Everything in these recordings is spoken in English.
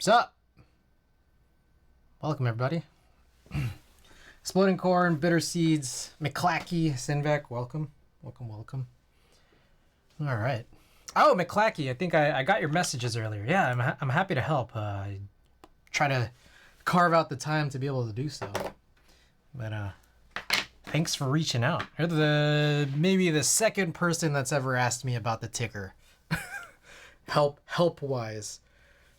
What's up? Welcome, everybody. Exploding Corn, Bitter Seeds, McClacky, Sinvec, welcome. Welcome. All right. Oh, McClacky, I think I got your messages earlier. Yeah, I'm happy to help. I try to carve out the time to be able to do so. But thanks for reaching out. You're maybe the second person that's ever asked me about the ticker. Help-wise.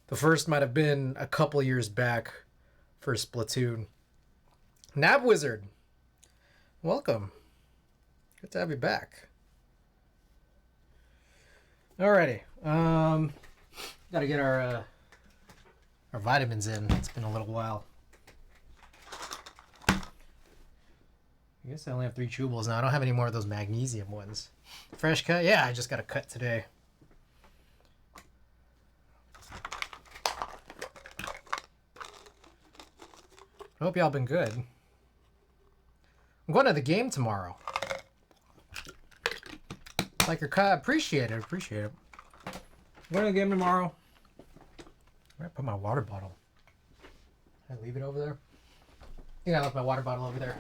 The first might have been a couple years back for Splatoon. Nab Wizard, welcome. Good to have you back. Alrighty. Gotta get our vitamins in. It's been a little while. I guess I only have 3 chewables now. I don't have any more of those magnesium ones. Fresh cut? Yeah, I just got a cut today. I hope y'all been good. I'm going to the game tomorrow. Like your cut, appreciate it. I'm going to the game tomorrow. Where did I put my water bottle? Did I leave it over there? I think I left my water bottle over there.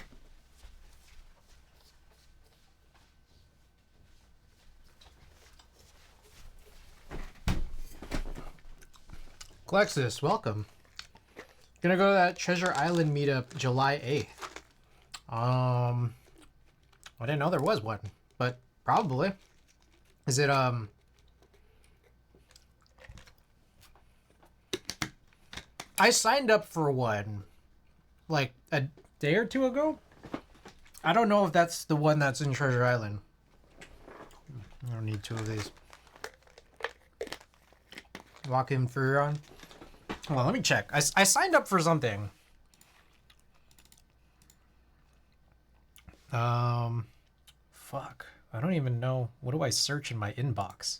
Glexus, welcome. Gonna go to that Treasure Island meetup July 8th. I didn't know there was one, but probably. Is it, I signed up for one, like, a day or two ago. I don't know if that's the one that's in Treasure Island. I don't need 2 of these. Walk in for your on. Well, let me check. I signed up for something. Fuck. I don't even know. What do I search in my inbox?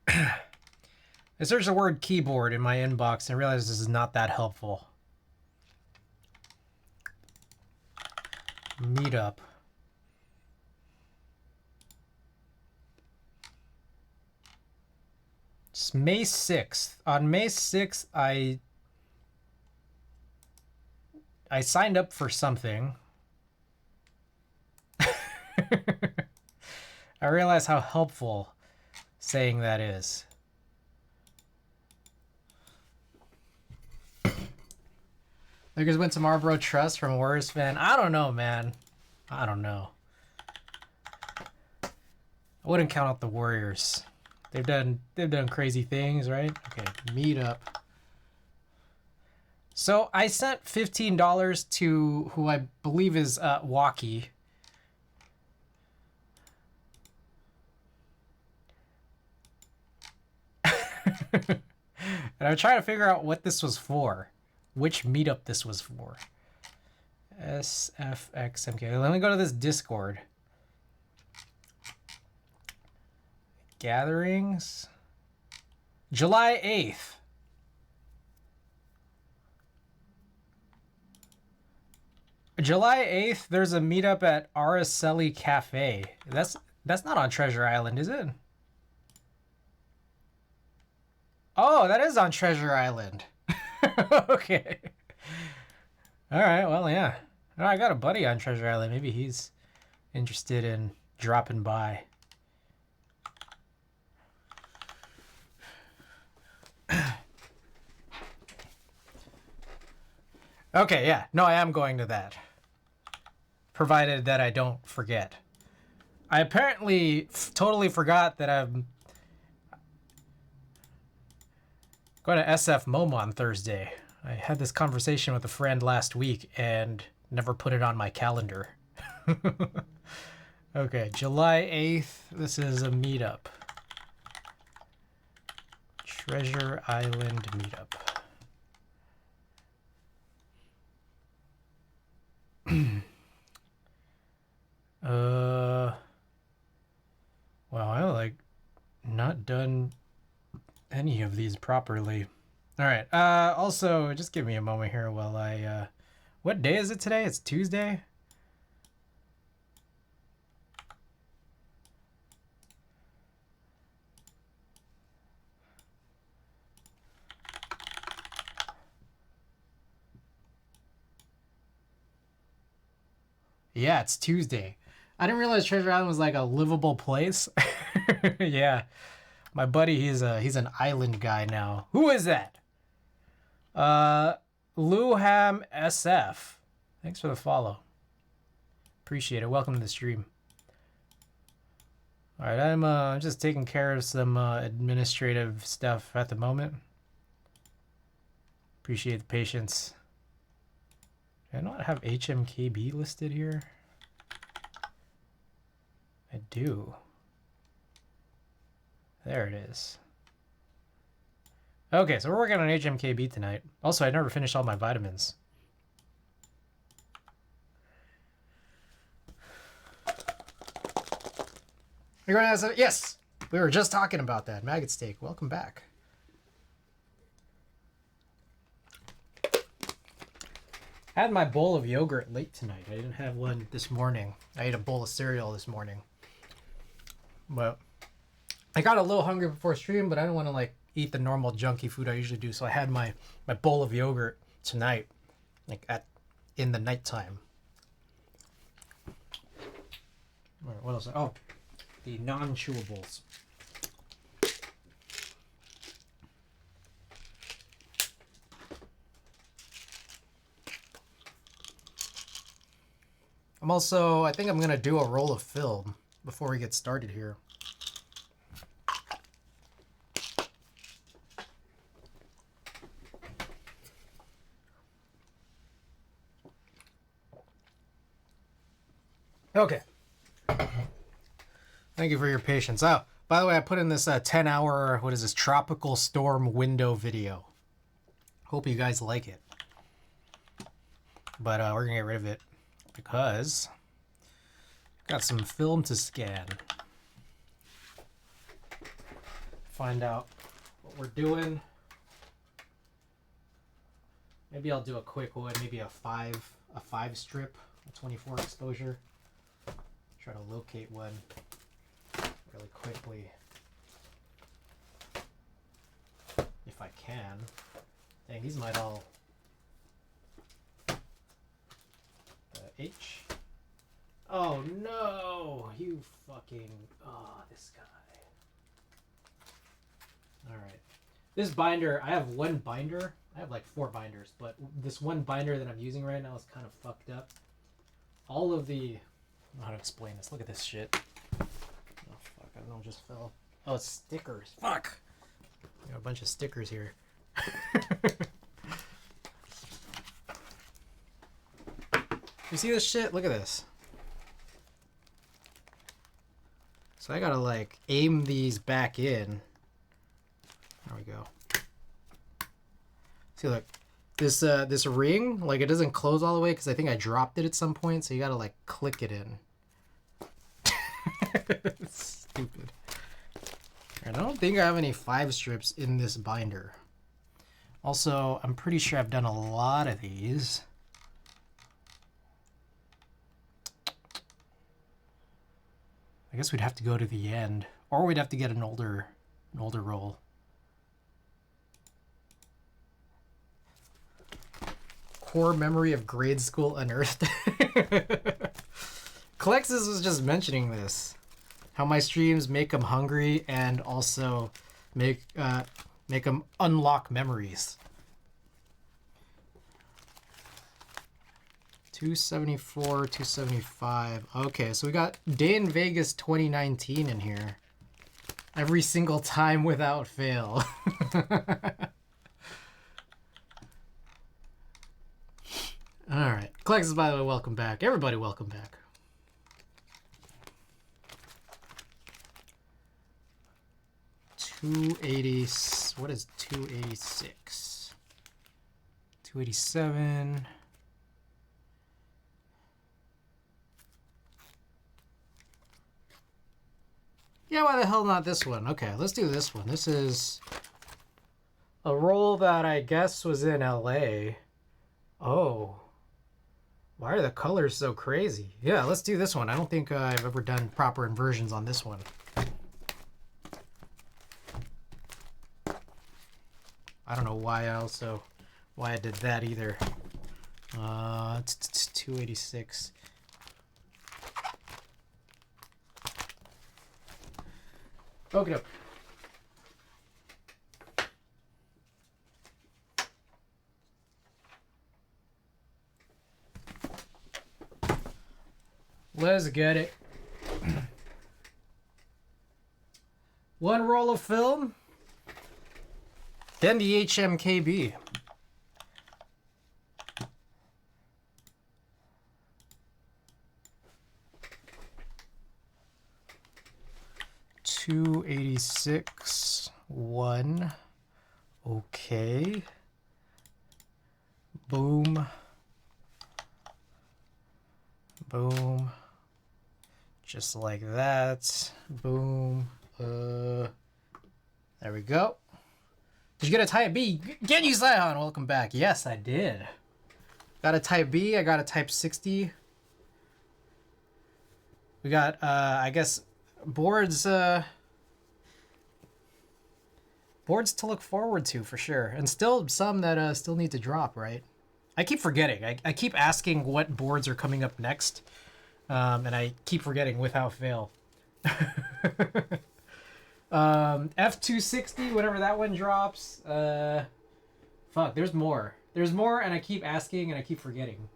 I searched the word keyboard in my inbox and realized this is not that helpful. Meetup. It's May 6th. On May 6th, I signed up for something. I realize how helpful saying that is. Lakers went to Marlboro Trust from Warriors fan. I don't know, man. I don't know. I wouldn't count out the Warriors. They've done crazy things, right? Okay, meetup. So I sent $15 to who I believe is Walkie. And I'm trying to figure out what this was for. Which meetup this was for. SFXMK. Let me go to this Discord. Gatherings. July 8th. July 8th, there's a meetup at Araceli Cafe. That's not on Treasure Island, is it? Oh, that is on Treasure Island. Okay. All right, well, yeah. Oh, I got a buddy on Treasure Island. Maybe he's interested in dropping by. Okay, yeah. No, I am going to that. Provided that I don't forget. I apparently totally forgot that I'm going to SF MoMA on Thursday. I had this conversation with a friend last week and never put it on my calendar. Okay, July 8th. This is a meetup. Treasure Island meetup. Wow, I not done any of these properly. All right. Also, just give me a moment here while what day is it today? It's Tuesday. Yeah, it's Tuesday. I didn't realize Treasure Island was like a livable place. Yeah. My buddy, he's an island guy now. Who is that? Luham SF. Thanks for the follow. Appreciate it. Welcome to the stream. All right, I'm just taking care of some administrative stuff at the moment. Appreciate the patience. Do I not have HMKB listed here? I do. There it is. Okay, so we're working on HMKB tonight. Also, I never finished all my vitamins. You're gonna ask, yes, we were just talking about that. Maggot steak, welcome back. I had my bowl of yogurt late tonight. I didn't have one this morning. I ate a bowl of cereal this morning. But I got a little hungry before stream, but I didn't want to like eat the normal junky food I usually do. So I had my bowl of yogurt tonight, like in the nighttime. What else? Oh, the non-chewables. I think I'm gonna do a roll of film before we get started here. Okay. Thank you for your patience. Oh, by the way, I put in this 10-hour, what is this, tropical storm window video. Hope you guys like it. But we're gonna get rid of it because got some film to scan. Find out what we're doing. Maybe I'll do a quick one, maybe a five strip, a 24 exposure. Try to locate one really quickly if I can. Dang, these might all H. Oh no, you fucking, this guy. All right, this binder, I have one binder. I have like 4 binders, but this one binder that I'm using right now is kind of fucked up. All of the, I don't know how to explain this. Look at this shit. Oh fuck, I don't know, it just fell. Oh, it's stickers. Fuck. Got a bunch of stickers here. You see this shit? Look at this. So I gotta like aim these back in. There we go. See, look, this ring, like it doesn't close all the way because I think I dropped it at some point. So you gotta like click it in. Stupid. I don't think I have any 5 strips in this binder. Also, I'm pretty sure I've done a lot of these. I guess we'd have to go to the end, or we'd have to get an older roll. Core memory of grade school unearthed. Clexus was just mentioning this, how my streams make them hungry and also make them unlock memories. 274, 275. Okay, so we got Day in Vegas 2019 in here. Every single time without fail. Alright. Clexus, by the way, welcome back. Everybody, welcome back. $280. What is 286? 287. Yeah, why the hell not this one? Okay, let's do this one. This is a roll that I guess was in LA. Oh. Why are the colors so crazy? Yeah, let's do this one. I don't think I've ever done proper inversions on this one. I don't know why I did that either. It's 286. Okie doke. Let's get it. One roll of film. Then the HMKB. $286. One. Okay. Boom. Boom. Just like that. Boom. There we go. Did you get a Type B? Genyu Zion, welcome back. Yes, I did. Got a Type B. I got a Type 60. We got, I guess, boards boards to look forward to for sure. And still some that still need to drop, right? I keep forgetting. I keep asking what boards are coming up next. And I keep forgetting without fail. F260, whenever that one drops. Fuck, there's more. There's more, and I keep asking, and I keep forgetting.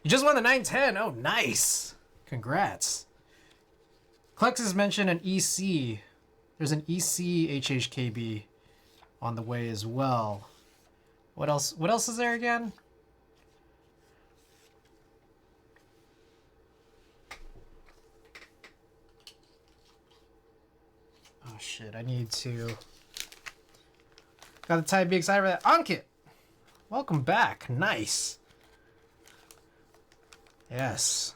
You just won the 910. Oh, nice. Congrats. Klexus mentioned an EC. There's an EC HHKB on the way as well. What else? What else is there again? Oh shit, I need to... Got the Type B, excited for that. Ankit! Welcome back. Nice. Yes.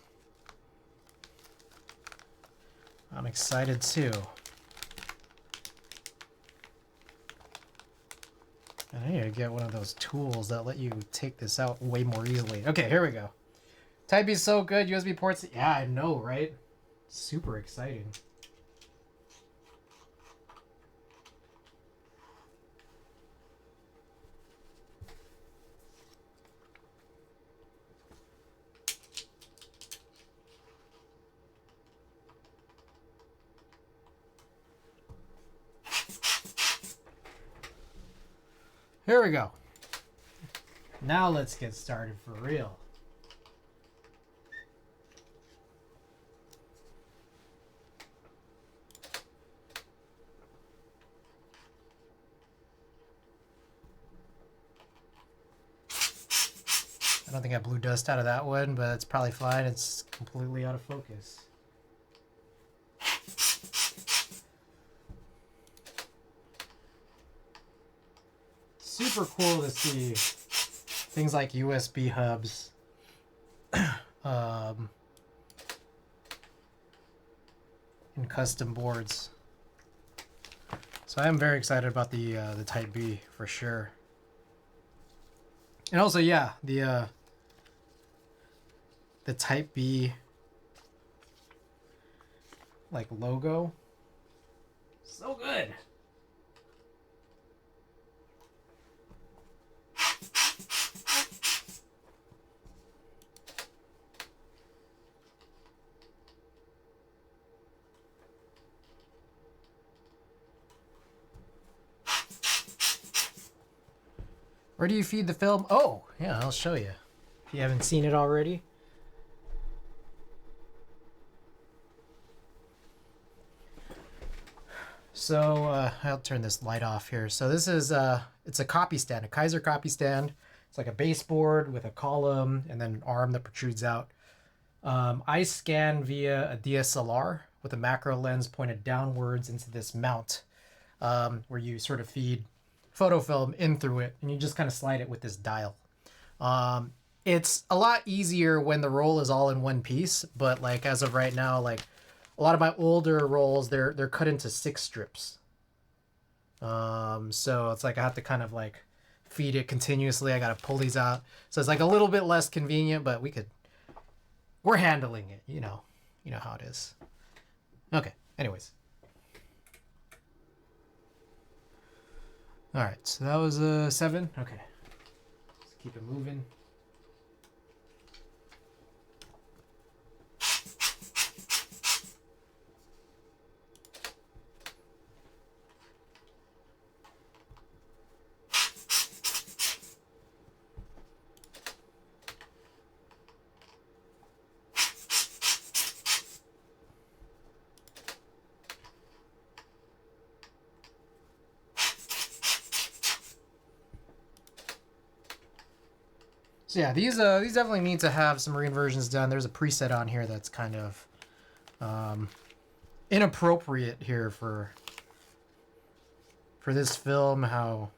I'm excited too. I need to get one of those tools that let you take this out way more easily. Okay, here we go. Type B is so good. USB ports. Yeah, I know, right? Super exciting. Here we go. Now let's get started for real. I don't think I blew dust out of that one, but it's probably fine. It's completely out of focus. Super cool to see things like USB hubs. In custom boards. So I am very excited about the Type B for sure. And also, yeah, the Type B like logo, so good. Where do you feed the film? Oh, yeah, I'll show you. If you haven't seen it already. So, I'll turn this light off here. So this is, it's a copy stand, a Kaiser copy stand. It's like a baseboard with a column and then an arm that protrudes out. I scan via a DSLR with a macro lens pointed downwards into this mount, where you sort of feed photo film in through it, and you just kind of slide it with this dial. It's a lot easier when the roll is all in one piece, but like as of right now, like a lot of my older rolls, they're cut into 6 strips. So it's like I have to kind of like feed it continuously. I gotta pull these out, so it's like a little bit less convenient, but we're handling it, you know how it is. Okay, anyways. All right, so that was 7. Okay, let's keep it moving. So yeah, these definitely need to have some reinversions done. There's a preset on here that's kind of inappropriate here for this film, how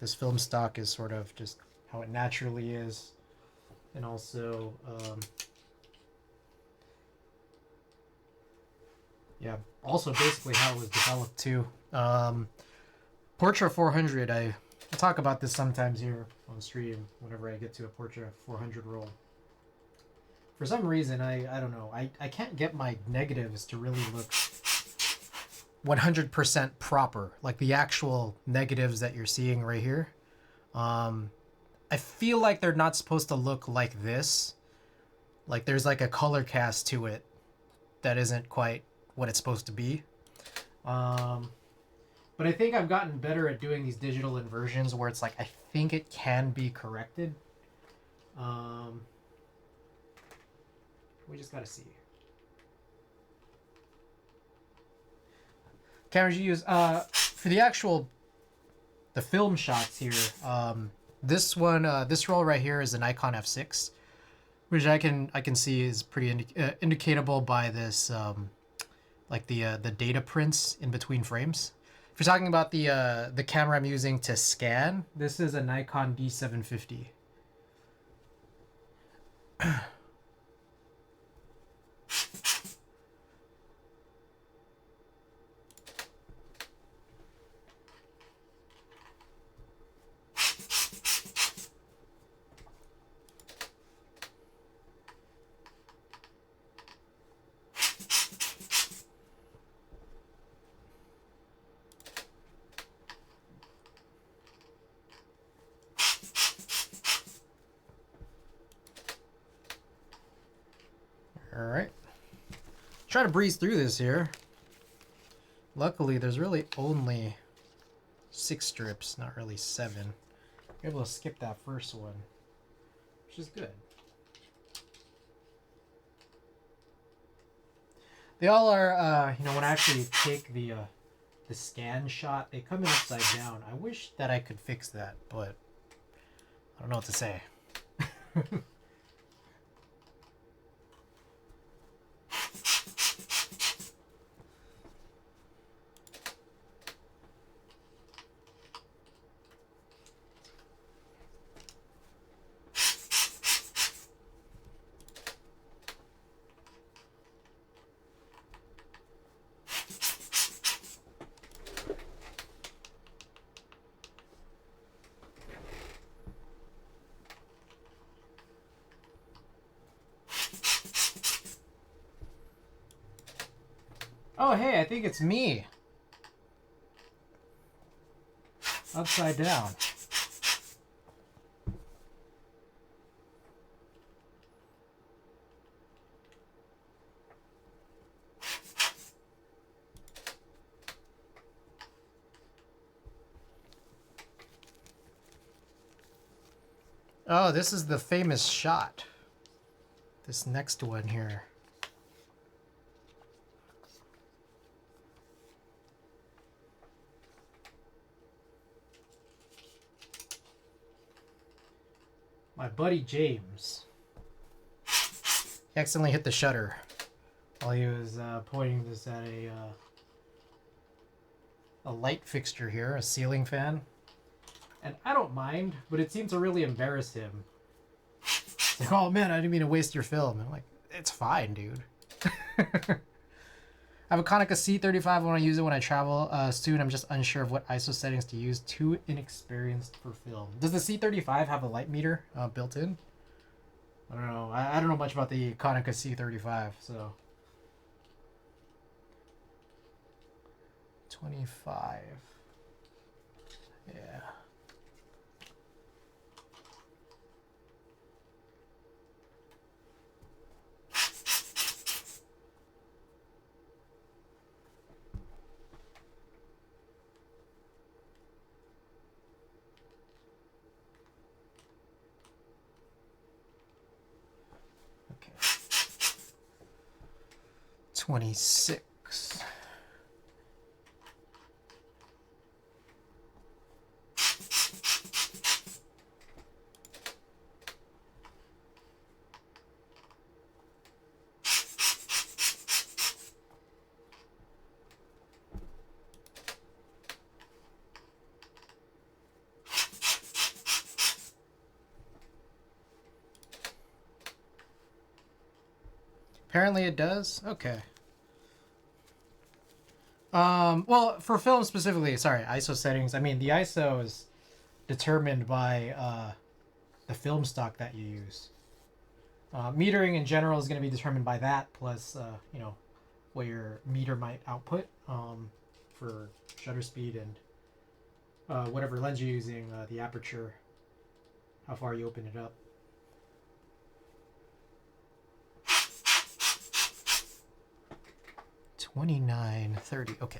this film stock is sort of just how it naturally is, and also yeah, also basically how it was developed too. Portra 400, I talk about this sometimes here on stream whenever I get to a Portra 400 roll. For some reason, I don't know, I can't get my negatives to really look 100% proper, like the actual negatives that you're seeing right here. I feel like they're not supposed to look like this. Like there's like a color cast to it that isn't quite what it's supposed to be. But I think I've gotten better at doing these digital inversions where it's like I think it can be corrected. We just gotta see. Cameras you use for the film shots here. This one, this roll right here is a Nikon F6, which I can see is pretty indicatable by this like the data prints in between frames. If you're talking about the camera I'm using to scan, this is a Nikon D750. All right. Try to breeze through this here. Luckily, there's really only 6 strips, not really 7. You're able to skip that first one, which is good. They all are, you know, when I actually take the scan shot, they come in upside down. I wish that I could fix that, but I don't know what to say. Oh, hey, I think it's me. Upside down. Oh, this is the famous shot. This next one here. My buddy James. He accidentally hit the shutter while he was pointing this at a light fixture here, a ceiling fan. And I don't mind, but it seemed to really embarrass him. It's like, oh man, I didn't mean to waste your film. And I'm like, it's fine, dude. I have a Konica C35. I want to use it when I travel soon. I'm just unsure of what ISO settings to use. Too inexperienced for film. Does the C35 have a light meter built in? I don't know. I don't know much about the Konica C35, so. 25. Yeah. Okay. 26. Apparently it does. Okay. Well, for film specifically, sorry, ISO settings. I mean, the ISO is determined by the film stock that you use. Metering in general is going to be determined by that, plus you know, what your meter might output for shutter speed and whatever lens you're using, the aperture, how far you open it up. $29.30. Okay.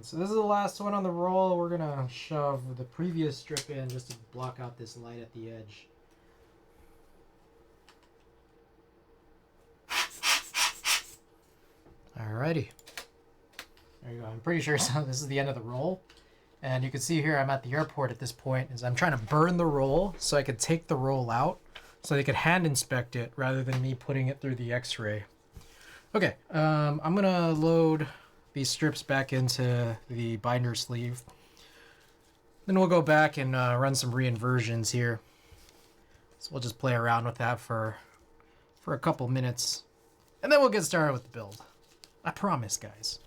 So this is the last one on the roll. We're gonna shove the previous strip in just to block out this light at the edge. Alrighty. There you go. I'm pretty sure so this is the end of the roll. And you can see here I'm at the airport at this point. Is I'm trying to burn the roll so I could take the roll out so they could hand inspect it rather than me putting it through the x-ray. Okay, I'm gonna load these strips back into the binder sleeve. Then we'll go back and run some reinversions here. So we'll just play around with that for a couple minutes. And then we'll get started with the build. I promise, guys.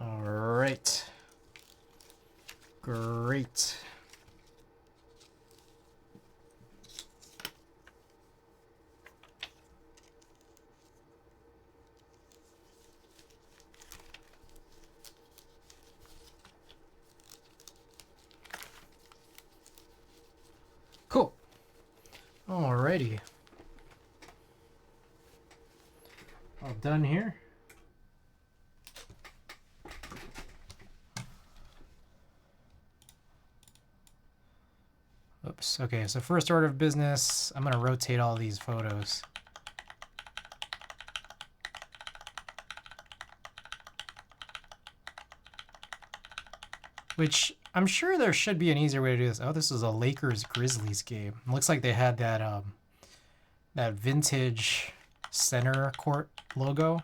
All right. Great. Cool. Alrighty. All done here. Oops. Okay, so first order of business, I'm going to rotate all these photos. Which I'm sure there should be an easier way to do this. Oh, this is a Lakers-Grizzlies game. It looks like they had that that vintage center court logo.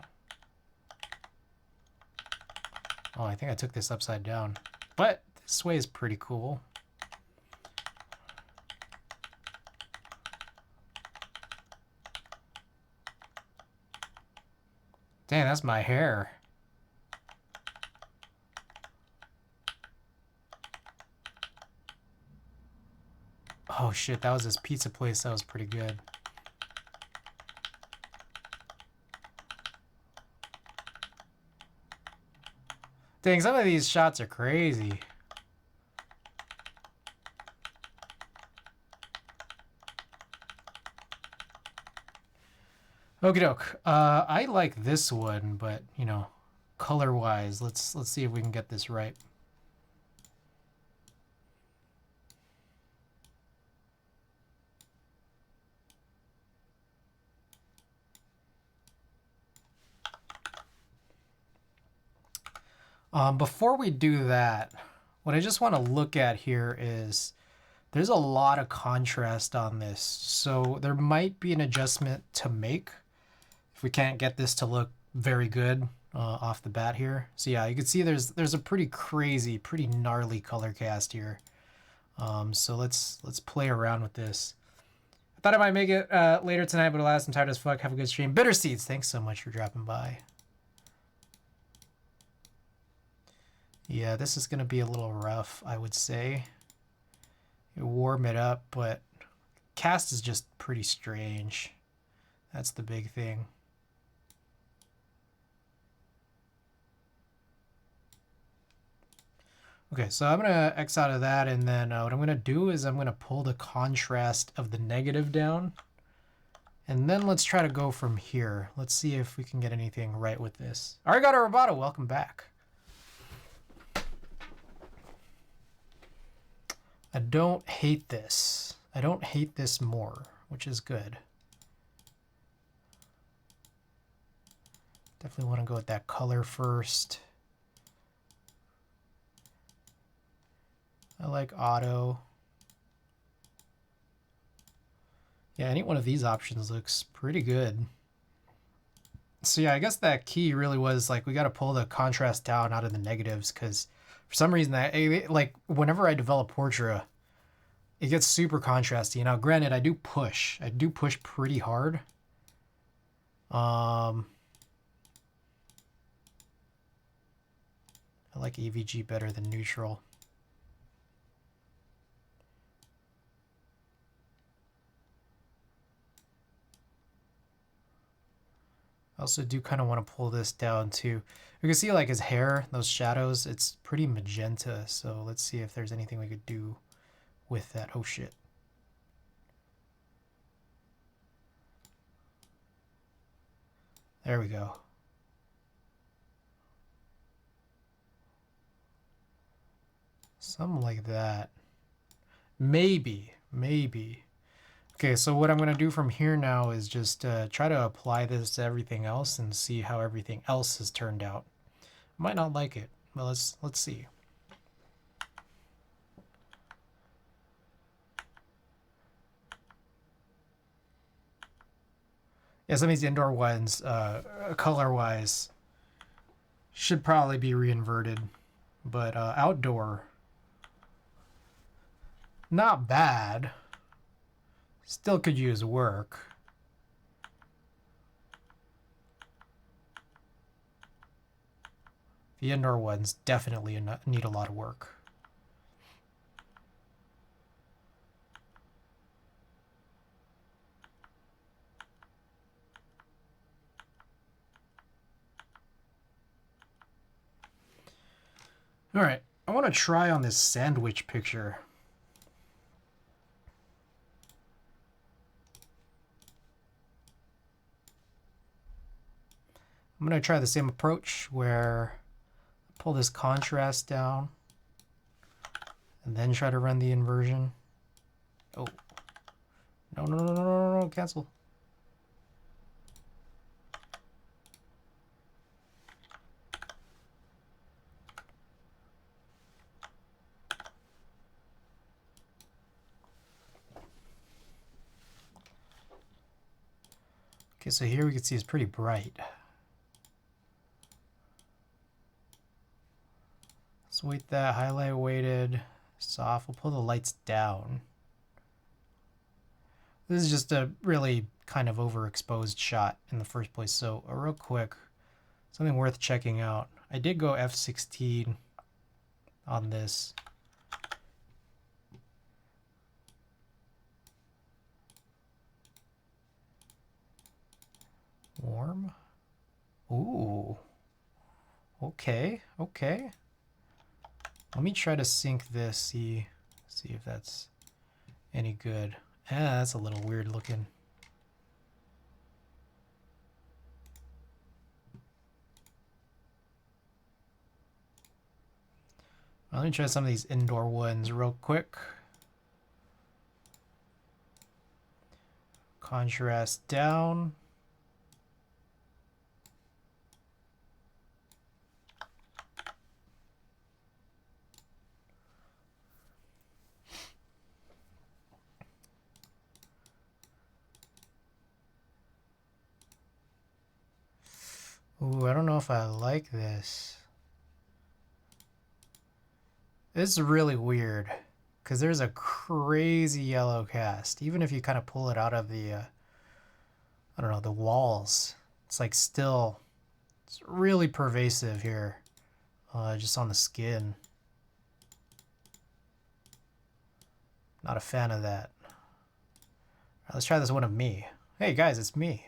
Oh, I think I took this upside down. But this way is pretty cool. Dang, that's my hair. Oh shit, that was this pizza place that was pretty good. Dang, some of these shots are crazy. Okie doke. I like this one, but you know, color-wise, let's see if we can get this right. Before we do that, what I just want to look at here is there's a lot of contrast on this, so there might be an adjustment to make if we can't get this to look very good off the bat here. So yeah, you can see there's a pretty crazy, pretty gnarly color cast here. So let's play around with this. I thought I might make it later tonight, but alas, I'm tired as fuck. Have a good stream. Bitter Seeds, thanks so much for dropping by. Yeah, this is gonna be a little rough, I would say. You warm it up, but cast is just pretty strange. That's the big thing. Okay, so I'm gonna X out of that, and then what I'm gonna do is I'm gonna pull the contrast of the negative down, and then let's try to go from here. Let's see if we can get anything right with this. Arigato Roboto, welcome back. I don't hate this. I don't hate this more, which is good. Definitely want to go with that color first. I like auto. Yeah, any one of these options looks pretty good. So yeah, I guess that key really was like we got to pull the contrast down out of the negatives, because for some reason like whenever I develop Portrait, it gets super contrasty. Now granted, I do push pretty hard. I like AVG better than neutral. I also do kind of want to pull this down too. You can see like his hair, those shadows, it's pretty magenta. So let's see if there's anything we could do with that. Oh shit. There we go. Something like that. Maybe. Okay, so what I'm going to do from here now is just try to apply this to everything else and see how everything else has turned out. I might not like it, but let's see. Yeah, some of these indoor ones, color-wise, should probably be reinverted, but outdoor, not bad. Still could use work. The indoor ones definitely need a lot of work. All right, I want to try on this sandwich picture. I'm going to try the same approach where I pull this contrast down and then try to run the inversion. Oh, no, cancel. Okay, so here we can see it's pretty bright. Let's weight that, highlight weighted, soft. We'll pull the lights down. This is just a really kind of overexposed shot in the first place. So real quick, something worth checking out. I did go f16 on this. Warm. Ooh. Okay. Let me try to sync this, see if that's any good. That's a little weird looking. Let me try some of these indoor ones real quick. Contrast down. Ooh, I don't know if I like this. This is really weird because there's a crazy yellow cast. Even if you kind of pull it out of the, I don't know, the walls, it's like still, it's really pervasive here, just on the skin. Not a fan of that. All right, let's try this one of me. Hey guys, it's me.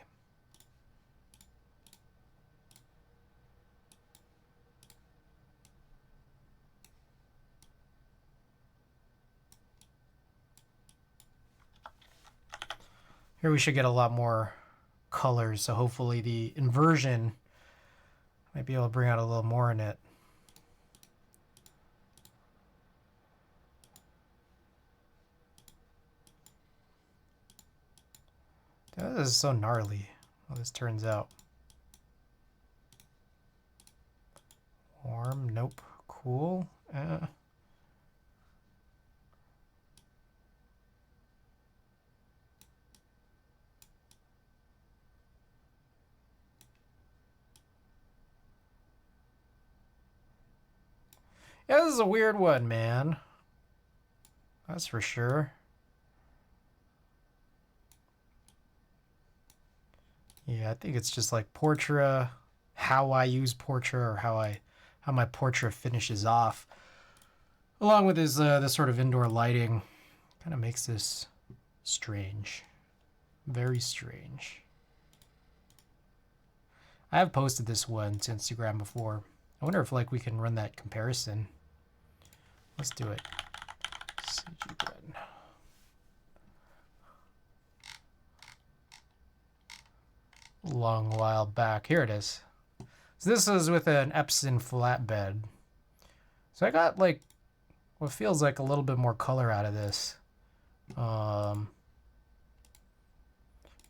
Here we should get a lot more colors, so hopefully the inversion might be able to bring out a little more in it. This is so gnarly how this turns out. Warm, nope. Cool. Yeah, this is a weird one, man. That's for sure. Yeah, I think it's just like Portra, how I use Portra, or how my Portra finishes off, along with this sort of indoor lighting, kind of makes this strange, very strange. I have posted this one to Instagram before. I wonder if like we can run that comparison. Let's do it. CG button. Long while back. Here it is. So this is with an Epson flatbed. So I got like what feels like a little bit more color out of this. But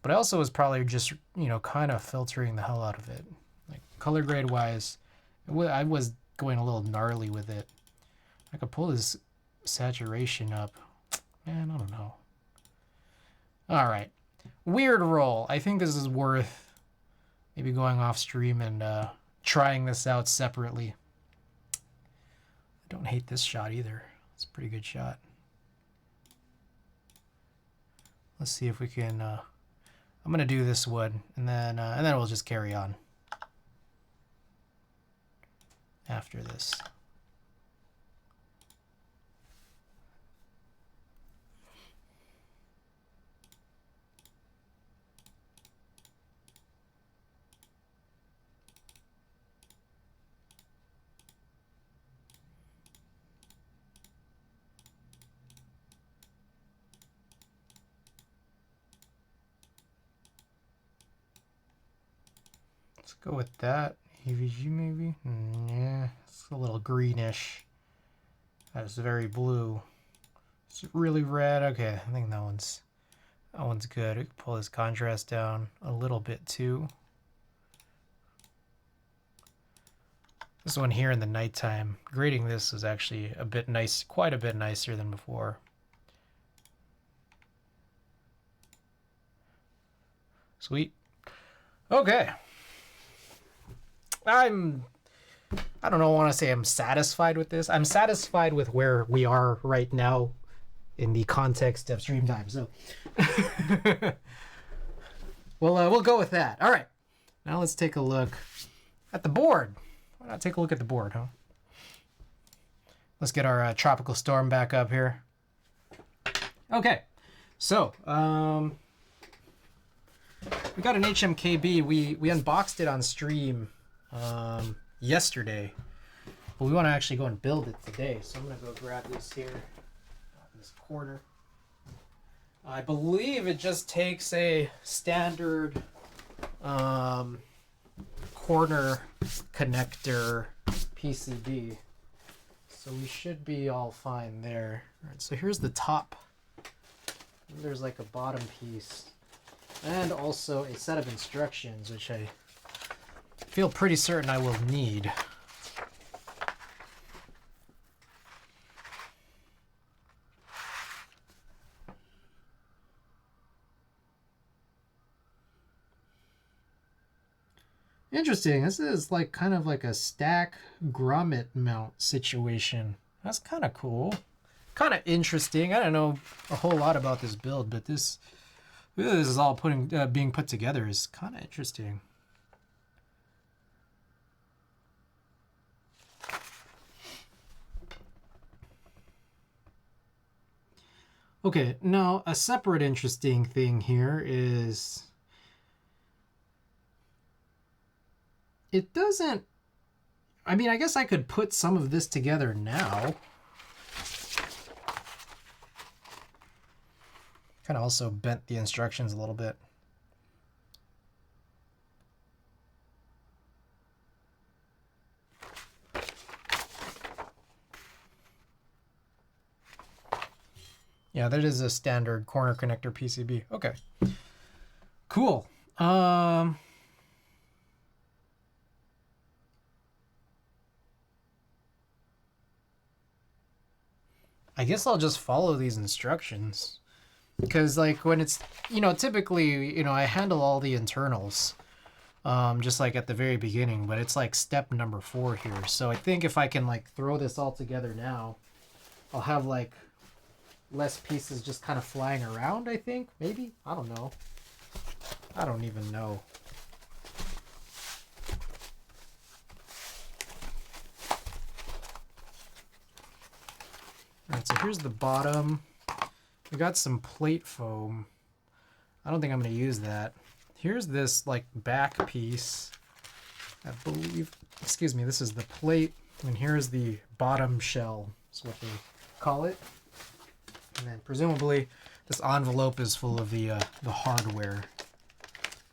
I also was probably just, you know, kind of filtering the hell out of it. Like color grade wise, I was going a little gnarly with it. I could pull this saturation up. Man, I don't know. All right. Weird roll. I think this is worth maybe going off stream and trying this out separately. I don't hate this shot either. It's a pretty good shot. Let's see if we can... I'm going to do this one, and then we'll just carry on after this. Let's go with that. AVG maybe? Yeah, it's a little greenish. That's very blue. It's really red. Okay, I think that one's good. We can pull this contrast down a little bit too. This one here in the nighttime, grading this is actually a bit nice, quite a bit nicer than before. Sweet. Okay. I don't want to say I'm satisfied with this. I'm satisfied with where we are right now in the context of stream time. So we'll go with that. All right. Now let's take a look at the board. Why not take a look at the board, huh? Let's get our tropical storm back up here. Okay. So, we got an HMKB. We unboxed it on stream yesterday, but we want to actually go and build it today. So I'm gonna go grab this here in this corner. I believe it just takes a standard corner connector PCB, so we should be all fine there. All right, so here's the top. There's like a bottom piece and also a set of instructions, which I feel pretty certain I will need. Interesting. This is like kind of like a stack grommet mount situation. That's kind of cool. Kind of interesting. I don't know a whole lot about this build, but this is all being put together is kind of interesting. Okay, now a separate interesting thing here is it doesn't, I mean, I guess I could put some of this together now. Kind of also bent the instructions a little bit. Yeah, that is a standard corner connector PCB. Okay. Cool. I guess I'll just follow these instructions. Because, like, when it's, typically, I handle all the internals, just like at the very beginning, but it's like step number 4 here. So I think if I can, like, throw this all together now, I'll have, like, less pieces just kind of flying around, I think. Maybe? I don't know. I don't even know. Alright, so here's the bottom. We got some plate foam. I don't think I'm going to use that. Here's this, like, back piece. I believe, excuse me, this is the plate. And here's the bottom shell. That's what they call it. And then presumably this envelope is full of the hardware.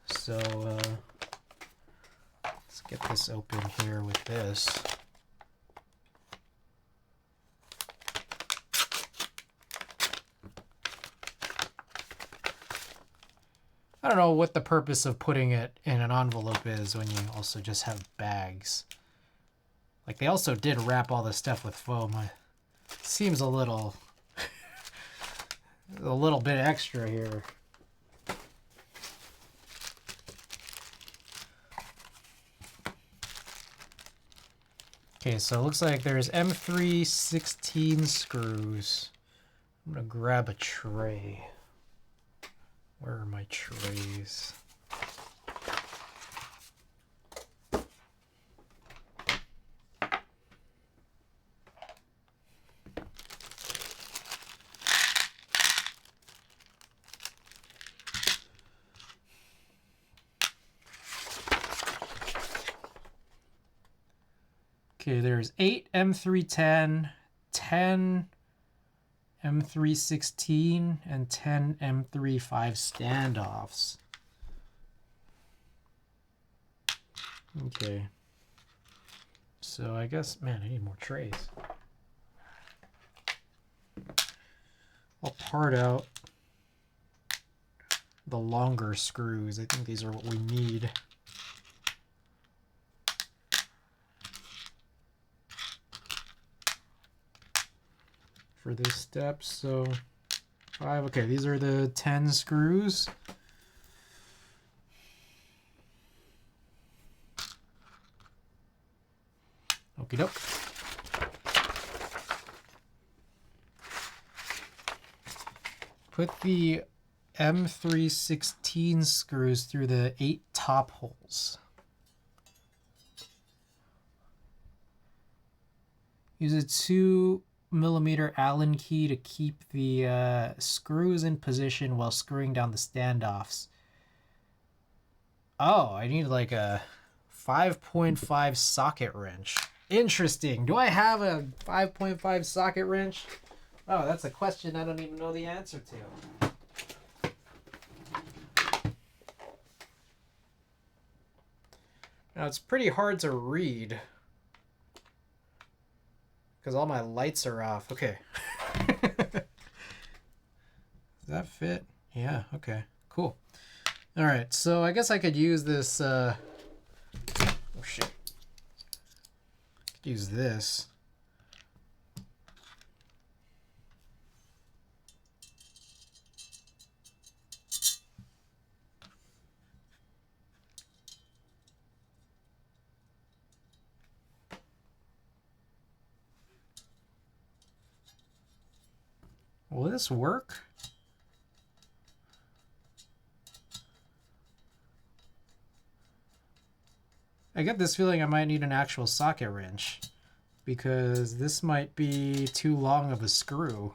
So let's get this open here with this. I don't know what the purpose of putting it in an envelope is when you also just have bags. Like, they also did wrap all this stuff with foam. It seems a little bit extra here. Okay, so it looks like there's M3 16 screws. I'm gonna grab a tray. Where are my trays? Okay, there's 8 M310, 10 M316, and 10 M35 standoffs. Okay. So I guess, man, I need more trays. I'll part out the longer screws. I think these are what we need. For this step, so 5. Okay, these are the 10 screws. Okie doke. Put the M316 screws through the 8 top holes. Use a 2mm Allen key to keep the screws in position while screwing down the standoffs. Oh, I need like a 5.5 socket wrench. Interesting. Do I have a 5.5 socket wrench? Oh, that's a question I don't even know the answer to. Now, it's pretty hard to read because all my lights are off. Okay. Does that fit? Yeah, okay. Cool. All right, so I guess I could use this... oh, shit. I could use this. Will this work? I get this feeling I might need an actual socket wrench because this might be too long of a screw.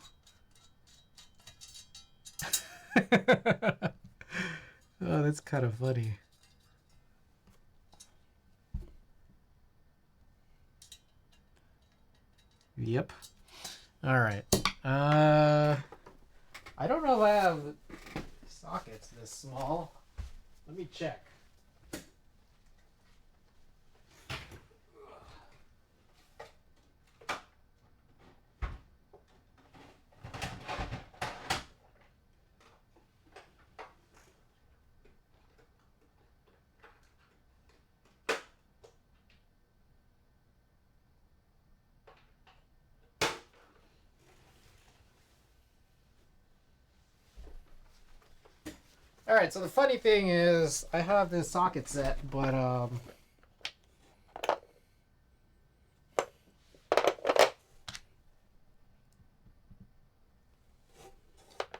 Oh, that's kind of funny. Yep. All right. I don't know if I have sockets this small. Let me check. All right, so the funny thing is I have this socket set, but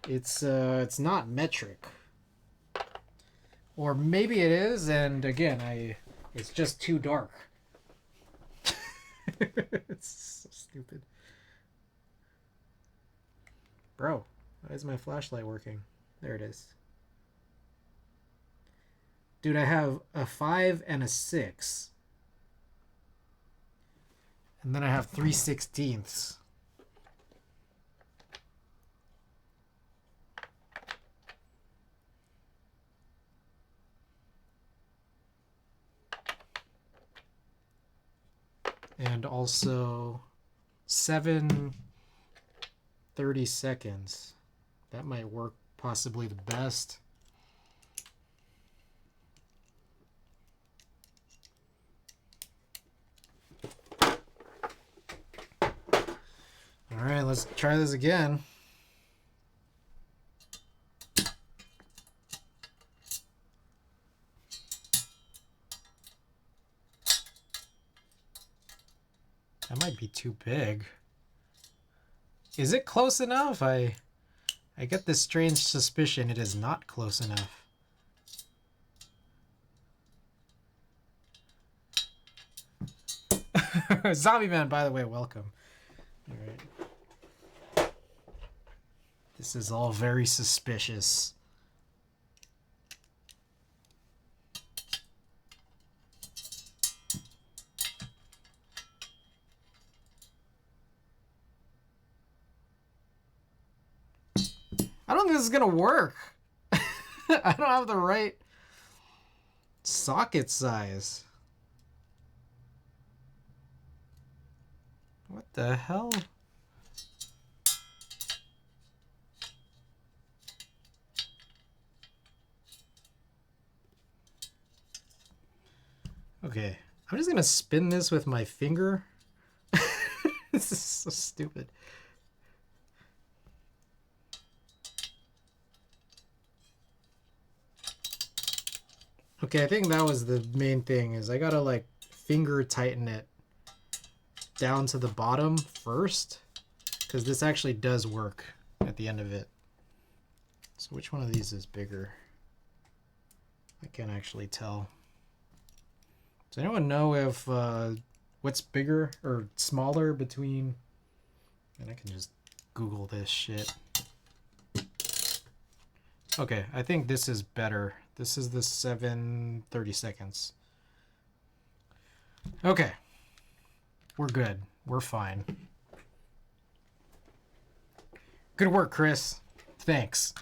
it's not metric. Or maybe it is, and again, it's just too dark. It's so stupid. Bro, why is my flashlight working? There it is. Dude, I have a 5 and a 6. And then I have 3/16. And also 7/32. That might work possibly the best. All right, let's try this again. That might be too big. Is it close enough? I get this strange suspicion it is not close enough. Zombie Man, by the way, welcome. All right. This is all very suspicious. I don't think this is gonna work. I don't have the right socket size. What the hell? Okay, I'm just gonna spin this with my finger. This is so stupid. Okay, I think that was the main thing, is I gotta like finger tighten it down to the bottom first, because this actually does work at the end of it. So which one of these is bigger? I can't actually tell. Does anyone know if what's bigger or smaller between? And I can just Google this shit. Okay, I think this is better. This is the 7/32. Okay. We're good. We're fine. Good work, Chris. Thanks.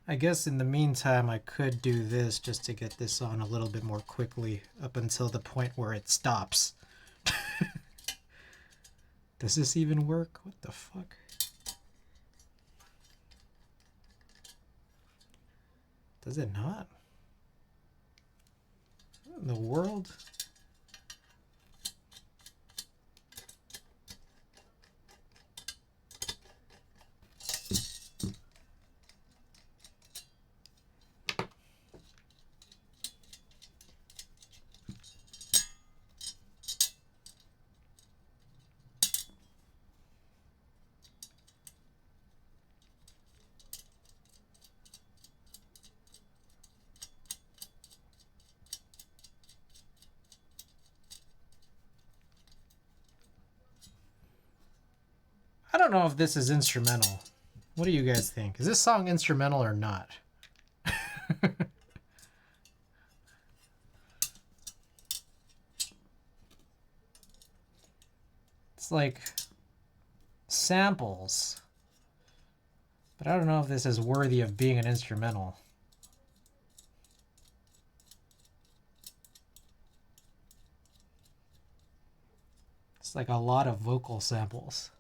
I guess in the meantime, I could do this just to get this on a little bit more quickly up until the point where it stops. Does this even work? What the fuck? Does it not? What in the world? I don't know if this is instrumental. What do you guys think? Is this song instrumental or not? It's like samples, but I don't know if this is worthy of being an instrumental. It's like a lot of vocal samples.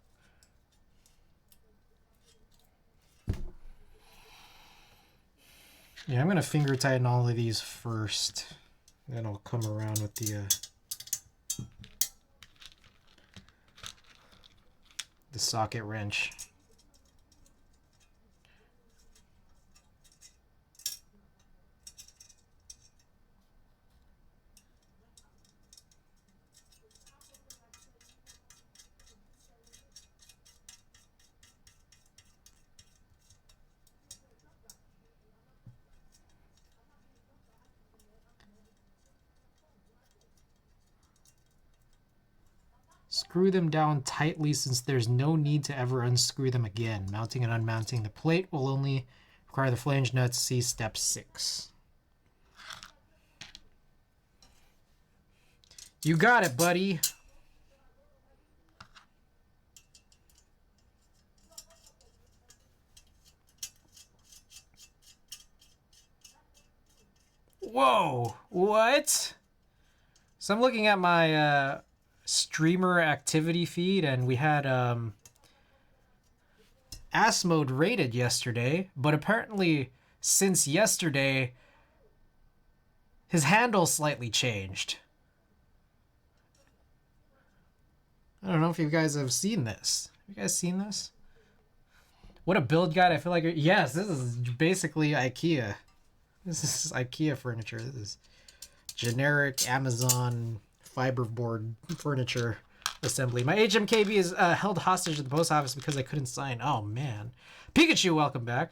Yeah, I'm gonna finger tighten all of these first, then I'll come around with the socket wrench. Screw them down tightly since there's no need to ever unscrew them again. Mounting and unmounting the plate will only require the flange nuts. See step 6. You got it, buddy. Whoa, what? So I'm looking at my streamer activity feed, and we had ass mode rated yesterday, but apparently since yesterday his handle slightly changed. I don't know if you guys have seen this. Have you guys seen this? What a build guide. I feel like, yes, this is basically IKEA. This is IKEA furniture. This is generic Amazon fiberboard furniture assembly. My HMKB is held hostage at the post office because I couldn't sign. Oh, man. Pikachu, welcome back.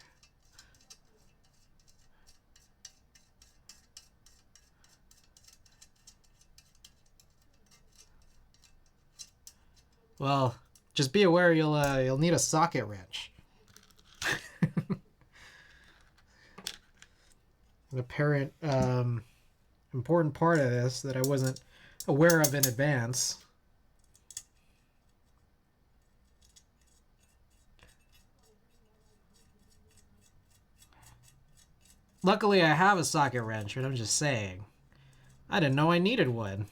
Well, just be aware you'll need a socket wrench. An apparent important part of this that I wasn't aware of in advance. Luckily, I have a socket wrench, but I'm just saying. I didn't know I needed one.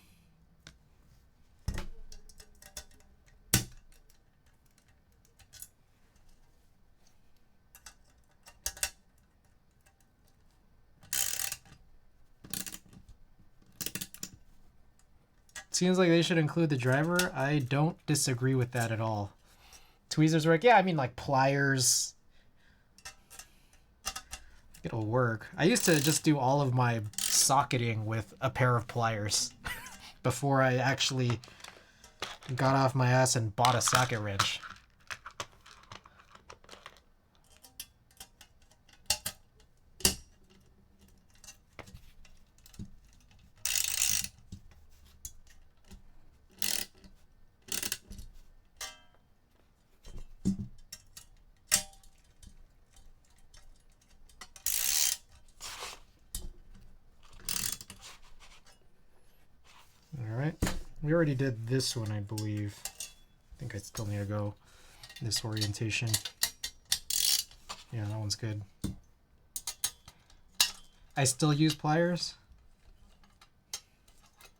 Seems like they should include the driver. I don't disagree with that at all. Tweezers work. Yeah, I mean, like pliers. It'll work. I used to just do all of my socketing with a pair of pliers before I actually got off my ass and bought a socket wrench. We already did this one, I believe. I think I still need to go this orientation. Yeah, that one's good. I still use pliers?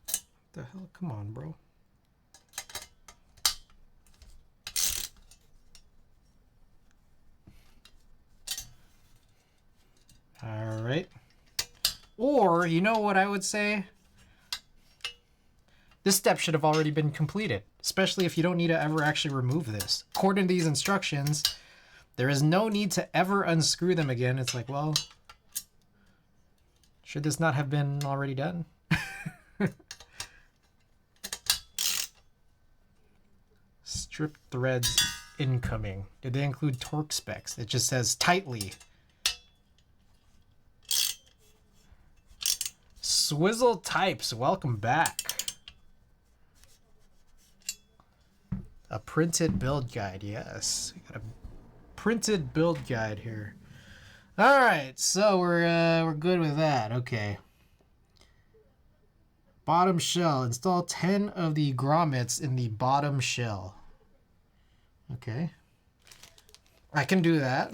What the hell? Come on, bro. All right. Or, you know what I would say? This step should have already been completed, especially if you don't need to ever actually remove this. According to these instructions, there is no need to ever unscrew them again. It's like, well, should this not have been already done? Strip threads incoming. Did they include torque specs? It just says tightly. Swizzle Types, welcome back. A printed build guide, yes. We got a printed build guide here. All right, so we're good with that. Okay. Bottom shell. Install 10 of the grommets in the bottom shell. Okay. I can do that.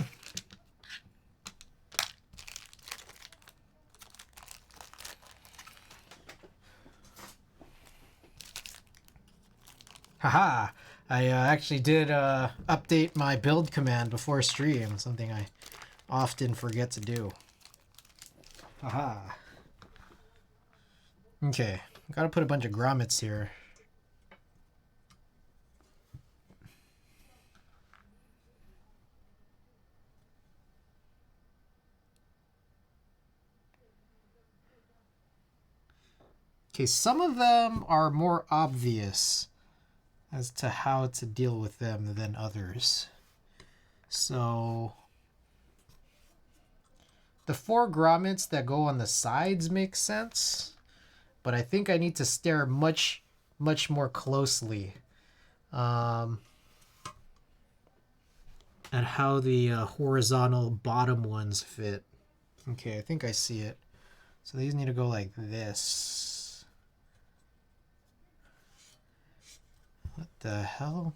Haha. I actually did update my build command before stream, something I often forget to do. Haha. Okay, gotta put a bunch of grommets here. Okay, some of them are more obvious as to how to deal with them than others. So the 4 grommets that go on the sides make sense, but I think I need to stare much more closely at how the horizontal bottom ones fit. Okay, I think I see it. So these need to go like this. What the hell?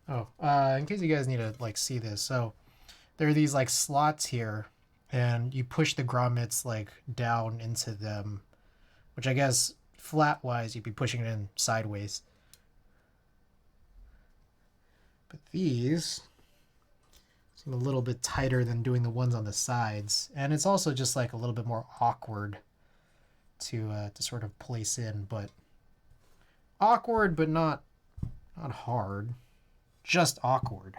Oh, in case you guys need to like see this, so there are these like slots here, and you push the grommets like down into them, which I guess flat-wise you'd be pushing it in sideways. But these seem a little bit tighter than doing the ones on the sides, and it's also just like a little bit more awkward to sort of place in, but awkward, but not hard. Just awkward.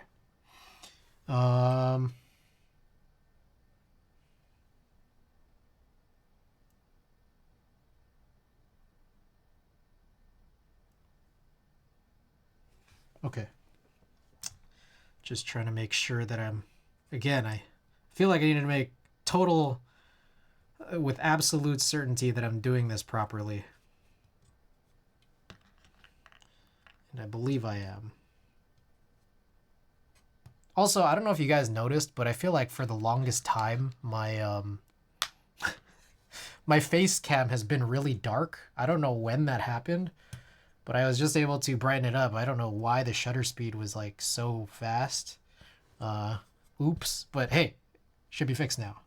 Okay. Just trying to make sure that I'm, again, I feel like I need to make total, with absolute certainty that I'm doing this properly. And I believe I am. Also, I don't know if you guys noticed, but I feel like for the longest time, my my face cam has been really dark. I don't know when that happened, but I was just able to brighten it up. I don't know why the shutter speed was like so fast. Oops, but hey, should be fixed now.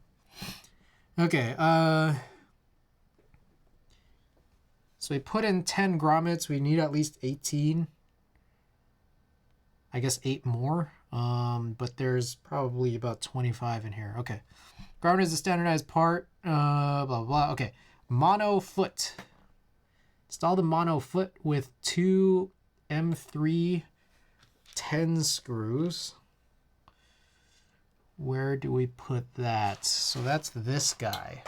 Okay, so we put in 10 grommets. We need at least 18. I guess 8 more. But there's probably about 25 in here. Okay. Grommet is a standardized part. Blah, blah, blah. Okay. Mono foot. Install the mono foot with 2 M3 10 screws. Where do we put that? So that's this guy,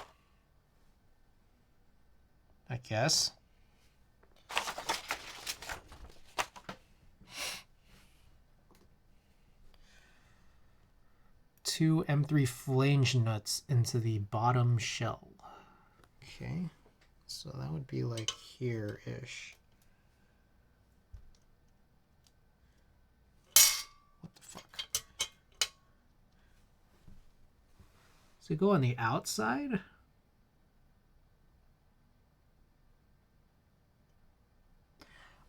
I guess. Two M3 flange nuts into the bottom shell. Okay, so that would be like here-ish. What the fuck? Does it go on the outside?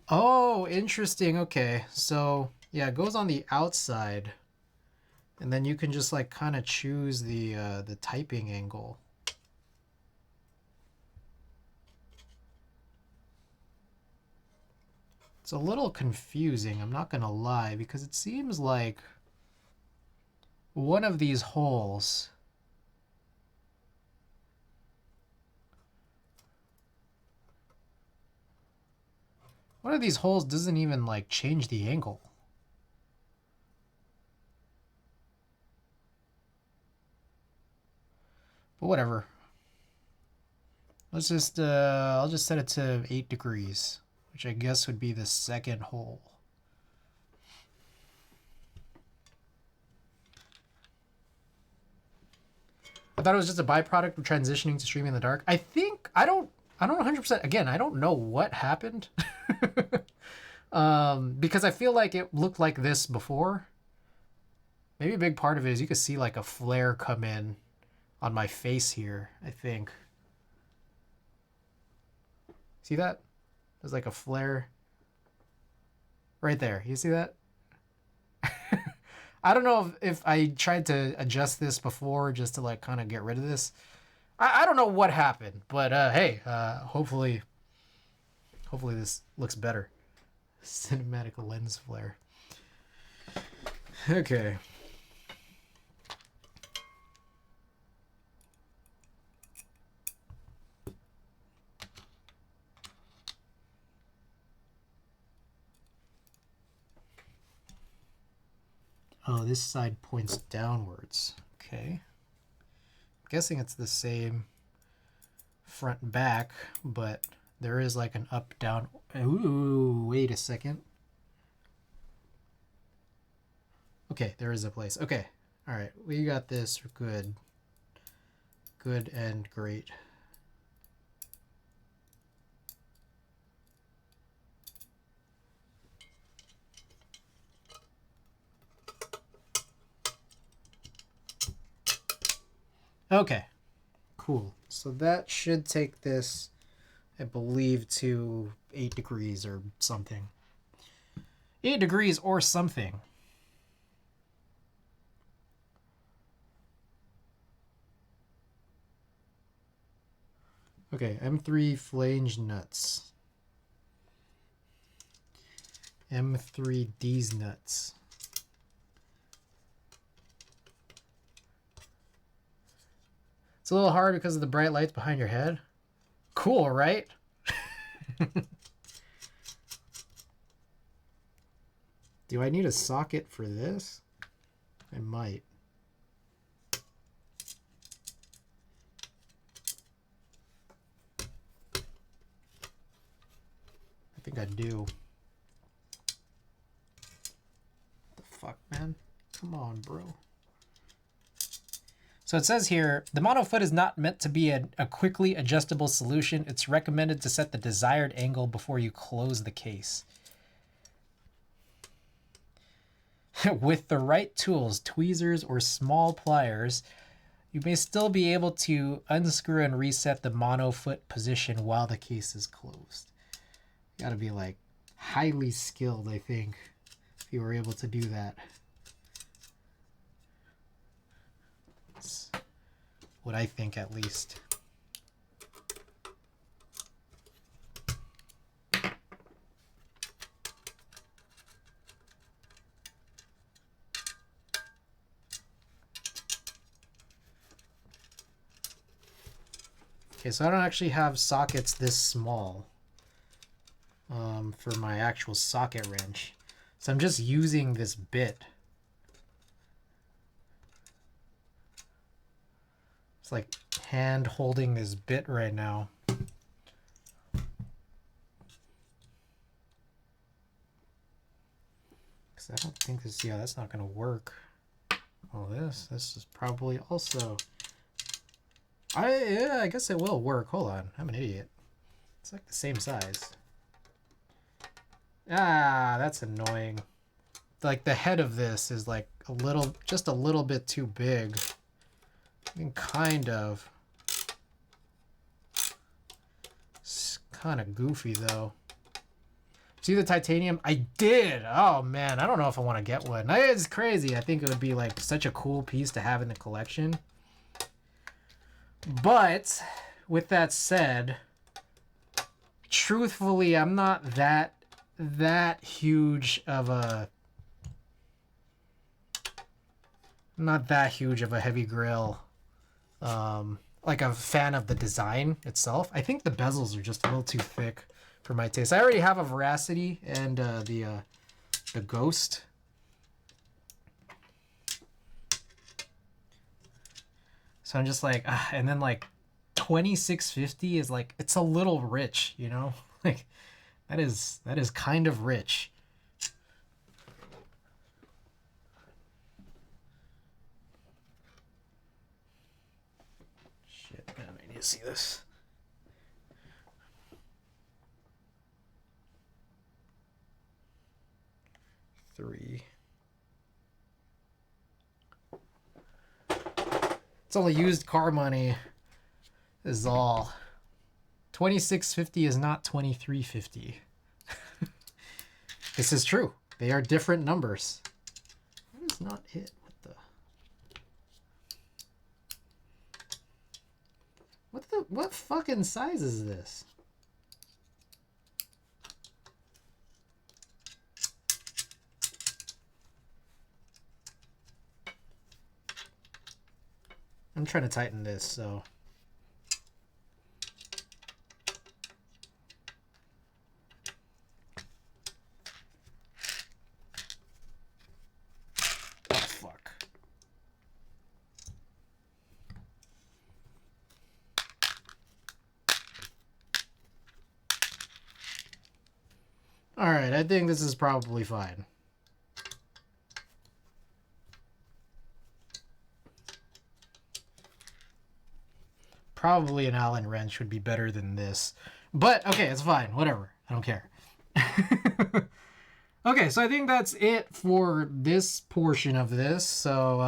Oh, interesting. Okay, so yeah, it goes on the outside. And then you can just like kind of choose the typing angle. It's a little confusing, I'm not gonna lie, because it seems like one of these holes doesn't even like change the angle. But whatever. Let's just, I'll just set it to 8 degrees, which I guess would be the second hole. thought it was just a byproduct of transitioning to streaming in the dark. I think I don't 100%. Again, I don't know what happened. Because I feel like it looked like this before. Maybe a big part of it is you could see like a flare come in on my face here, I think. See that? There's like a flare right there. You see that? I don't know if I tried to adjust this before just to like kind of get rid of this. I don't know what happened, but hey, hopefully this looks better. Cinematic lens flare. Okay. Oh, this side points downwards. Okay. I'm guessing it's the same front and back, but there is like an up, down. Ooh, wait a second. Okay, there is a place. Okay. All right. We got this. We're good. Good and great. Okay, cool. So that should take this, I believe, to 8 degrees or something. 8 degrees or something. Okay, M3 flange nuts. M3D's nuts. It's a little hard because of the bright lights behind your head. Cool, right? Do I need a socket for this? I might. I think I do. What the fuck, man? Come on, bro. So it says here, the monofoot is not meant to be a quickly adjustable solution. It's recommended to set the desired angle before you close the case. With the right tools, tweezers or small pliers, you may still be able to unscrew and reset the monofoot position while the case is closed. You gotta be like highly skilled, I think, if you were able to do that. That's what I think, at least. Okay, so I don't actually have sockets this small for my actual socket wrench. So I'm just using this bit. It's like hand holding this bit right now. Because I don't think this, yeah, that's not going to work. Oh, this is probably also... yeah, I guess it will work. Hold on, I'm an idiot. It's like the same size. Ah, that's annoying. Like the head of this is like a little, just a little bit too big. I mean, kind of. It's kind of goofy though. See the titanium? I did! Oh man, I don't know if I want to get one. It's crazy. I think it would be like such a cool piece to have in the collection. But with that said, truthfully, I'm not that huge of a heavy grill, like a fan of the design itself. I think the bezels are just a little too thick for my taste. I already have a Veracity and the Ghost. So I'm just like, and then like 2650 is like, it's a little rich, you know? Like that is kind of rich. see this. Three. It's only used car money is all. 2650 is not 2350. This is true. They are different numbers. That is not it. What fucking size is this? I'm trying to tighten this, so. Oh, fuck. All right, I think this is probably fine. Probably an Allen wrench would be better than this. But, okay, it's fine. Whatever. I don't care. Okay, so I think that's it for this portion of this. So,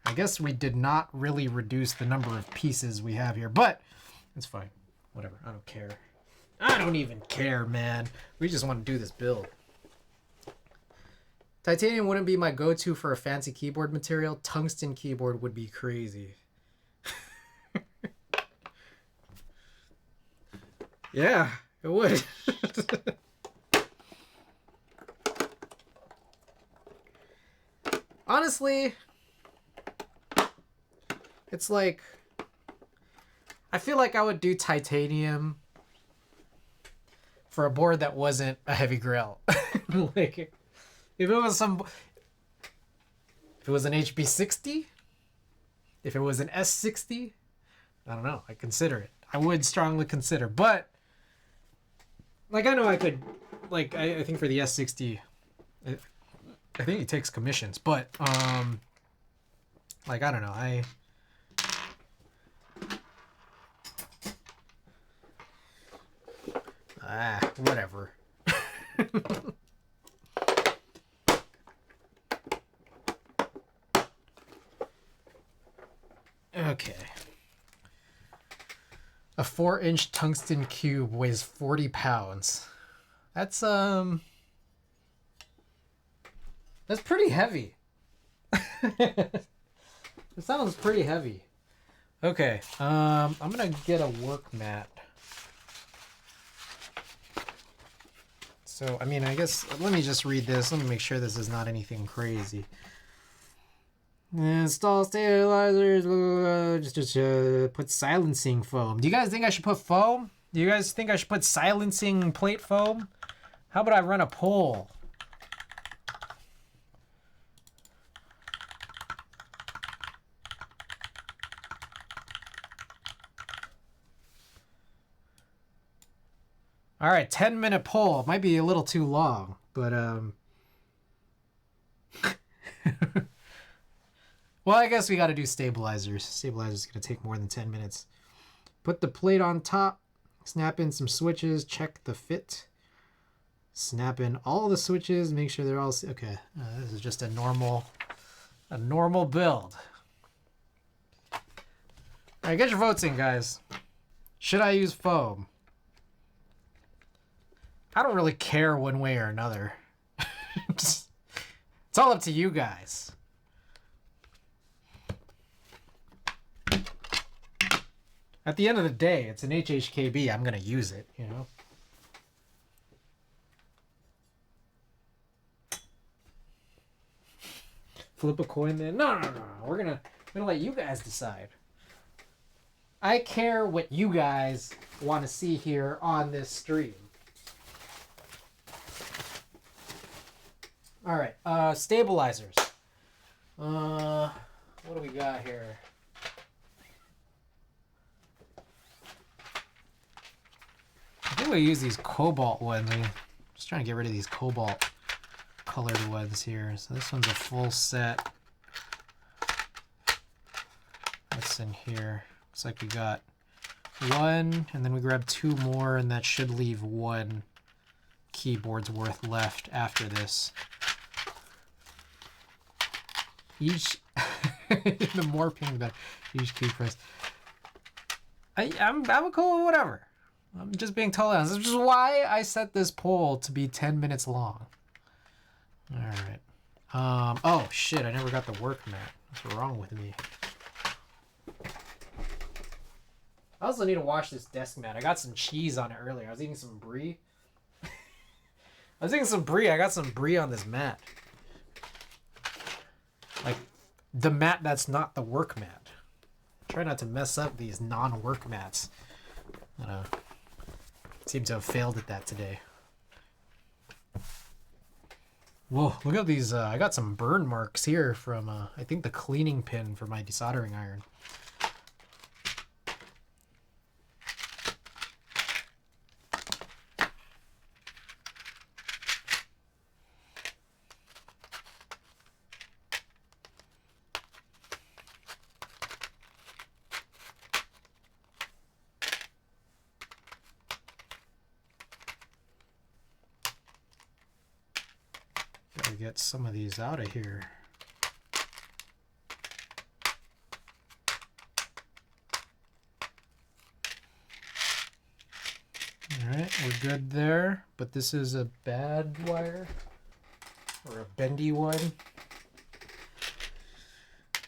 I guess we did not really reduce the number of pieces we have here. But, it's fine. Whatever. I don't care. I don't even care, man. We just want to do this build. Titanium wouldn't be my go-to for a fancy keyboard material. Tungsten keyboard would be crazy. Yeah, it would. Honestly, it's like, I feel like I would do titanium for a board that wasn't a heavy grill. Like, if it was an HB60, if it was an S60, I don't know, I'd consider it. I would strongly consider, but like, I know I could, like, I think for the S60, I think it takes commissions, but, like, I don't know, whatever. Okay. A 4-inch tungsten cube weighs 40 pounds. That's pretty heavy. It sounds pretty heavy. Okay, I'm gonna get a work mat. So, I mean, I guess, let me just read this. Let me make sure this is not anything crazy. Install stabilizers, just put silencing foam. Do you guys think I should put foam? Do you guys think I should put silencing plate foam? How about I run a poll? All right, 10-minute poll. It might be a little too long, but well, I guess we got to do stabilizers. Stabilizers going to take more than 10 minutes. Put the plate on top. Snap in some switches. Check the fit. Snap in all the switches. Make sure they're all... Okay, this is just a normal build. All right, get your votes in, guys. Should I use foam? I don't really care one way or another. It's all up to you guys. At the end of the day, it's an HHKB. I'm going to use it, you know? Flip a coin then? No. We're going to let you guys decide. I care what you guys want to see here on this stream. All right, stabilizers. What do we got here? I think we use these cobalt ones. I'm just trying to get rid of these cobalt colored ones here. So this one's a full set. That's in here. Looks like we got one, and then we grab 2 more, and that should leave 1 keyboard's worth left after this. Each, the more ping, the better. Each key press. I'm cool with whatever. I'm just being totally honest. This is why I set this poll to be 10 minutes long. All right. Oh shit! I never got the work mat. What's wrong with me? I also need to wash this desk mat. I got some cheese on it earlier. I was eating some brie. I got some brie on this mat. Like, the mat that's not the work mat. Try not to mess up these non-work mats. Seem to have failed at that today. Whoa, look at these. I got some burn marks here from, I think, the cleaning pin for my desoldering iron. Gotta get some of these out of here. Alright, we're good there, but this is a bad wire, or a bendy one.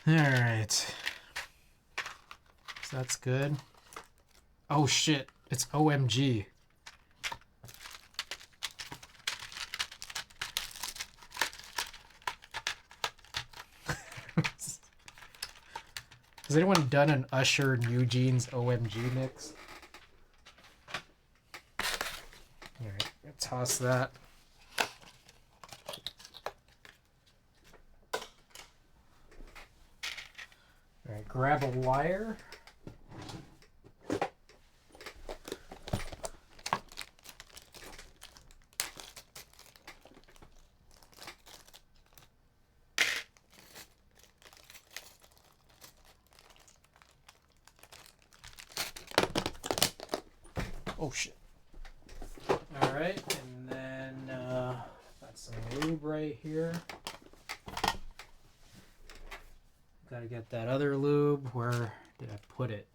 Alright, so that's good. Oh shit, it's OMG. Has anyone done an Usher New Jeans OMG mix? Alright, toss that. Alright, grab a wire. Oh shit. Alright, and then got some lube right here. Gotta get that other lube. Where did I put it?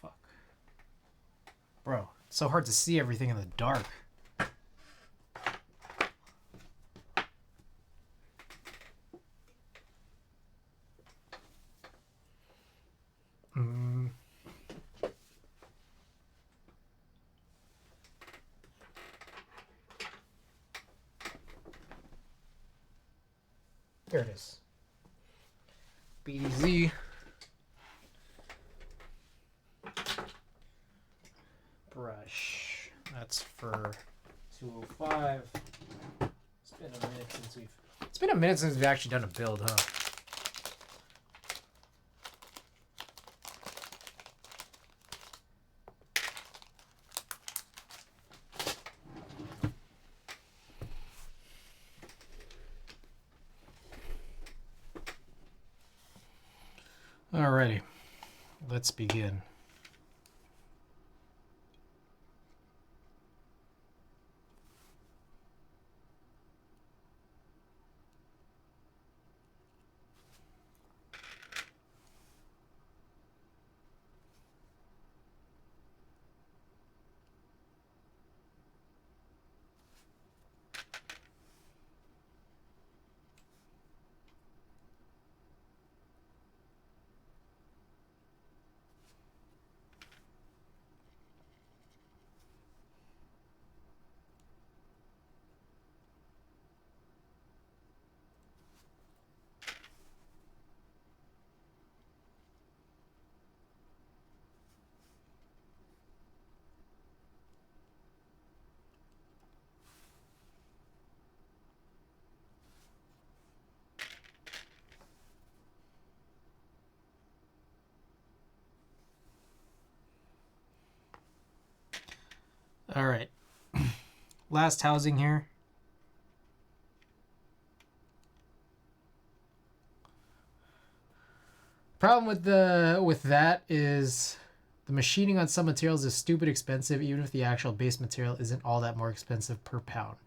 Fuck. Bro, it's so hard to see everything in the dark. There it is. BDZ. Brush. That's for 205. It's been a minute since we've actually done a build, huh? Alrighty, let's begin. All right, last housing here. Problem with that is the machining on some materials is stupid expensive, even if the actual base material isn't all that more expensive per pound.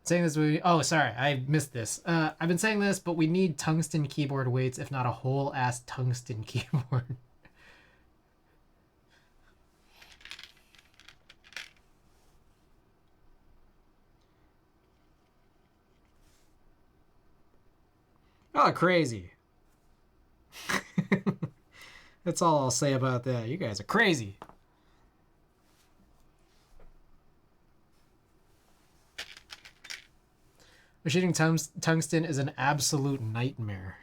Saying this, oh sorry, I missed this. I've been saying this, but we need tungsten keyboard weights, if not a whole ass tungsten keyboard. Oh, crazy. That's all I'll say about that. You guys are crazy. Machining tungsten is an absolute nightmare.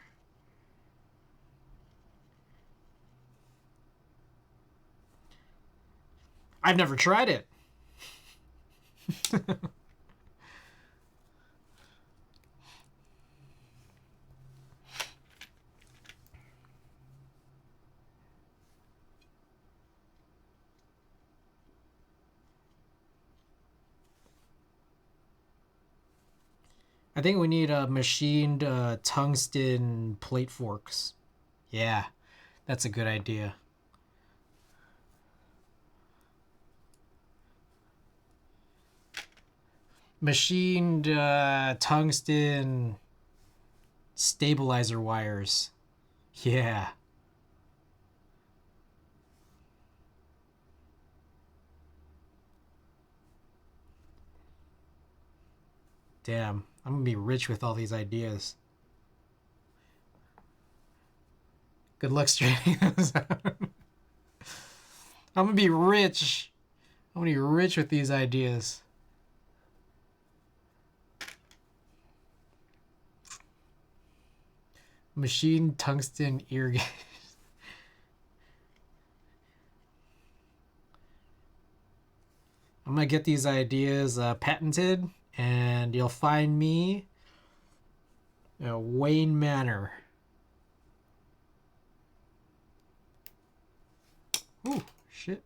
I've never tried it. I think we need machined tungsten plate forks. Yeah, that's a good idea. Machined tungsten stabilizer wires. Yeah. Damn, I'm gonna be rich with all these ideas. Good luck straightening those out. I'm gonna be rich. I'm gonna be rich with these ideas. Machine tungsten ear gauge. I'm gonna get these ideas patented, and you'll find me Wayne Manor. Ooh, shit.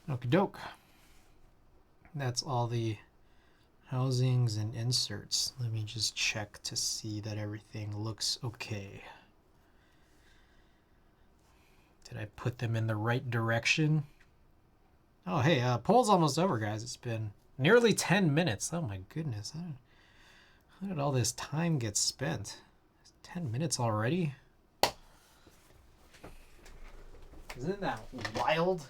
Okie doke. That's all the housings and inserts. Let me just check to see that everything looks okay. Did I put them in the right direction? Oh, hey, poll's almost over, guys. It's been nearly 10 minutes. Oh my goodness. How did all this time get spent? 10 minutes already? Isn't that wild?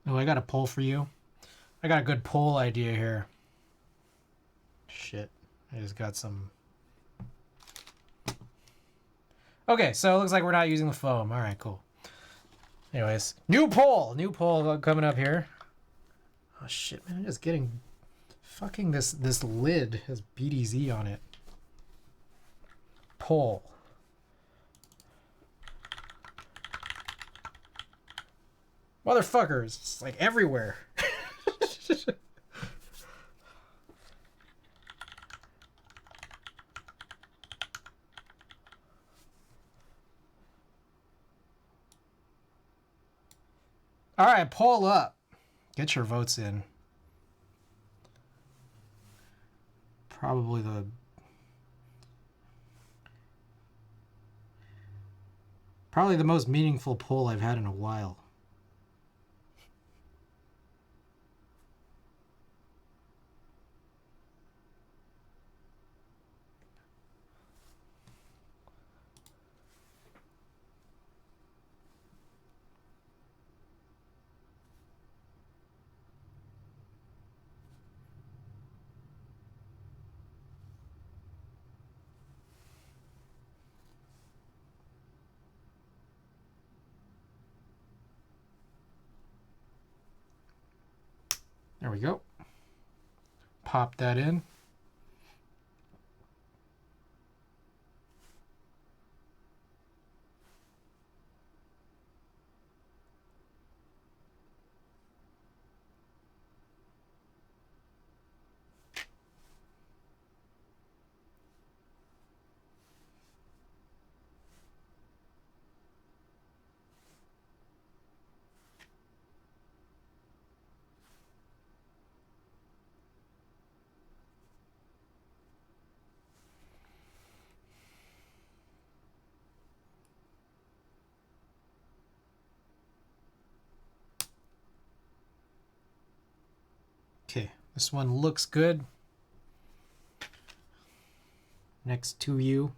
Oh, I got a poll for you. I got a good poll idea here. Shit. I just got some. Okay, so it looks like we're not using the foam. All right, cool. Anyways, new poll coming up here. Oh shit, man! I'm just getting fucking this lid has BDZ on it. Poll. Motherfuckers, it's like everywhere. All right, poll up. Get your votes in. Probably the most meaningful poll I've had in a while. There we go. Pop that in. Okay, this one looks good. Next to you.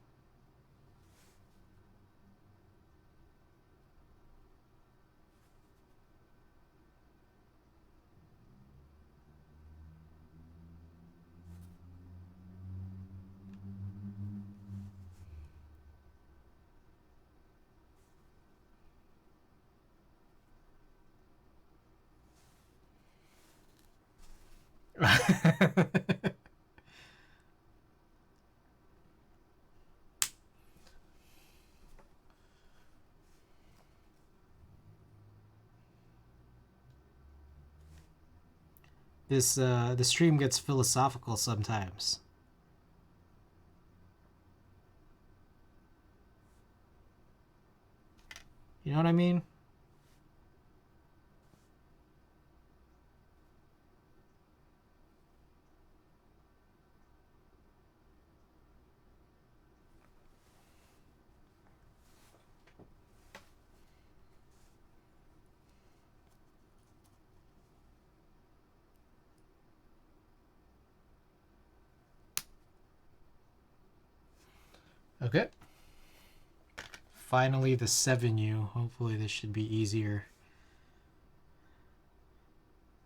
The stream gets philosophical sometimes. You know what I mean? Okay. Finally, the 7U. Hopefully this should be easier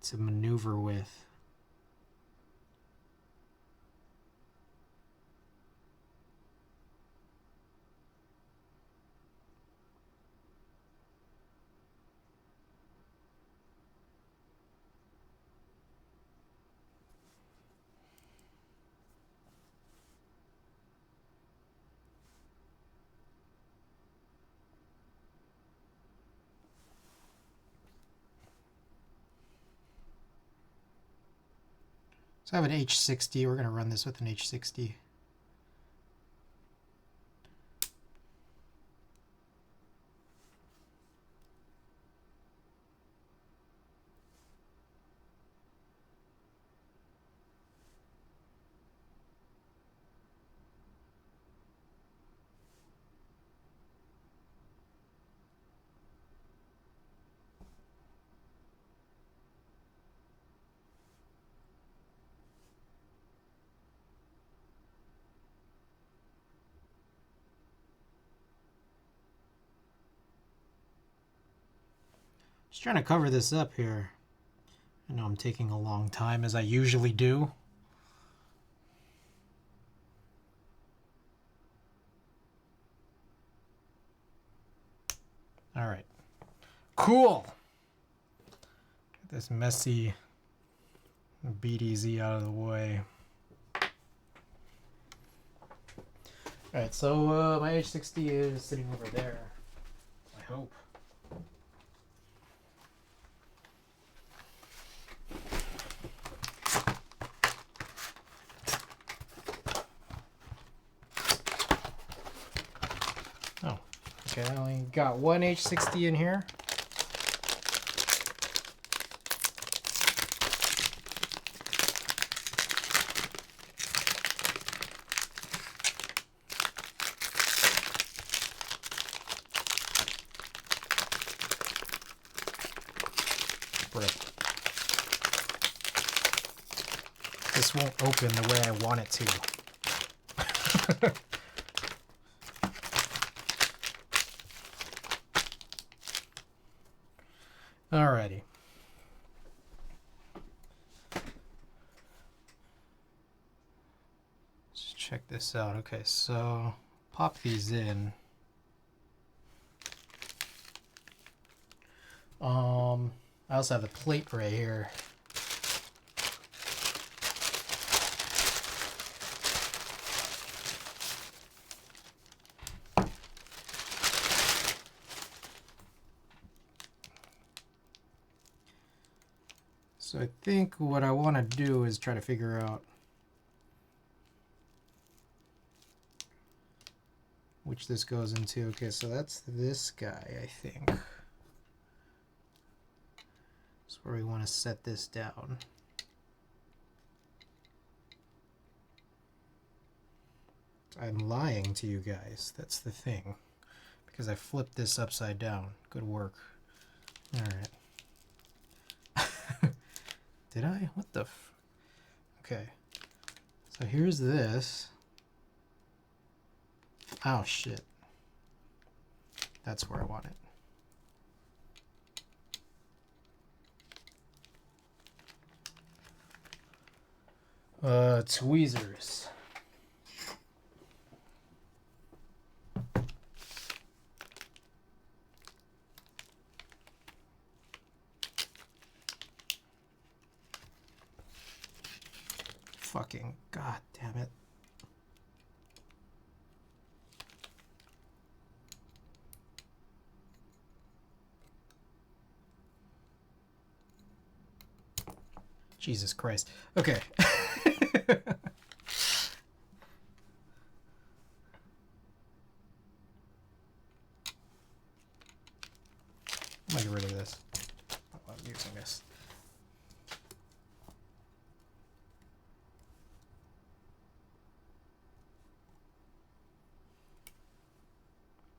to maneuver with. So I have an H60. We're going to run this with an H60. Just trying to cover this up here. I know I'm taking a long time, as I usually do. All right. Cool. Get this messy BDZ out of the way. All right, so my H60 is sitting over there. I hope. Oh, okay. I only got one H60 in here. This won't open the way I want it to. Alrighty. Let's check this out. Okay, so pop these in. I also have the plate right here. So I think what I want to do is try to figure out which this goes into. Okay, so that's this guy, I think. That's where we want to set this down. I'm lying to you guys. That's the thing. Because I flipped this upside down. Good work. Alright. Did I? What the f... Okay. So here's this. Oh, shit. That's where I want it. Tweezers. Fucking god damn it. Jesus Christ. Okay. I'm gonna get rid of this. I'm using this.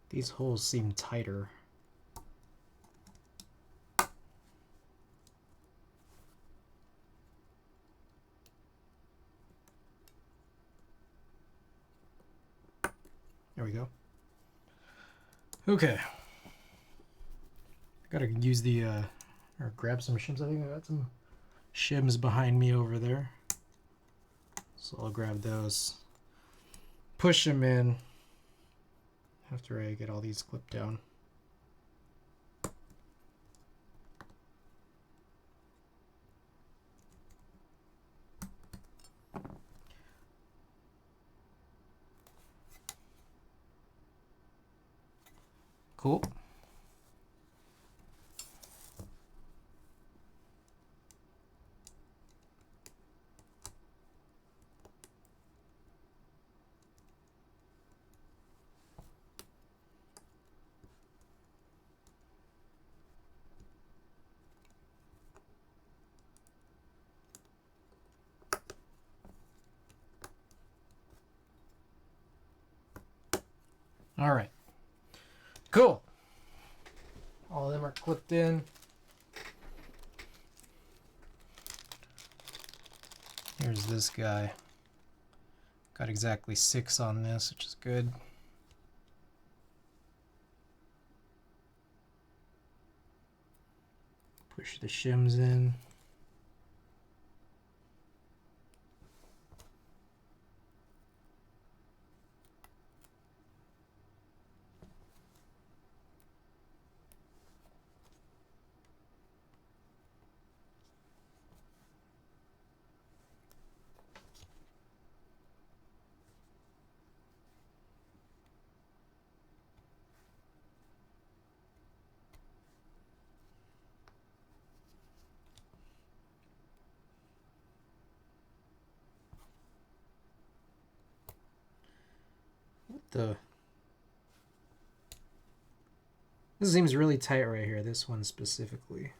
These holes seem tighter. There we go. Okay. Gotta use the, or grab some shims. I think I got some shims behind me over there. So I'll grab those. Push them in after I get all these clipped down. Cool. All right. Cool. All of them are clipped in. Here's this guy. Got exactly 6 on this, which is good. Push the shims in. This seems really tight right here, this one specifically.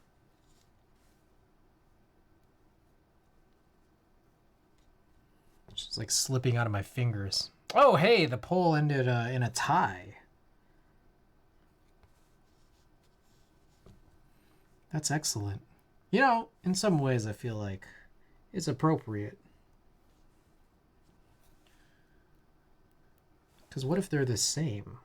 It's just like slipping out of my fingers. Oh, hey, the pole ended in a tie. That's excellent. You know, in some ways I feel like it's appropriate. Because what if they're the same?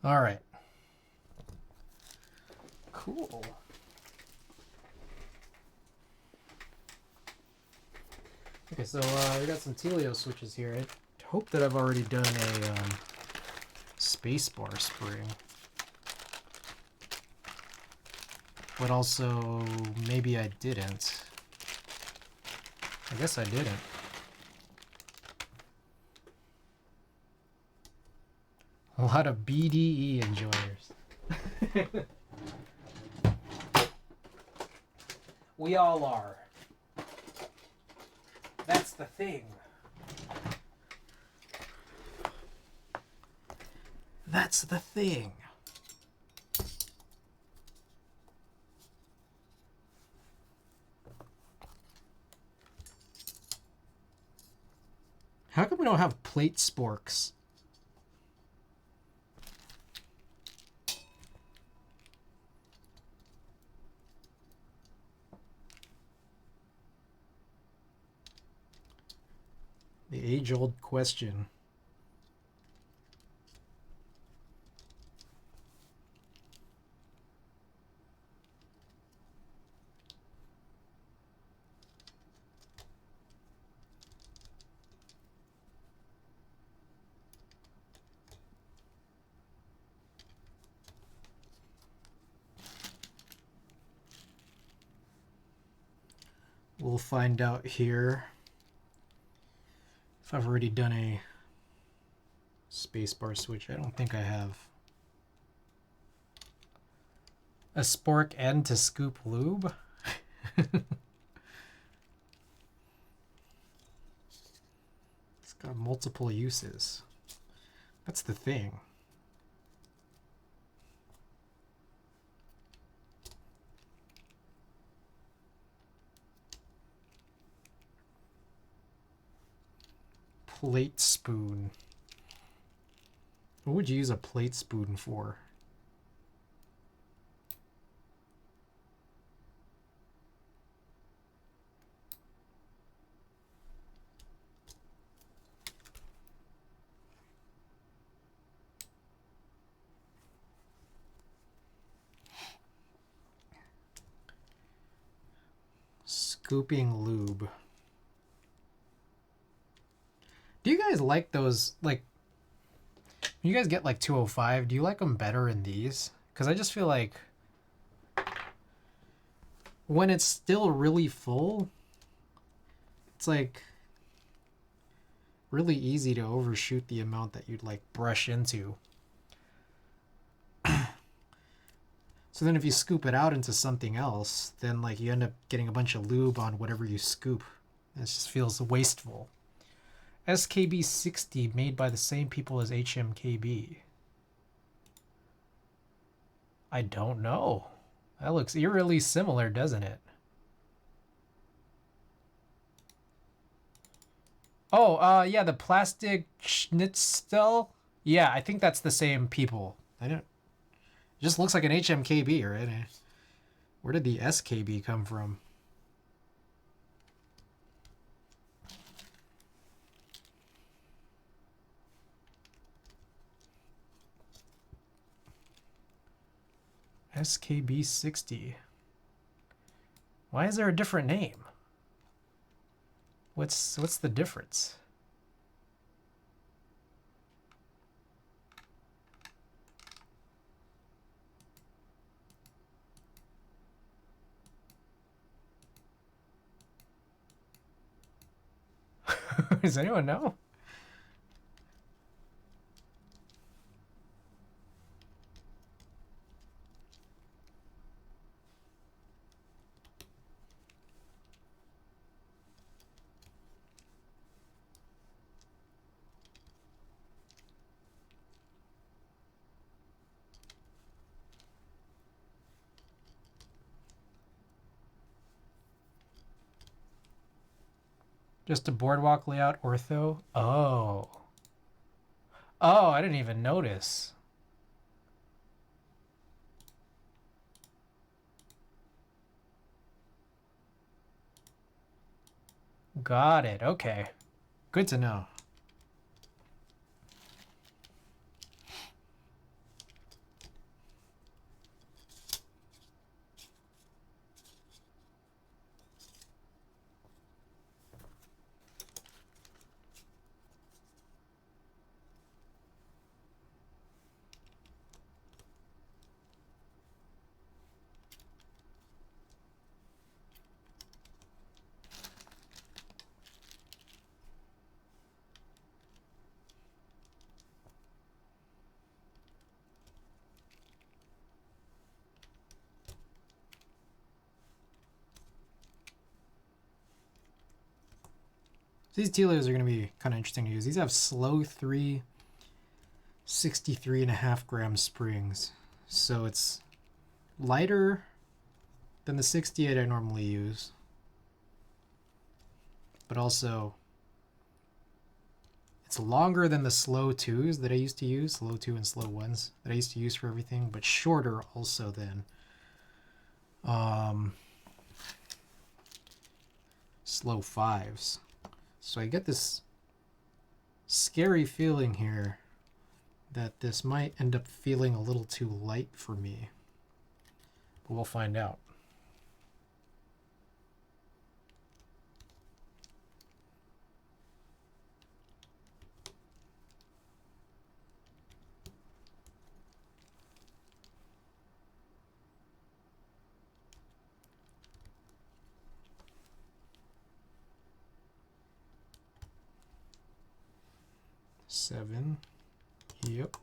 All right. Cool. Okay, so we got some Telio switches here. I hope that I've already done a spacebar spring. But also, maybe I didn't. I guess I didn't. A lot of BDE enjoyers. We all are. That's the thing. That's the thing. How come we don't have plate sporks? The age-old question. We'll find out here if I've already done a spacebar switch. I don't think I have. A spork end to scoop lube? It's got multiple uses. That's the thing. Plate spoon. What would you use a plate spoon for? Scooping lube. Do you guys like those, like, when you guys get like 205, do you like them better in these? Because I just feel like when it's still really full, it's like really easy to overshoot the amount that you'd like brush into. So then if you scoop it out into something else, then like you end up getting a bunch of lube on whatever you scoop. It just feels wasteful. SKB 60 made by the same people as HMKB. I don't know. That looks eerily similar, doesn't it? Oh, yeah, the plastic schnitzel. Yeah, I think that's the same people. I don't. It just looks like an HMKB, right? Where did the SKB come from? SKB 60. Why is there a different name? What's the difference? Does anyone know? Just a boardwalk layout ortho? Oh. Oh, I didn't even notice. Got it. Okay. Good to know. These Telios are going to be kind of interesting to use. These have slow 3, 63.5 gram springs. So it's lighter than the 68 I normally use. But also, it's longer than the slow 2s that I used to use, slow 2 and slow 1s that I used to use for everything, but shorter also than slow 5s. So I get this scary feeling here that this might end up feeling a little too light for me. But we'll find out. Seven. Yep.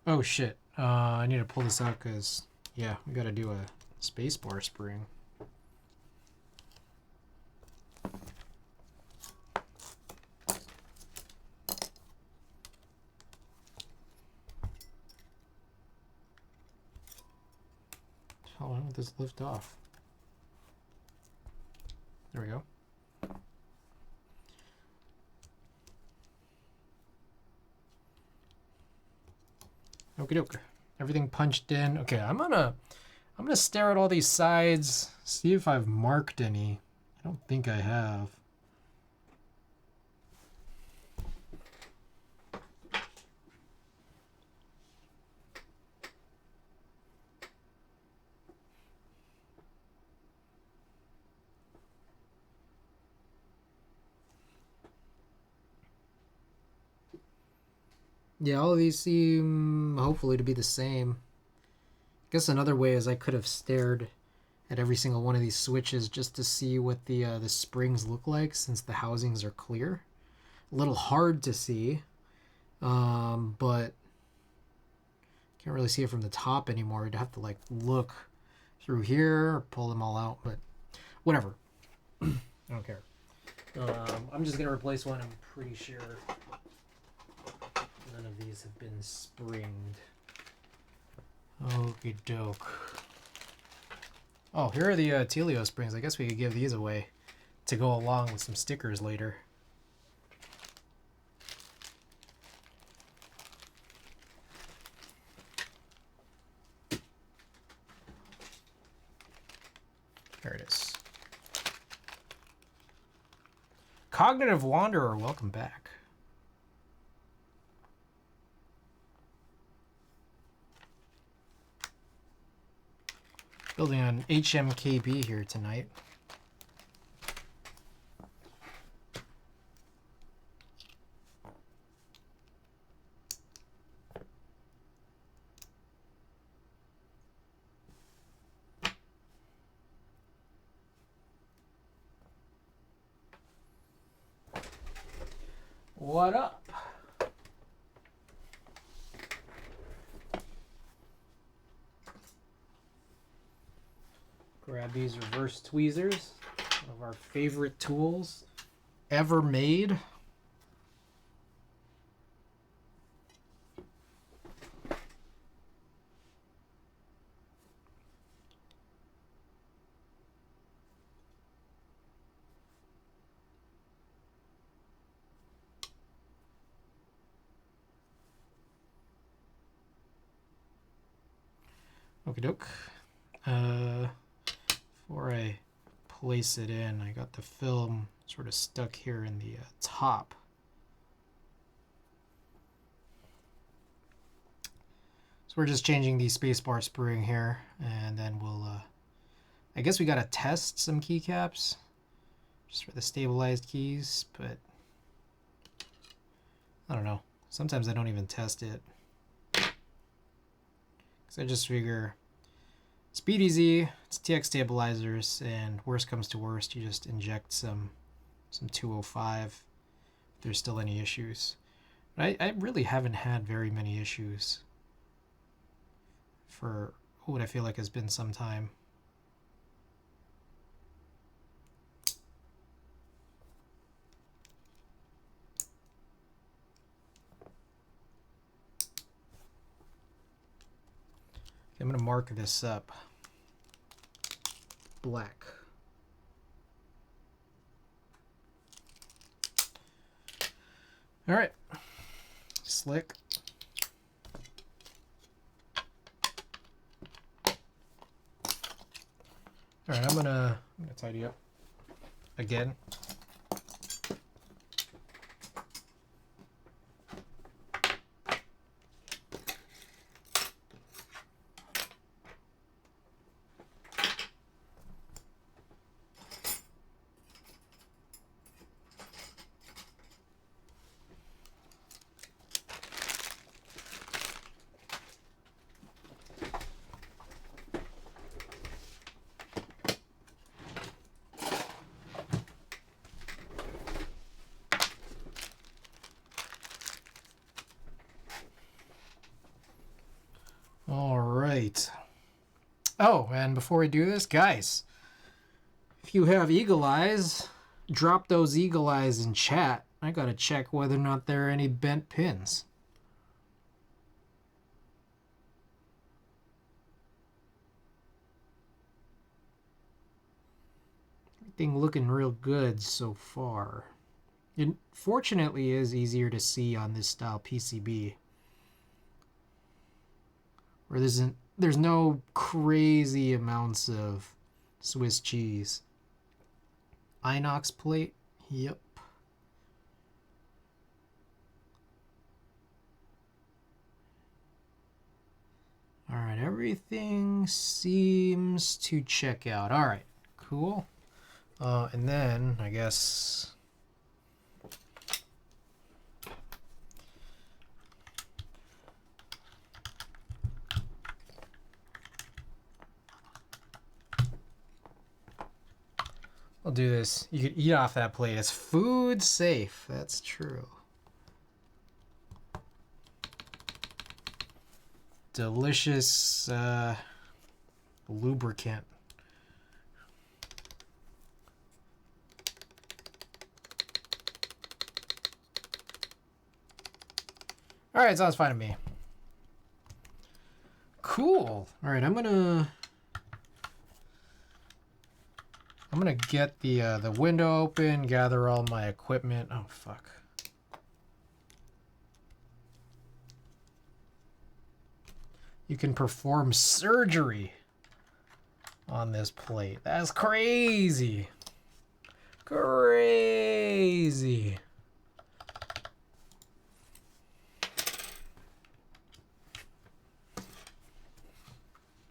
Oh shit. I need to pull this out because, yeah, we got to do a spacebar spring. Hold on, let this lift off. There we go. Okie doke. Everything punched in. Okay, I'm gonna stare at all these sides, see if I've marked any. I don't think I have. Yeah, all of these seem hopefully to be the same. I guess another way is I could have stared at every single one of these switches just to see what the springs look like, since the housings are clear. A little hard to see, but can't really see it from the top anymore. You'd have to like look through here or pull them all out, but whatever. I don't care. I'm just gonna replace one. I'm pretty sure none of these have been springed. Okie doke. Oh, here are the Telio springs. I guess we could give these away to go along with some stickers later. There it is. Cognitive Wanderer, welcome back. Building on HMKB here tonight. What up? Grab these reverse tweezers, one of our favorite tools ever made. Okie doke. Before I place it in, I got the film sort of stuck here in the top. So we're just changing the spacebar spring here, and then we'll, I guess we gotta test some keycaps just for the stabilized keys, but I don't know. Sometimes I don't even test it. Because I just figure speed easy, it's TX stabilizers, and worst comes to worst, you just inject some 205 if there's still any issues. But I really haven't had very many issues for what I feel like has been some time. I'm going to mark this up. Black. All right. Slick. All right, I'm gonna tidy up again. All right. Oh, and before we do this, guys, if you have eagle eyes, drop those eagle eyes in chat. I gotta check whether or not there are any bent pins. Everything looking real good so far. It fortunately is easier to see on this style PCB, where there's no crazy amounts of Swiss cheese. Inox plate, yep. All right, everything seems to check out. All right, cool. And then I guess I'll do this. You could eat off that plate. It's food safe. That's true. Delicious lubricant. All right, sounds fine to me. Cool. All right, I'm gonna get the window open, gather all my equipment. Oh fuck. You can perform surgery on this plate. That's crazy. Crazy.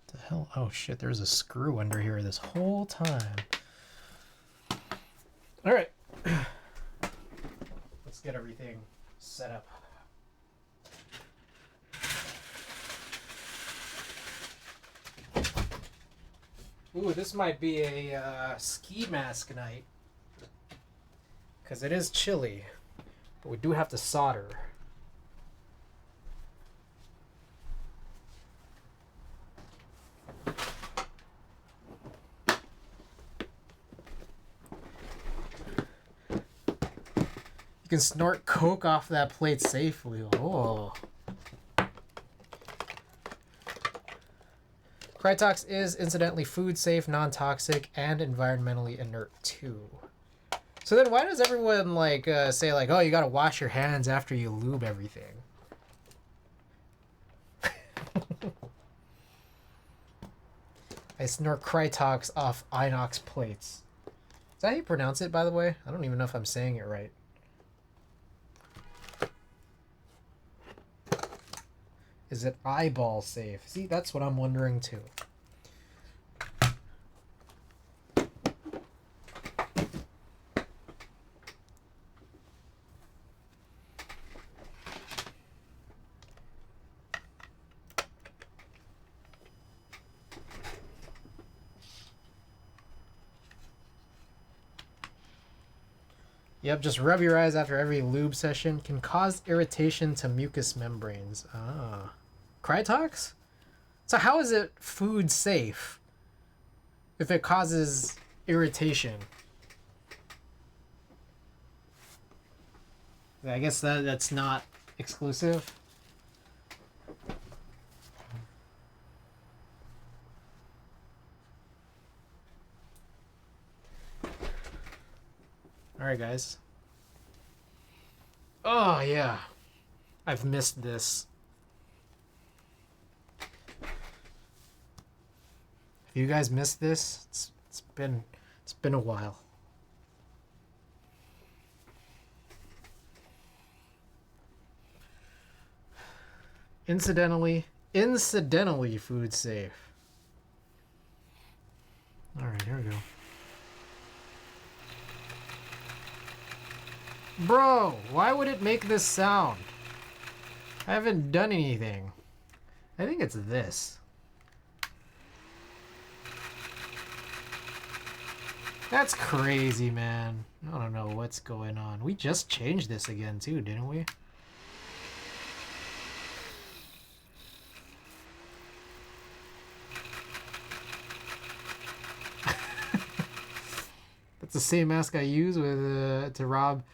The hell? Oh shit, there's a screw under here this whole time. All right. Let's get everything set up. Ooh, this might be a ski mask night, because it is chilly, but we do have to solder. You can snort coke off that plate safely. Oh. Krytox is incidentally food safe, non-toxic, and environmentally inert too. So then why does everyone like say like, oh, you gotta wash your hands after you lube everything? I snort Krytox off inox plates. Is that how you pronounce it, by the way? I don't even know if I'm saying it right. Is it eyeball safe? See, that's what I'm wondering too. Yep, just rub your eyes after every lube session. Can cause irritation to mucous membranes. Ah. Krytox? So how is it food safe if it causes irritation? I guess that's not exclusive. Alright, guys. Oh, yeah. I've missed this. Have you guys missed this? It's been a while. Incidentally food safe. Alright, here we go. Bro, why would it make this sound? I haven't done anything. I think it's this. That's crazy, man. I don't know what's going on. We just changed this again too, didn't we? That's the same mask I use with to rob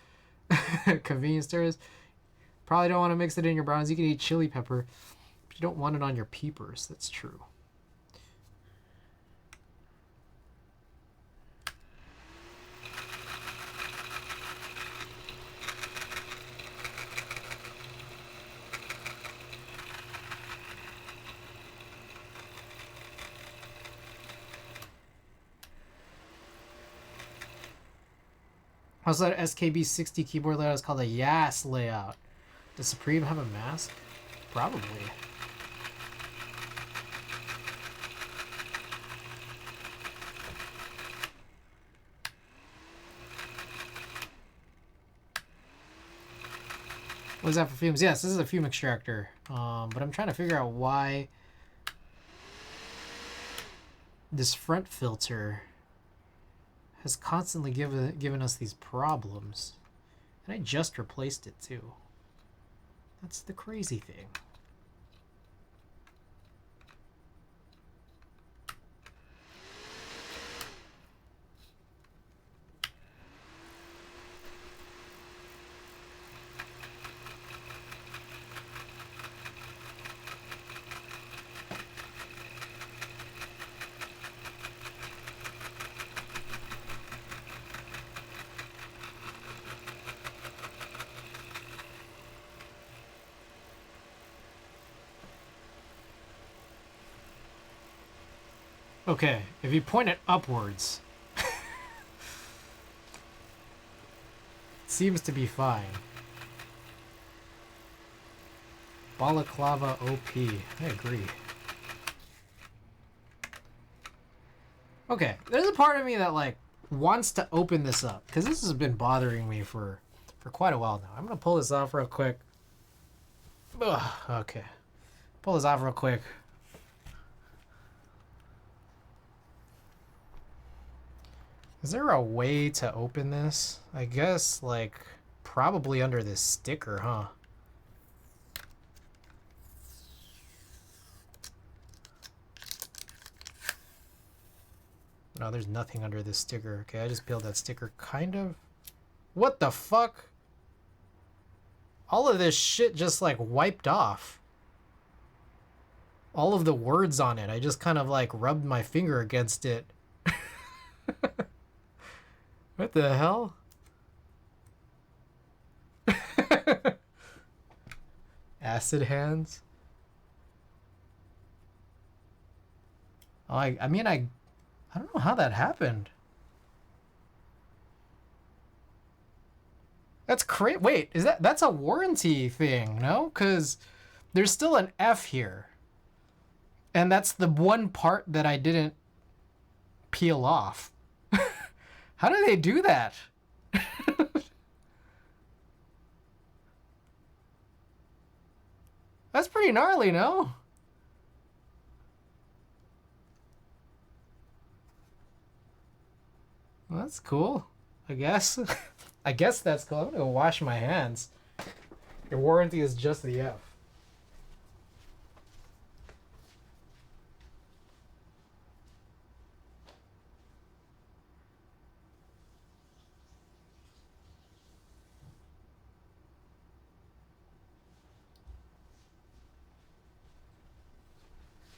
convenience stores. Probably don't want to mix it in your browns. You can eat chili pepper, but you don't want it on your peepers. That's true. Also, that SKB 60 keyboard layout is called a YAS layout. Does Supreme have a mask? Probably. What is that for fumes? Yes, this is a fume extractor. But I'm trying to figure out why this front filter has constantly given us these problems. And I just replaced it too. That's the crazy thing. Okay, if you point it upwards, it seems to be fine. Balaclava OP. I agree. Okay, there's a part of me that like wants to open this up because this has been bothering me for quite a while now. I'm gonna pull this off real quick. Ugh, okay, pull this off real quick. Is there a way to open this? I guess, like, probably under this sticker, huh? No, there's nothing under this sticker. Okay, I just peeled that sticker, kind of. What the fuck? All of this shit just, like, wiped off. All of the words on it. I just kind of, like, rubbed my finger against it. What the hell? Acid hands? Oh, I mean, I don't know how that happened. That's crazy. Wait, that's a warranty thing, no? Because there's still an F here. And that's the one part that I didn't peel off. How do they do that? That's pretty gnarly, no? Well, that's cool, I guess. I guess that's cool. I'm gonna go wash my hands. Your warranty is just the F.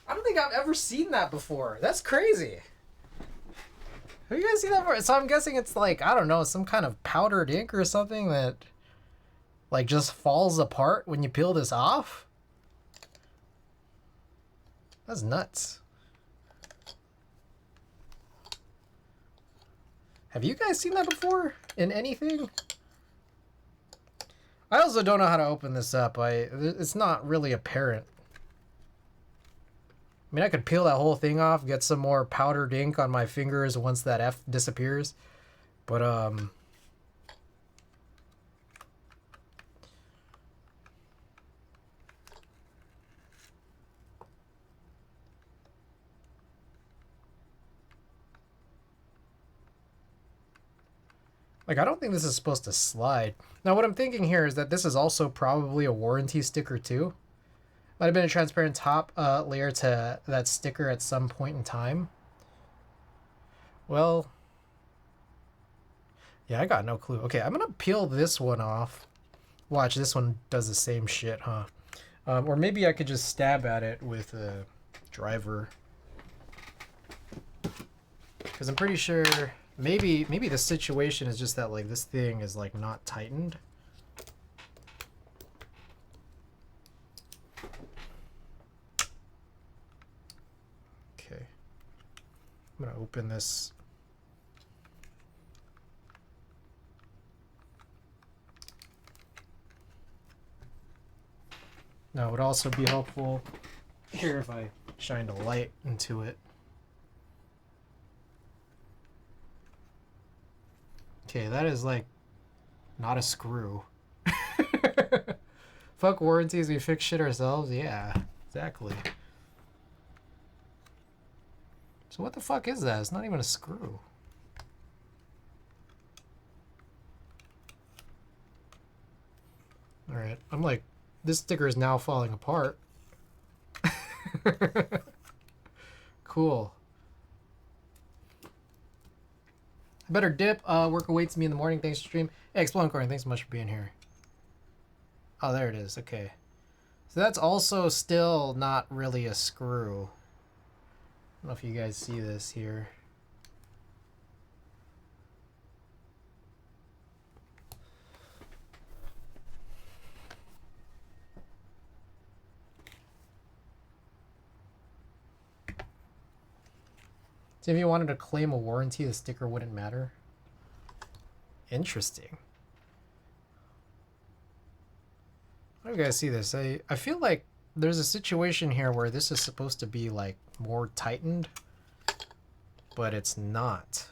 I don't think I've ever seen that before. That's crazy. Have you guys seen that before? So I'm guessing it's like, I don't know, some kind of powdered ink or something that like just falls apart when you peel this off. That's nuts. Have you guys seen that before in anything? I also don't know how to open this up. It's not really apparent. I mean, I could peel that whole thing off, get some more powdered ink on my fingers once that F disappears. But, like, I don't think this is supposed to slide. Now, what I'm thinking here is that this is also probably a warranty sticker, too. Might have been a transparent top layer to that sticker at some point in time. Well, yeah, I got no clue. Okay, I'm gonna peel this one off. Watch, this one does the same shit, huh? Or maybe I could just stab at it with a driver. Because I'm pretty sure maybe the situation is just that like this thing is like not tightened. Okay. I'm gonna open this. Now it would also be helpful here if I shined a light into it. Okay, that is like not a screw. Fuck warranties, we fix shit ourselves. Yeah, exactly. So what the fuck is that? It's not even a screw. Alright, I'm like, this sticker is now falling apart. Cool. I better dip. Work awaits me in the morning. Thanks for stream. Hey, Exploding Corn, thanks so much for being here. Oh, there it is. Okay. So that's also still not really a screw. I don't know if you guys see this here. So if you wanted to claim a warranty, the sticker wouldn't matter. Interesting. How do you guys see this? I feel like there's a situation here where this is supposed to be like more tightened, but it's not.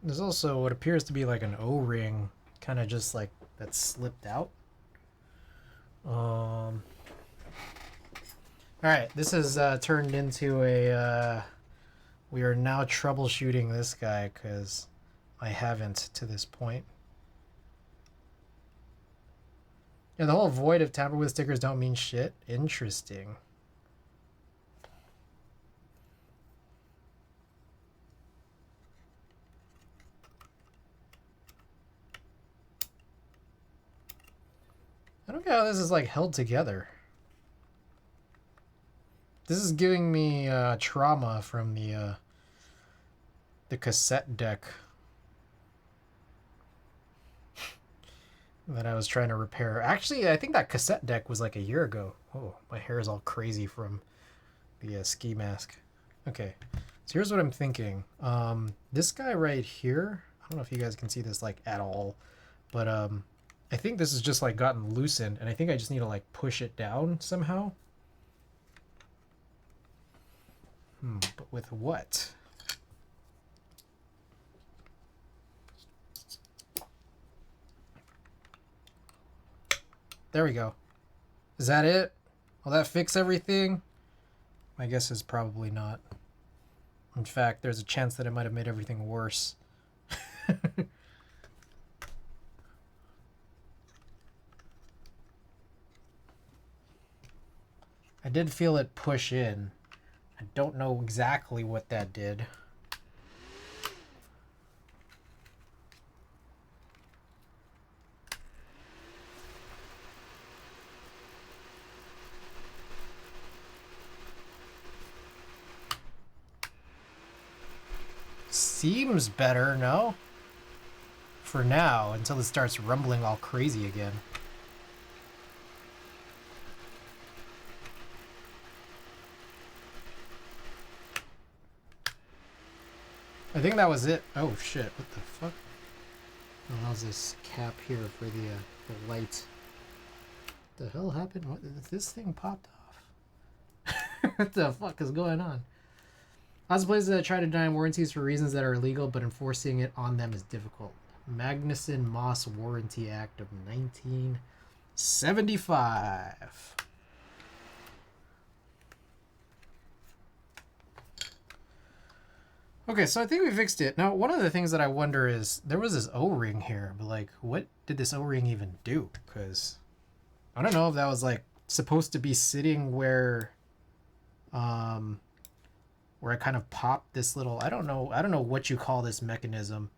There's also what appears to be like an O-ring, kind of just like that's slipped out. All right, this has turned into a. We are now troubleshooting this guy because I haven't to this point. Yeah, the whole void of tamper with stickers don't mean shit. Interesting. I don't get how this is like held together. This is giving me trauma from the cassette deck that I was trying to repair. Actually, I think that cassette deck was like a year ago. Oh, my hair is all crazy from the ski mask. Okay, so here's what I'm thinking. This guy right here, I don't know if you guys can see this like at all, but I think this has just like gotten loosened, and I think I just need to like push it down somehow. But with what? There we go. Is that it? Will that fix everything? My guess is probably not. In fact, there's a chance that it might have made everything worse. I did feel it push in. I don't know exactly what that did. seems better, no? For now, until it starts rumbling all crazy again. I think that was it. Oh shit, what the fuck? Oh, how's this cap here for the light? What the hell happened? What, this thing popped off. What the fuck is going on? Lots of places that try to deny warranties for reasons that are illegal, but enforcing it on them is difficult. Magnuson-Moss Warranty Act of 1975. Okay, so I think we fixed it. Now, one of the things that I wonder is, there was this O-ring here, but like, what did this O-ring even do? Because I don't know if that was like supposed to be sitting where I kind of popped this little, I don't know what you call this mechanism,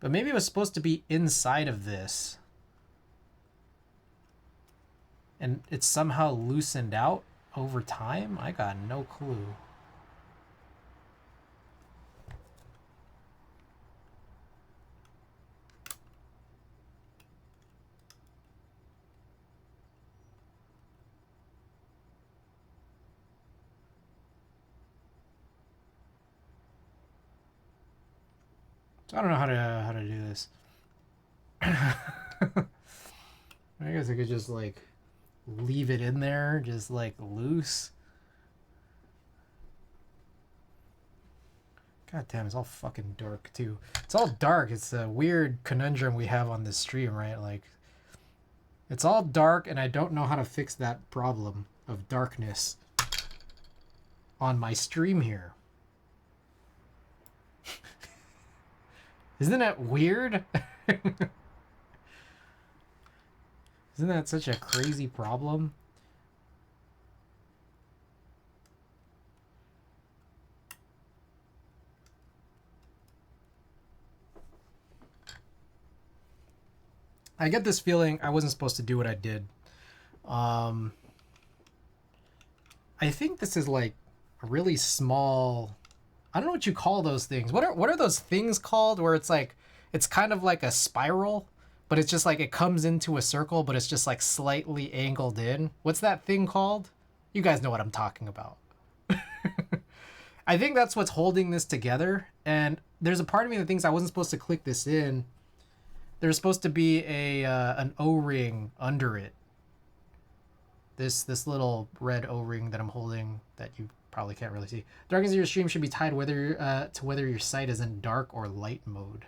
but maybe it was supposed to be inside of this and it's somehow loosened out over time. I got no clue. So I don't know how to do this. I guess I could just like leave it in there, just like loose. God damn, it's all fucking dark too. It's all dark. It's a weird conundrum we have on this stream, right? Like, it's all dark and I don't know how to fix that problem of darkness on my stream here. Isn't that weird? Isn't that such a crazy problem? I get this feeling I wasn't supposed to do what I did. I think this is like a really small, I don't know what you call those things. What are those things called where it's like, it's kind of like a spiral, but it's just like it comes into a circle, but it's just like slightly angled in. What's that thing called? You guys know what I'm talking about. I think that's what's holding this together. And there's a part of me that thinks I wasn't supposed to click this in. There's supposed to be an O-ring under it. This little red O-ring that I'm holding that you probably can't really see. Darkness of your stream should be tied to whether your sight is in dark or light mode.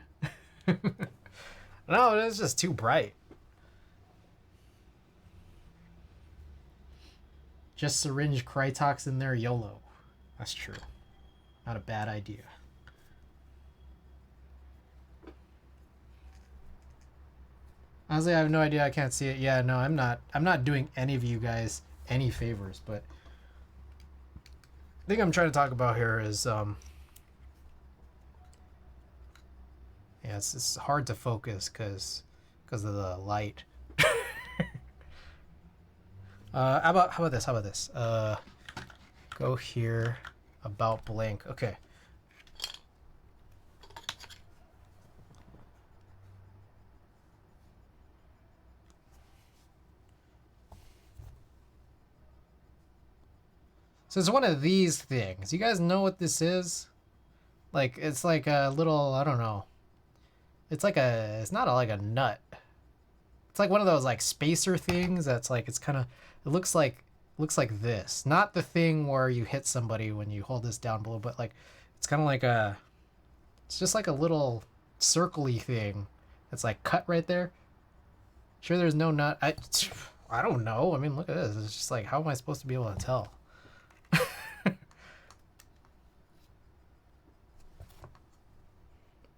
No, it's just too bright. Just syringe Krytox in there, YOLO. That's true. Not a bad idea. Honestly, I have no idea. I can't see it. Yeah, no, I'm not doing any of you guys any favors, but the thing I'm trying to talk about here is yeah, it's hard to focus because of the light. How about this? Go here, about blank. Okay. So it's one of these things. You guys know what this is? Like, it's like a little, I don't know. It's like it's not like a nut. It's like one of those like spacer things that's like, it's kind of, it looks like this. Not the thing where you hit somebody when you hold this down below, but like, it's kind of like it's just like a little circle-y thing. It's like cut right there. Sure there's no nut. I don't know. I mean, look at this. It's just like, how am I supposed to be able to tell?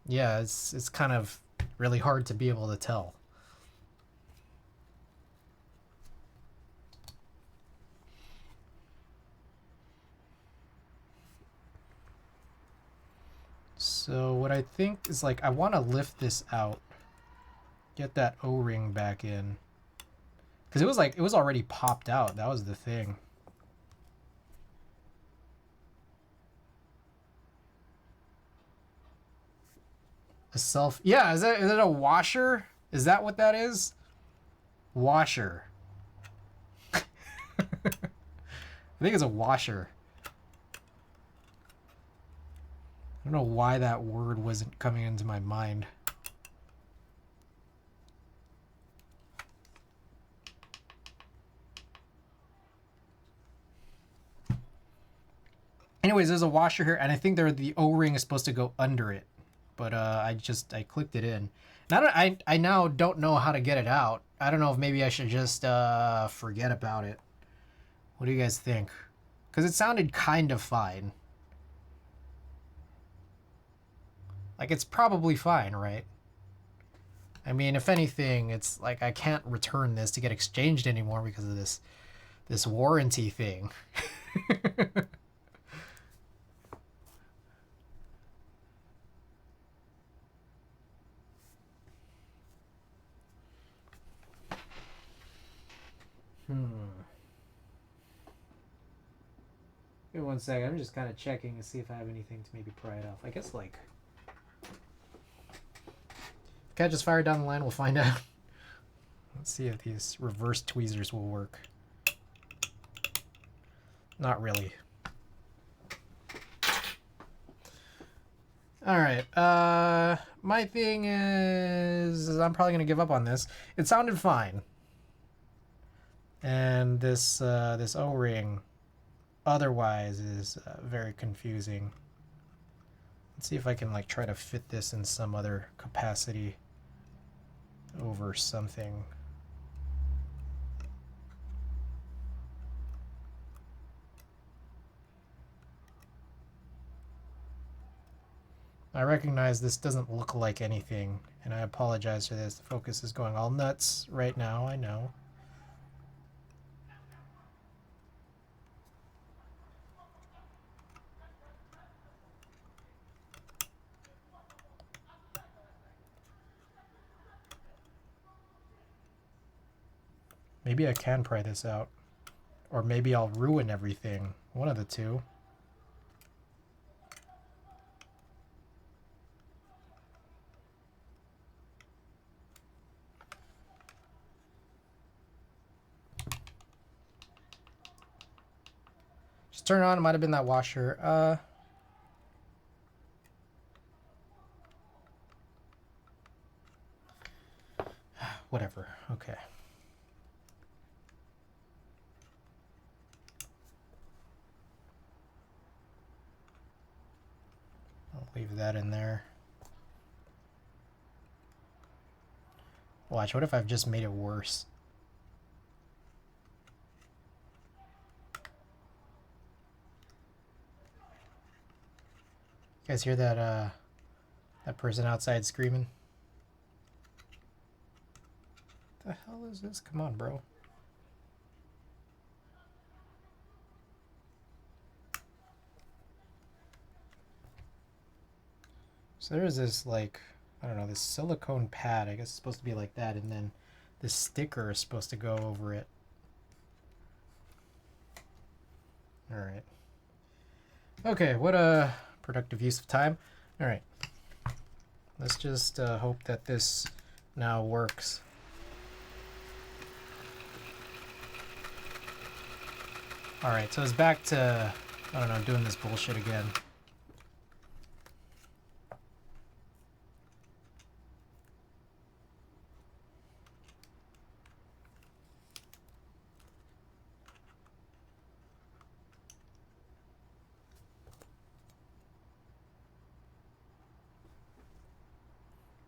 Yeah, it's kind of really hard to be able to tell. So what I think is like, I want to lift this out, get that O-ring back in, because it was already popped out. That was the thing. A self... Yeah, is it a washer? Is that what that is? Washer. I think it's a washer. I don't know why that word wasn't coming into my mind. Anyways, there's a washer here, and I think the O-ring is supposed to go under it. But I clicked it in. And I now don't know how to get it out. I don't know if maybe I should just forget about it. What do you guys think? Because it sounded kind of fine. Like, it's probably fine, right? I mean, if anything, it's like I can't return this to get exchanged anymore because of this warranty thing. Give me 1 second. I'm just kind of checking to see if I have anything to maybe pry it off. I guess, like... Can I just fire down the line? We'll find out. Let's see if these reverse tweezers will work. Not really. Alright. My thing is... I'm probably going to give up on this. It sounded fine. And this O-ring... otherwise is very confusing. Let's see if I can like try to fit this in some other capacity over something. I recognize this doesn't look like anything, and I apologize for this. The focus is going all nuts right now, I know. Maybe I can pry this out. Or maybe I'll ruin everything. One of the two. Just turn it on. It might have been that washer. Whatever. Okay. I'll leave that in there. Watch, what if I've just made it worse? You guys hear that that person outside screaming? What the hell is this? Come on, bro. So there is this, like, I don't know, this silicone pad. I guess it's supposed to be like that, and then this sticker is supposed to go over it. Alright. Okay, what a productive use of time. Alright. Let's just hope that this now works. Alright, so it's back to, I don't know, doing this bullshit again.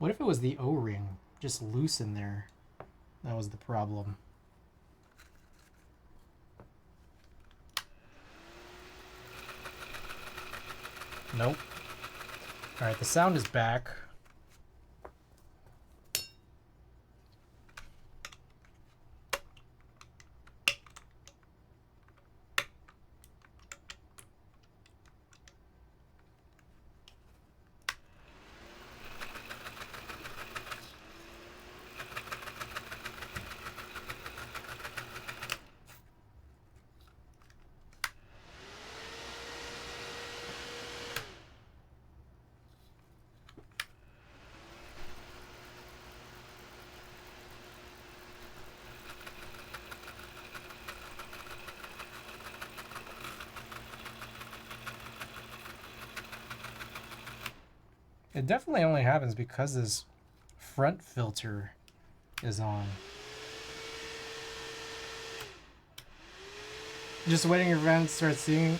What if it was the O-ring just loose in there? That was the problem. Nope. Alright, the sound is back. It definitely only happens because this front filter is on. Just waiting your friends to start singing.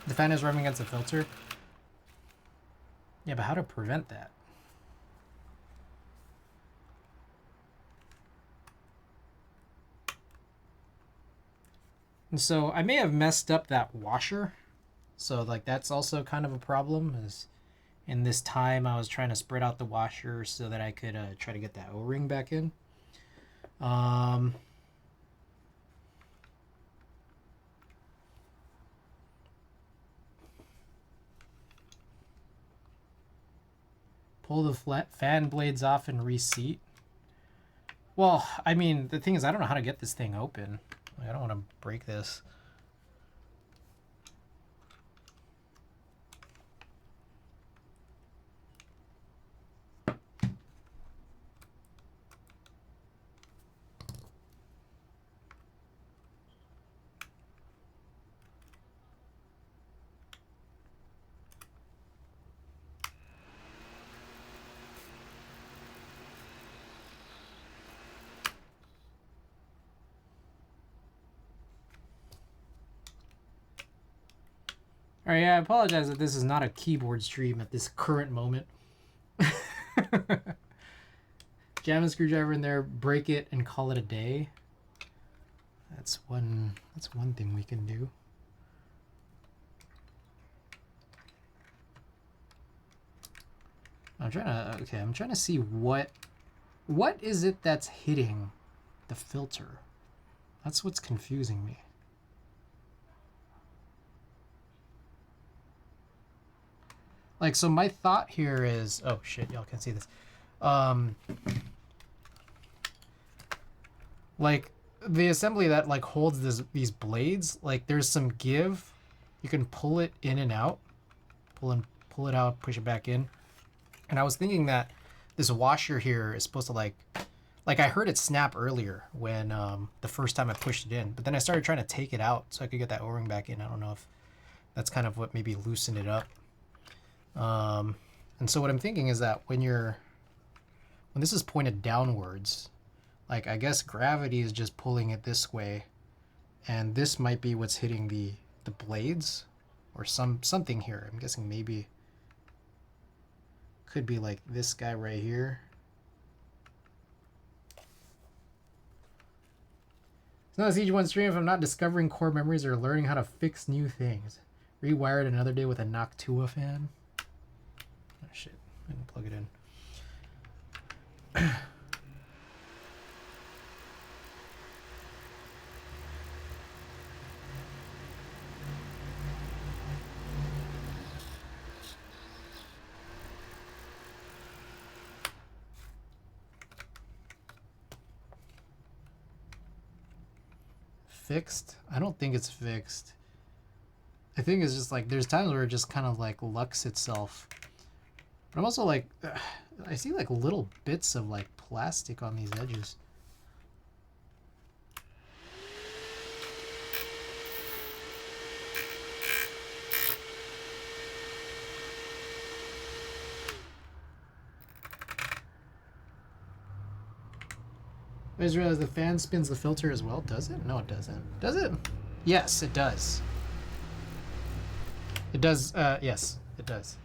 The fan is rubbing against the filter. Yeah, but how to prevent that? And so I may have messed up that washer. So like that's also kind of a problem. Is in this time I was trying to spread out the washer so that I could try to get that O-ring back in. Pull the flat fan blades off and reseat. Well, I mean, the thing is, I don't know how to get this thing open. Like, I don't want to break this. Alright, yeah, I apologize that this is not a keyboard stream at this current moment. Jam a screwdriver in there, break it, and call it a day. That's one thing we can do. I'm trying to see what is it that's hitting the filter. That's what's confusing me. Like, so my thought here is, oh shit, y'all can see this. Like the assembly that like holds these blades, like there's some give. You can pull it in and out, pull it out, push it back in. And I was thinking that this washer here is supposed to like I heard it snap earlier when the first time I pushed it in, but then I started trying to take it out so I could get that O-ring back in. I don't know if that's kind of what maybe loosened it up. And so what I'm thinking is that when this is pointed downwards, like I guess gravity is just pulling it this way, and this might be what's hitting the blades or something here. I'm guessing maybe could be like this guy right here. It's not a Siege 1 stream if I'm not discovering core memories or learning how to fix new things. Rewired another day with a Noctua fan. Oh shit, I didn't plug it in. Fixed? I don't think it's fixed. I think it's just like there's times where it just kind of like lucks itself. But I'm also like, I see like little bits of like plastic on these edges. I just realized the fan spins the filter as well. Does it? No, it doesn't. Does it? Yes, it does. It does. Yes, it does.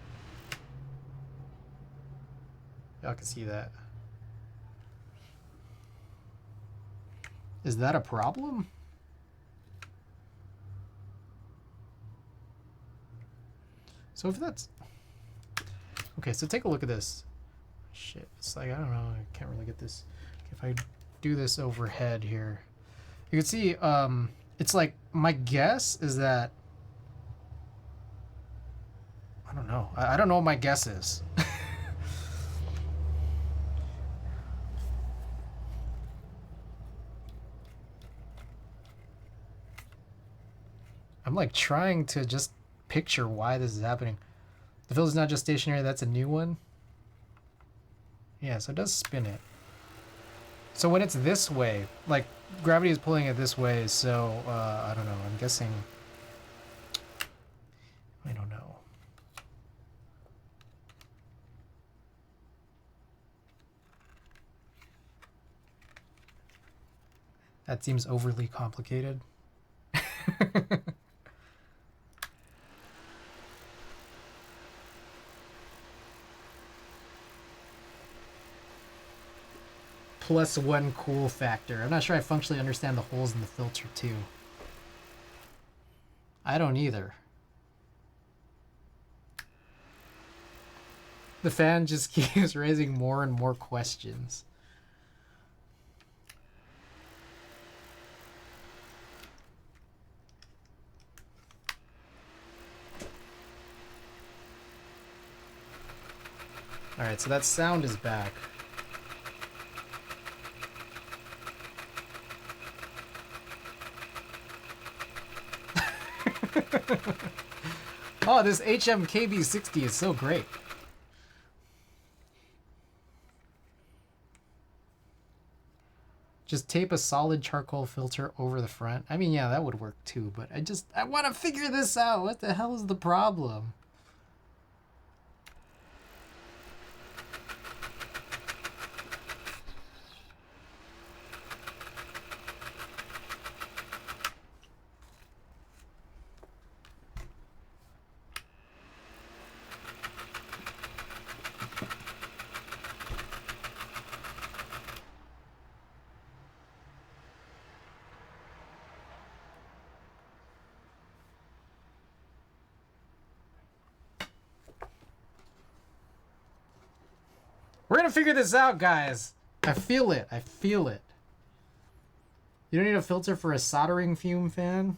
Y'all can see that. Is that a problem? So if that's... Okay, so take a look at this. Shit, it's like, I don't know, I can't really get this. If I do this overhead here, you can see, it's like, my guess is that, I don't know. I don't know what my guess is. I'm like trying to just picture why this is happening. The filter's not just stationary, that's a new one. Yeah, so it does spin it. So when it's this way, like gravity is pulling it this way, so I don't know, I'm guessing, I don't know. That seems overly complicated. +1 cool factor. I'm not sure I functionally understand the holes in the filter too. I don't either. The fan just keeps raising more and more questions. Alright, so that sound is back. Oh, this HMKB 60 is so great. Just tape a solid charcoal filter over the front. I mean, yeah, that would work too, but I want to figure this out. What the hell is the problem? We're gonna figure this out, guys. I feel it. I feel it. You don't need a filter for a soldering fume fan?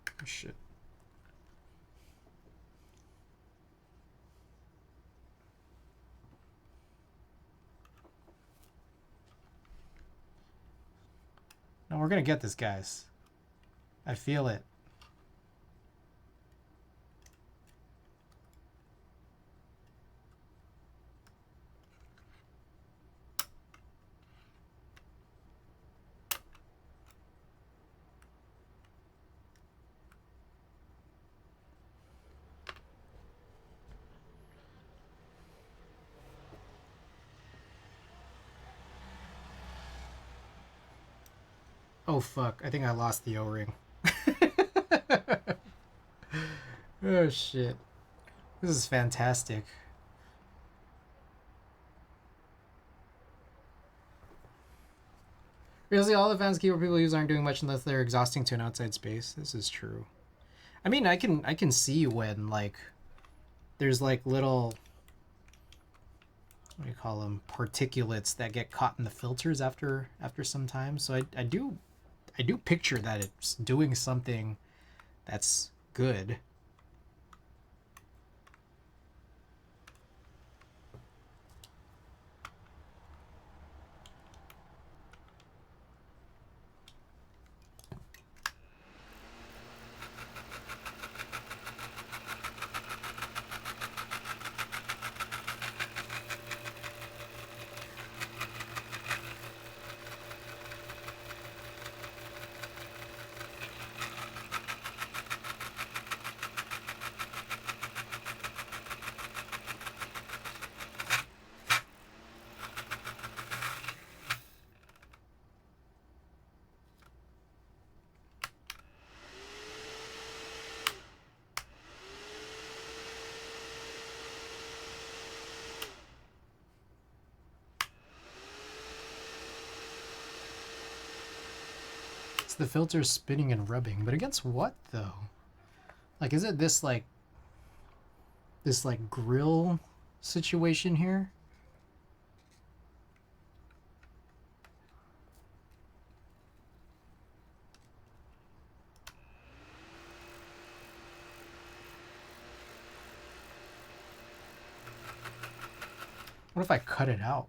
Oh, shit. No, we're gonna get this, guys. I feel it. Oh fuck, I think I lost the O-ring. Oh shit. This is fantastic. Really, all the fans keyboard people use aren't doing much unless they're exhausting to an outside space. This is true. I mean, I can see when like there's like little, what do you call them, particulates that get caught in the filters after some time. So I do picture that it's doing something that's good. The filter's spinning and rubbing, but against what though? Like, is it this like grill situation here? What if I cut it out?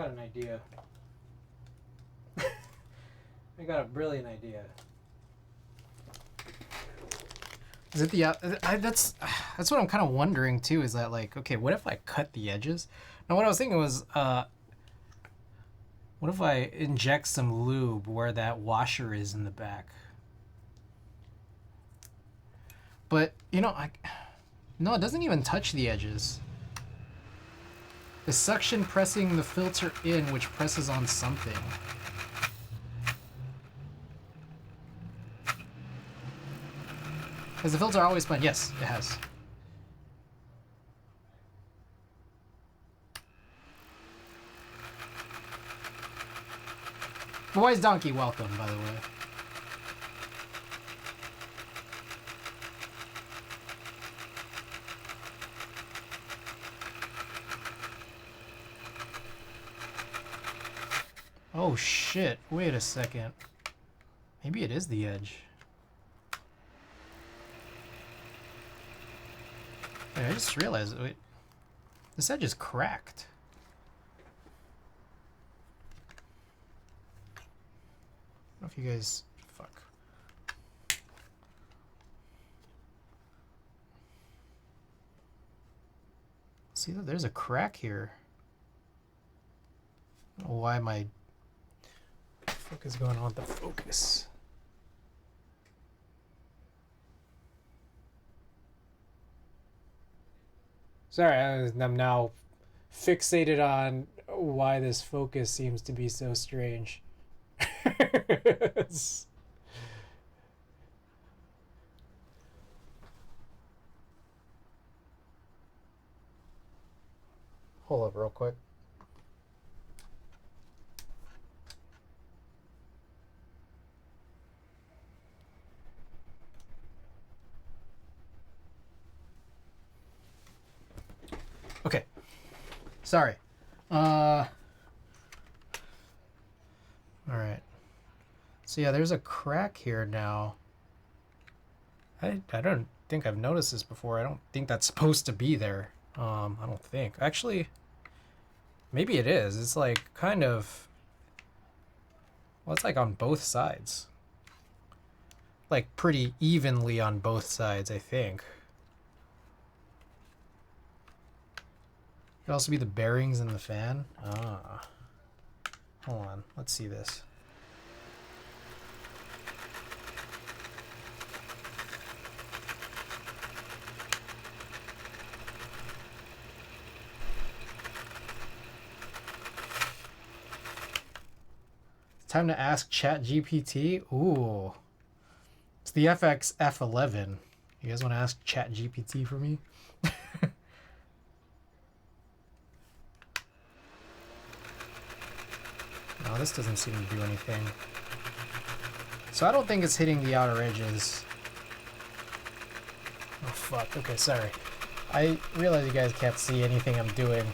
got an idea. I got a brilliant idea. Is it the that's what I'm kind of wondering too, is that like, okay, what if I cut the edges? Now what I was thinking was what if I inject some lube where that washer is in the back? But, you know, no, it doesn't even touch the edges. The suction pressing the filter in, which presses on something. Has the filter always spun? Yes, it has. Boys Donkey, welcome, by the way. Oh shit, wait a second. Maybe it is the edge. Wait, I just realized, wait, this edge is cracked. I don't know if you guys, fuck. See that there's a crack here. I don't know why my fuck is going on with the focus. Sorry, I'm now fixated on why this focus seems to be so strange. Hold up real quick. Okay. Sorry. All right. So yeah, there's a crack here now. I don't think I've noticed this before. I don't think that's supposed to be there. I don't think. Actually, maybe it is. It's like kind of, well, it's like on both sides. Like pretty evenly on both sides, I think. Could also be the bearings in the fan. Ah. Hold on. Let's see this. Time to ask ChatGPT. Ooh. It's the FX F11. You guys want to ask ChatGPT for me? No, this doesn't seem to do anything. So I don't think it's hitting the outer edges. Oh, fuck. Okay, sorry. I realize you guys can't see anything I'm doing.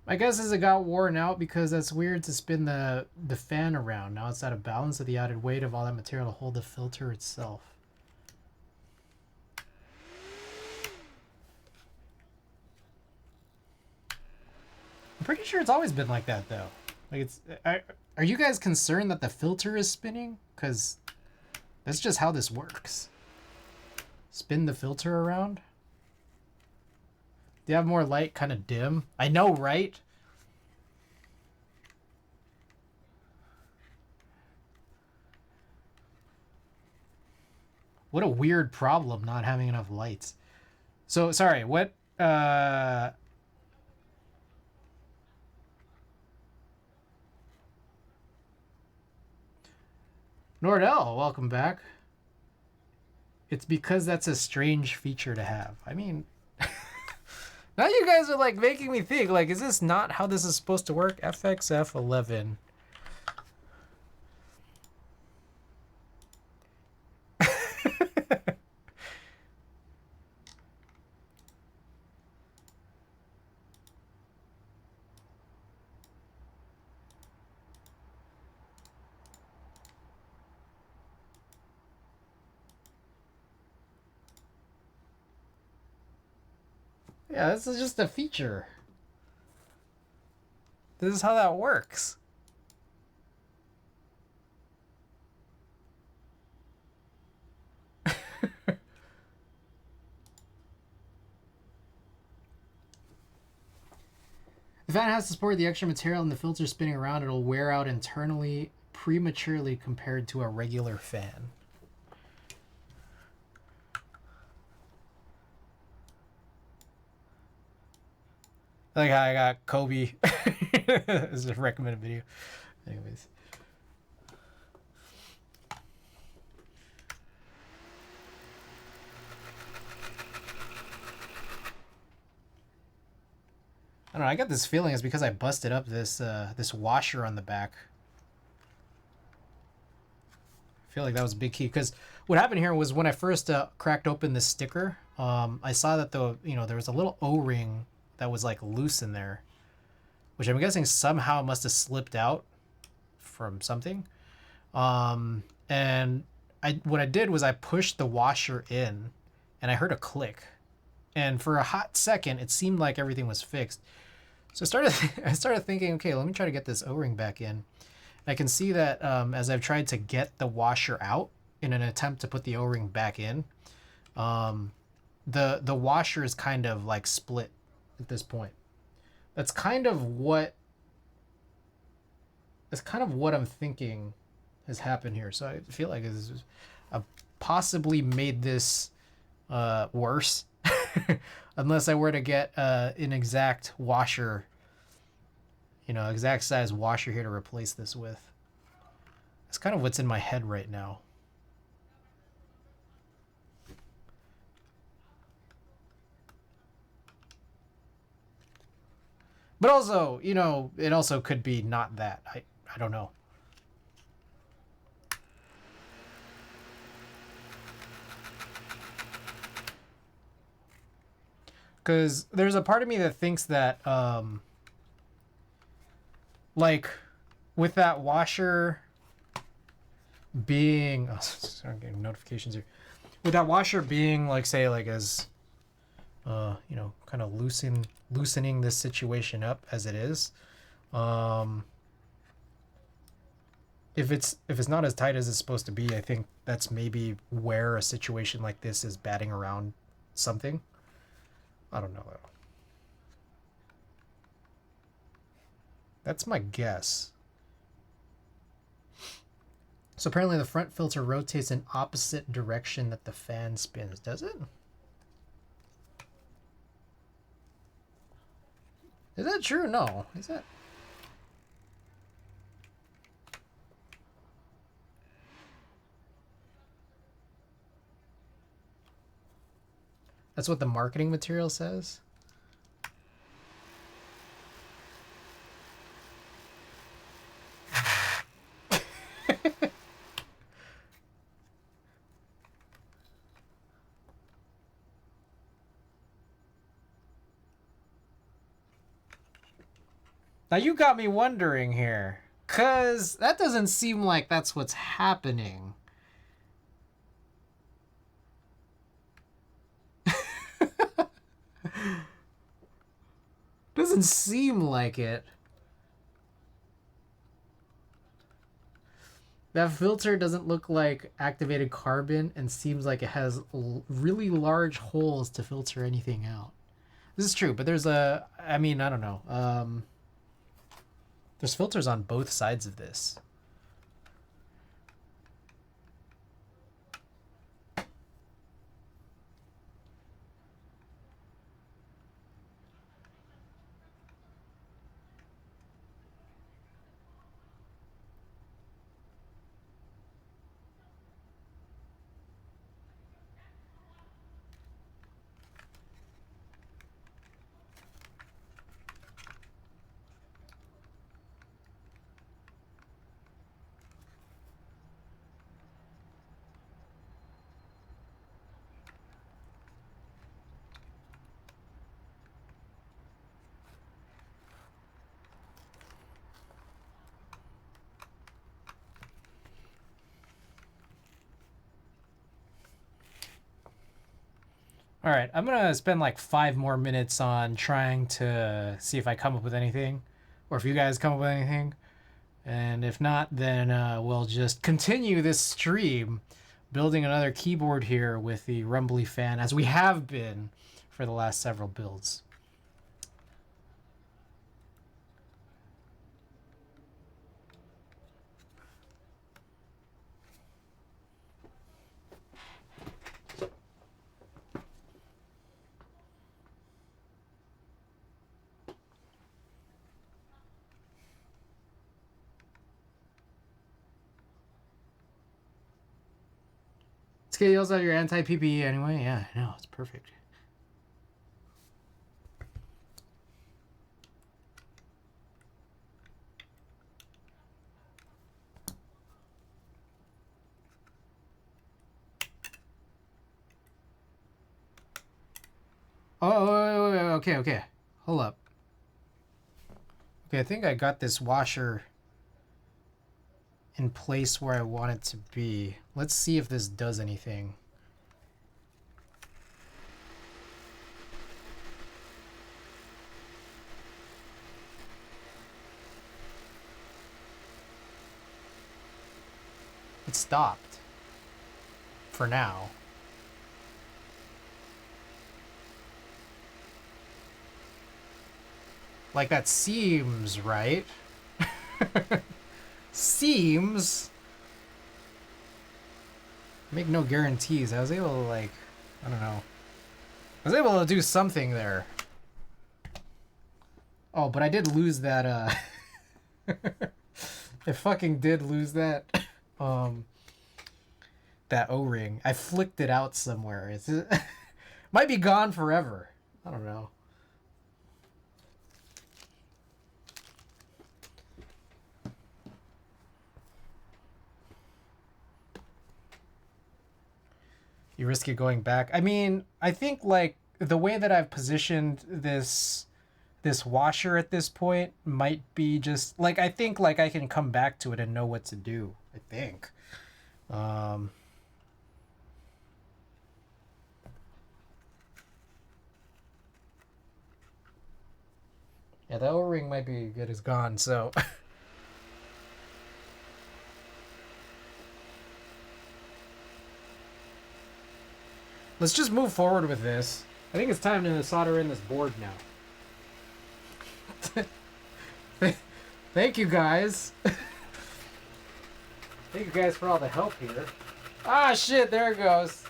My guess is it got worn out because that's weird to spin the fan around. Now it's out of balance with the added weight of all that material to hold the filter itself. I'm pretty sure it's always been like that though. Like it's, are you guys concerned that the filter is spinning? Because that's just how this works. Spin the filter around. Do you have more light? Kind of dim. I know, right? What a weird problem, not having enough lights. So, sorry, what... Nordell, welcome back. It's because that's a strange feature to have. I mean... Now you guys are like making me think, like, is this not how this is supposed to work? FXF11. Yeah, this is just a feature. This is how that works. The fan has to support the extra material and the filter spinning around. It'll wear out internally prematurely compared to a regular fan. Like how I got Kobe. This is a recommended video. Anyways. I don't know, I got this feeling it's because I busted up this this washer on the back. I feel like that was a big key because what happened here was when I first cracked open this sticker, I saw that there was a little O-ring that was like loose in there, which I'm guessing somehow must have slipped out from something. And what I did was I pushed the washer in, and I heard a click, and for a hot second it seemed like everything was fixed. So I started thinking, okay, let me try to get this O-ring back in. I can see that as I've tried to get the washer out in an attempt to put the O-ring back in, the washer is kind of like split at this point. That's kind of what I'm thinking has happened here. So I feel like I've possibly made this worse, unless I were to get an exact washer, exact size washer here to replace this with. That's kind of what's in my head right now. But also, it also could be not that. I don't know. Because there's a part of me that thinks that, like, with that washer being... Oh, sorry, I'm getting notifications here. With that washer being, like, say, like, as, kind of loosening this situation up as it is, if it's not as tight as it's supposed to be, I think that's maybe where a situation like this is batting around something. I don't know though. That's my guess. So apparently the front filter rotates in opposite direction that the fan spins. Does it? Is that true? No. Is that? That's what the marketing material says? Now you got me wondering here, cause that doesn't seem like that's what's happening. Doesn't seem like it. That filter doesn't look like activated carbon and seems like it has really large holes to filter anything out. This is true, but there's I don't know. There's filters on both sides of this. All right, I'm gonna spend like 5 more minutes on trying to see if I come up with anything, or if you guys come up with anything. And if not, then we'll just continue this stream building another keyboard here with the rumbly fan, as we have been for the last several builds. It's yells out your anti-PPE anyway. Yeah, I know, it's perfect. Oh, wait, okay. Hold up. Okay, I think I got this washer in place where I want it to be. Let's see if this does anything. It stopped. For now. Like, that seems right. Seems. Make no guarantees. I was able to, like, I don't know. I was able to do something there. Oh, but I did lose that, I fucking did lose that, that O-ring. I flicked it out somewhere. It's might be gone forever. I don't know. You risk it going back. I mean, I think like the way that I've positioned this washer at this point might be just like, I think like I can come back to it and know what to do. I think. Yeah, the O-ring might be good as gone, so. Let's just move forward with this. I think it's time to solder in this board now. Thank you guys. Thank you guys for all the help here. Ah, shit, there it goes.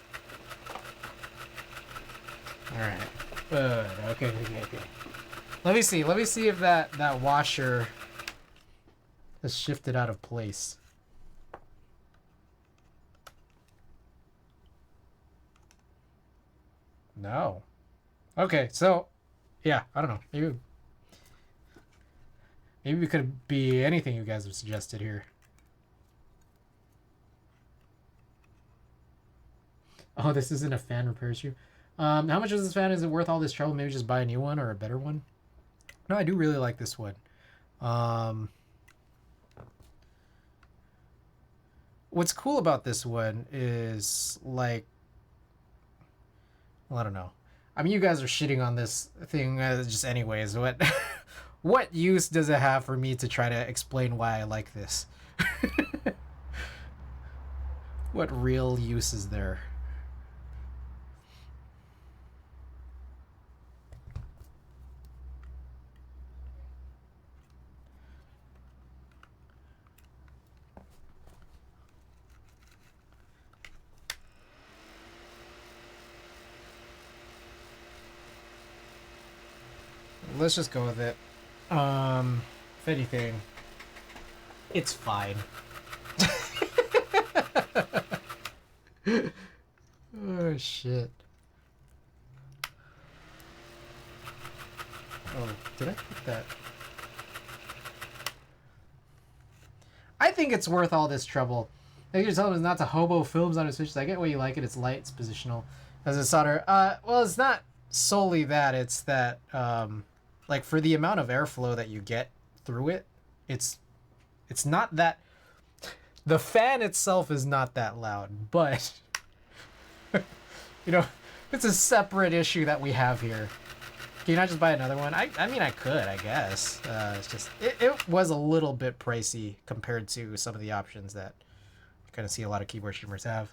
Alright. Okay. Let me see if that washer has shifted out of place. No. Okay, so yeah, I don't know. Maybe it could be anything you guys have suggested here. Oh, this isn't a fan repair issue. How much is this fan? Is it worth all this trouble? Maybe just buy a new one or a better one? No, I do really like this one. What's cool about this one is like, well, I don't know. I mean, you guys are shitting on this thing just anyways. What use does it have for me to try to explain why I like this? What real use is there? Let's just go with it. If anything, it's fine. Oh, shit. Oh, did I put that? I think it's worth all this trouble. I think you're telling him not to hobo films on his switches. I get why you like it. It's light, it's positional. As a solder, well, it's not solely that. It's that, like, for the amount of airflow that you get through it, it's not that. The fan itself is not that loud, but you know, It's a separate issue that we have here. Can you not just buy another one? I mean, I could, I guess. It's just, it was a little bit pricey compared to some of the options that you kind of see a lot of keyboard streamers have.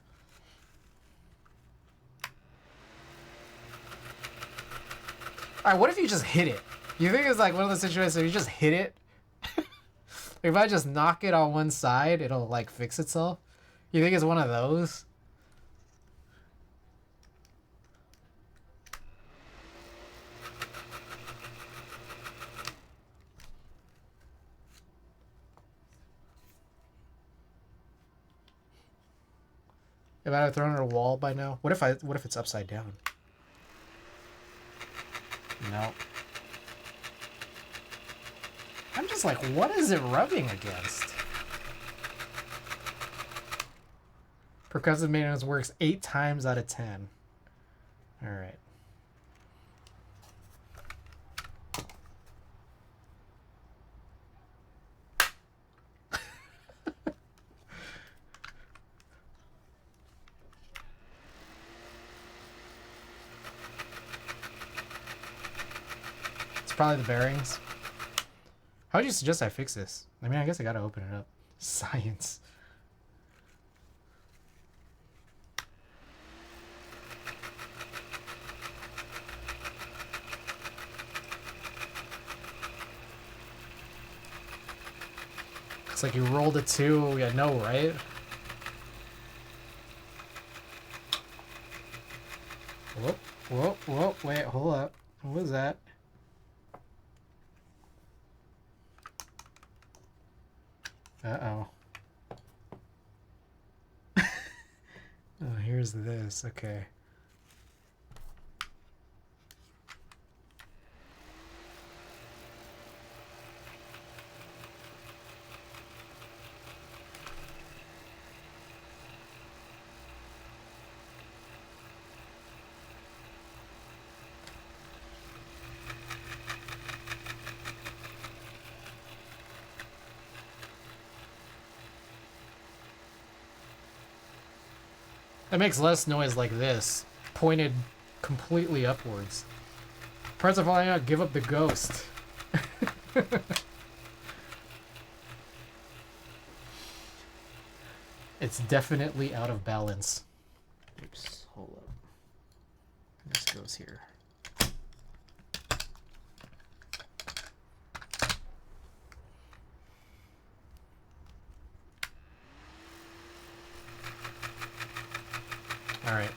All right, what if you just hit it? You think it's like one of those situations where you just hit it? If I just knock it on one side, it'll like fix itself? You think it's one of those? If I had thrown it at a wall by now? What if it's upside down? No. I'm just like, what is it rubbing against? Percussive maintenance works 8 times out of 10. Alright. Probably the bearings. How would you suggest I fix this? I mean, I guess I gotta open it up. Science. It's like you rolled a 2. Yeah, no, right? Whoop, whoop, whoop. Wait, hold up. What was that? Uh-oh. Oh, here's this. Okay. It makes less noise like this, pointed completely upwards. Parts of falling out, give up the ghost. It's definitely out of balance. Oops, hold up. This goes here. Alright.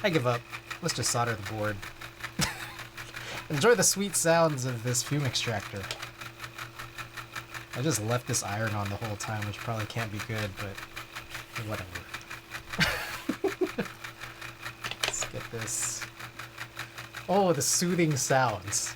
I give up. Let's just solder the board. Enjoy the sweet sounds of this fume extractor. I just left this iron on the whole time, which probably can't be good, but whatever. Let's get this. Oh, the soothing sounds.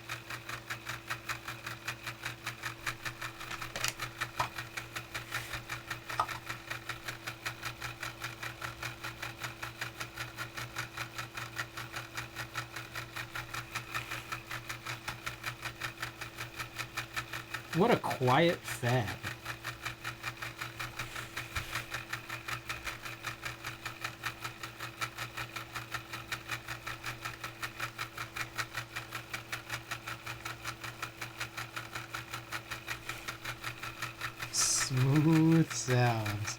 What a quiet fan. Smooth sounds.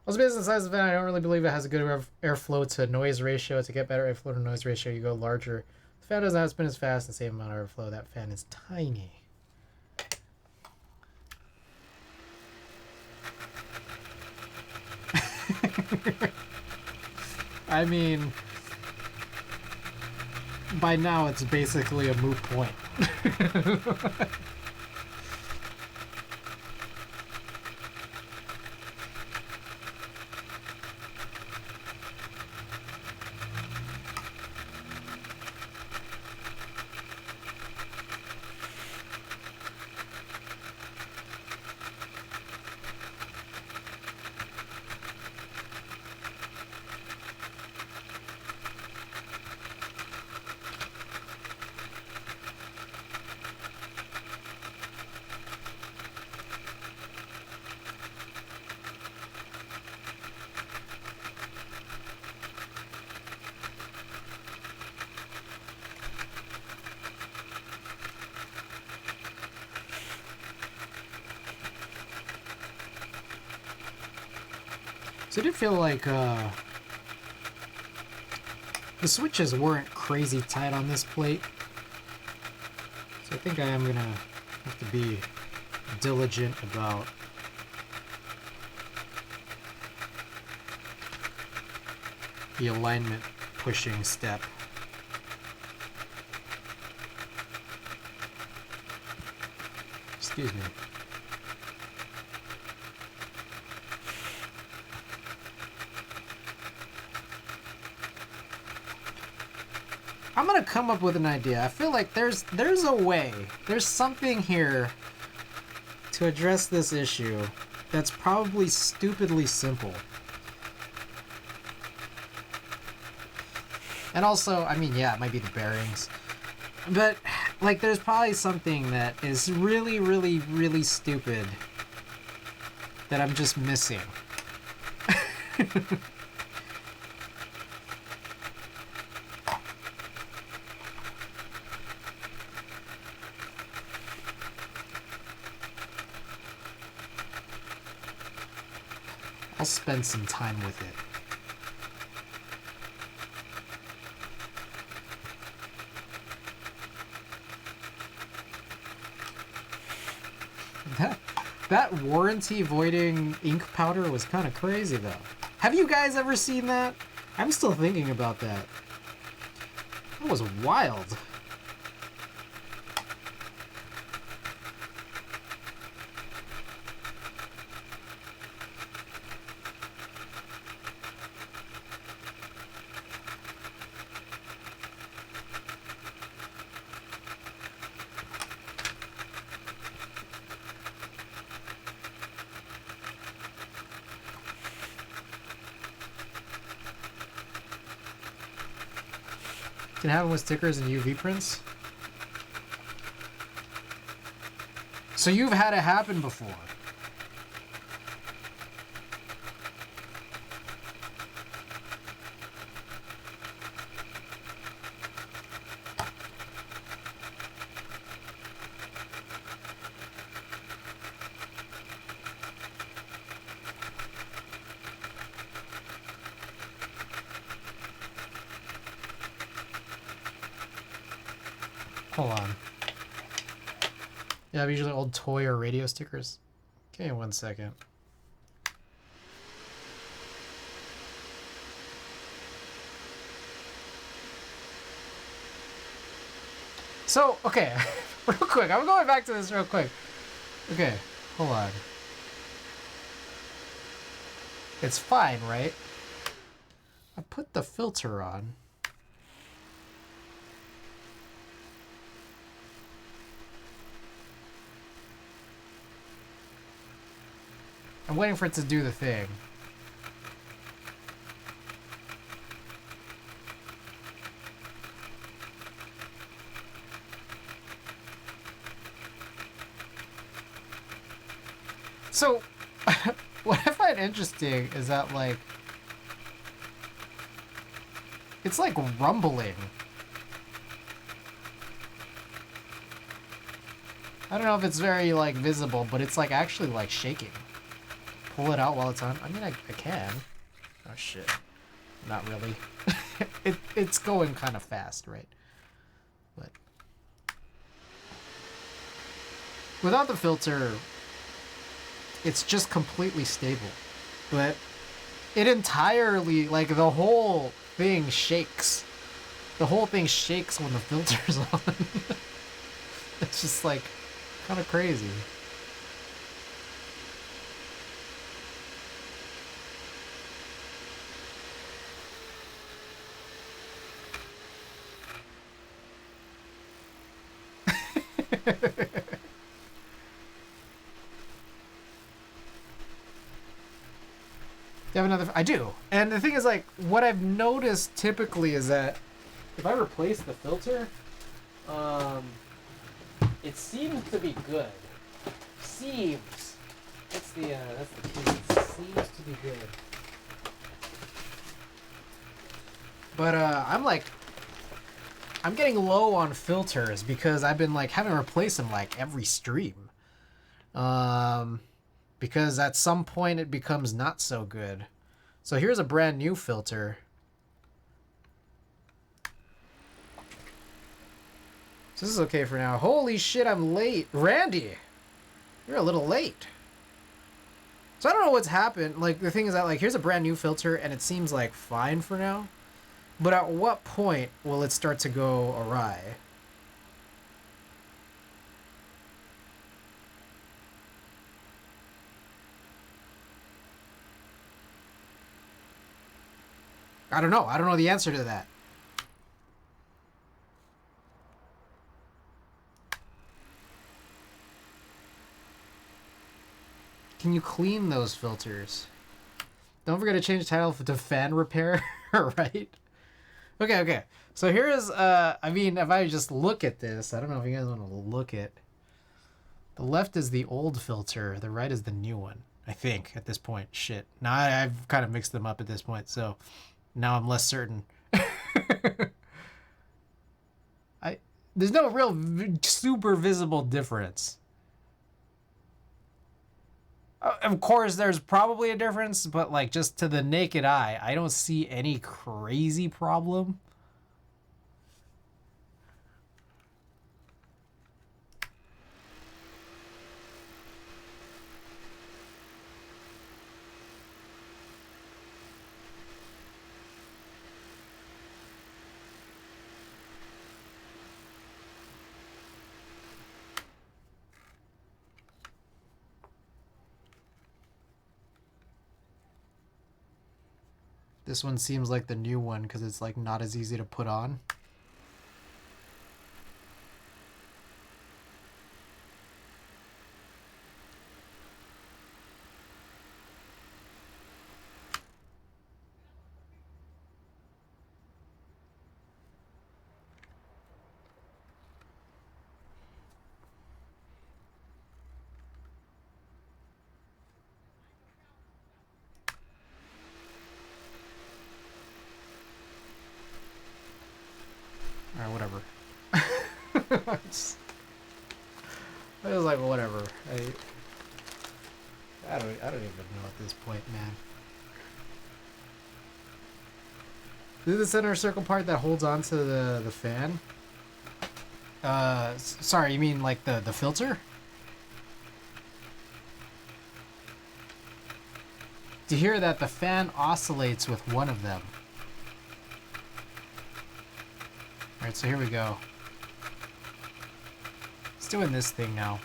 Also, based on the size of the fan, I don't really believe it has a good airflow to noise ratio. To get better airflow to noise ratio, you go larger. The fan doesn't have to spin as fast, the same amount of airflow. That fan is tiny. I mean, by now it's basically a moot point. So I did feel like the switches weren't crazy tight on this plate. So I think I am gonna have to be diligent about the alignment pushing step. Excuse me. I'm gonna come up with an idea. I feel like there's a way. There's something here to address this issue that's probably stupidly simple. And also, I mean, yeah, it might be the bearings. But, like, there's probably something that is really, really, really stupid that I'm just missing. I'll spend some time with it. That warranty voiding ink powder was kind of crazy though. Have you guys ever seen that? I'm still thinking about that. That was wild. Can have them with stickers and UV prints. So you've had it happen before. Hold on. Yeah, usually old toy or radio stickers. Okay, 1 second. So, okay, real quick. I'm going back to this real quick. Okay, hold on. It's fine, right? I put the filter on. I'm waiting for it to do the thing. So, what I find interesting is that, like, it's like rumbling. I don't know if it's very, like, visible, but it's, like, actually, like, shaking. Pull it out while it's on. I mean, I can. Oh, shit. Not really. It's going kind of fast, right? But without the filter, it's just completely stable. But it entirely, like, the whole thing shakes. The whole thing shakes when the filter's on. It's just, like, kind of crazy. You have another? I do. And the thing is, like, what I've noticed typically is that if I replace the filter, it seems to be good. Seems. That's the key. It seems to be good. But I'm getting low on filters because I've been, like, having to replace them, like, every stream. Because at some point it becomes not so good. So here's a brand new filter. So this is okay for now. Holy shit, I'm late. Randy, you're a little late. So I don't know what's happened. Like, the thing is that, like, here's a brand new filter, and it seems, like, fine for now. But at what point will it start to go awry? I don't know. I don't know the answer to that. Can you clean those filters? Don't forget to change the title to fan repair, right? Okay. So here is, I mean, if I just look at this, I don't know if you guys want to look at. The left is the old filter. The right is the new one, I think, at this point. Shit. Now I've kind of mixed them up at this point, so now I'm less certain. There's no real super visible difference. Of course, there's probably a difference, but like just to the naked eye, I don't see any crazy problem. This one seems like the new one because it's like not as easy to put on. Alright, whatever. I was like, whatever. I don't even know at this point, man. This is the center circle part that holds on to the fan. Sorry, you mean like the filter? To hear that the fan oscillates with one of them. Alright, so here we go. It's doing this thing now.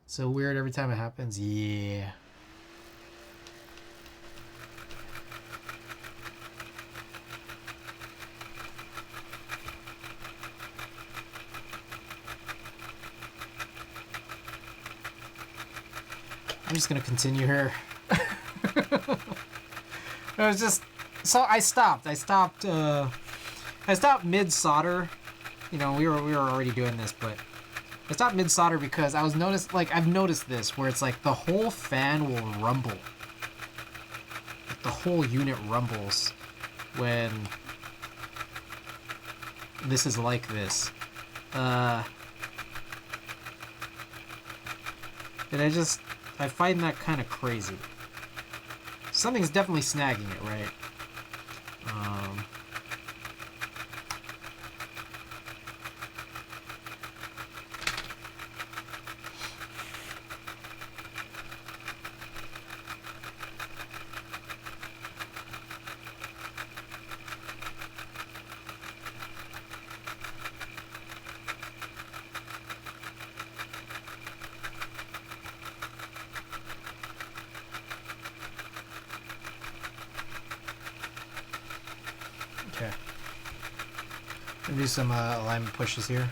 So weird every time it happens. Yeah. I'm just gonna continue here. It was just so I stopped mid solder. You know, we were already doing this, but I stopped mid solder because I've noticed this where it's like the whole fan will rumble. Like the whole unit rumbles when this is like this. And I find that kind of crazy. Something's definitely snagging it, right? Okay. Gonna do some alignment pushes here.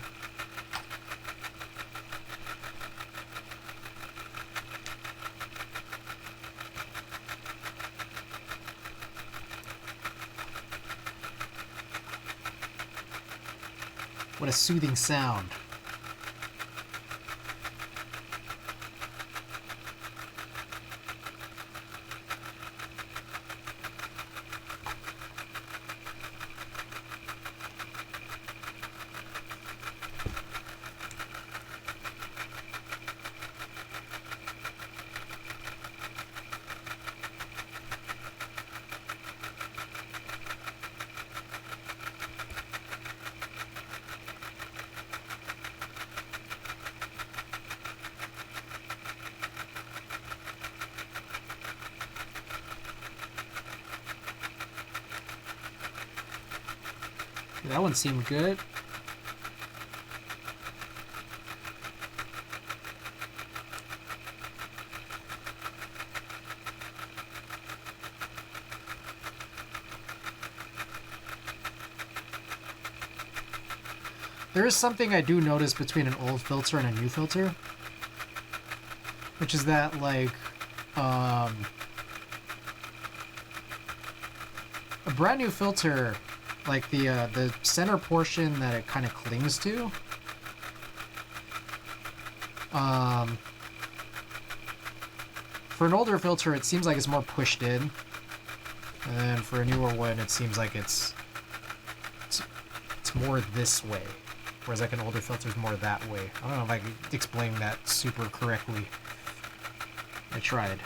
What a soothing sound. That one seemed good. There is something I do notice between an old filter and a new filter, which is that, like, a brand new filter, like the center portion that it kind of clings to, for an older filter it seems like it's more pushed in, and then for a newer one it seems like it's more this way, whereas like an older filter is more that way. I don't know if I could explain that super correctly. I tried.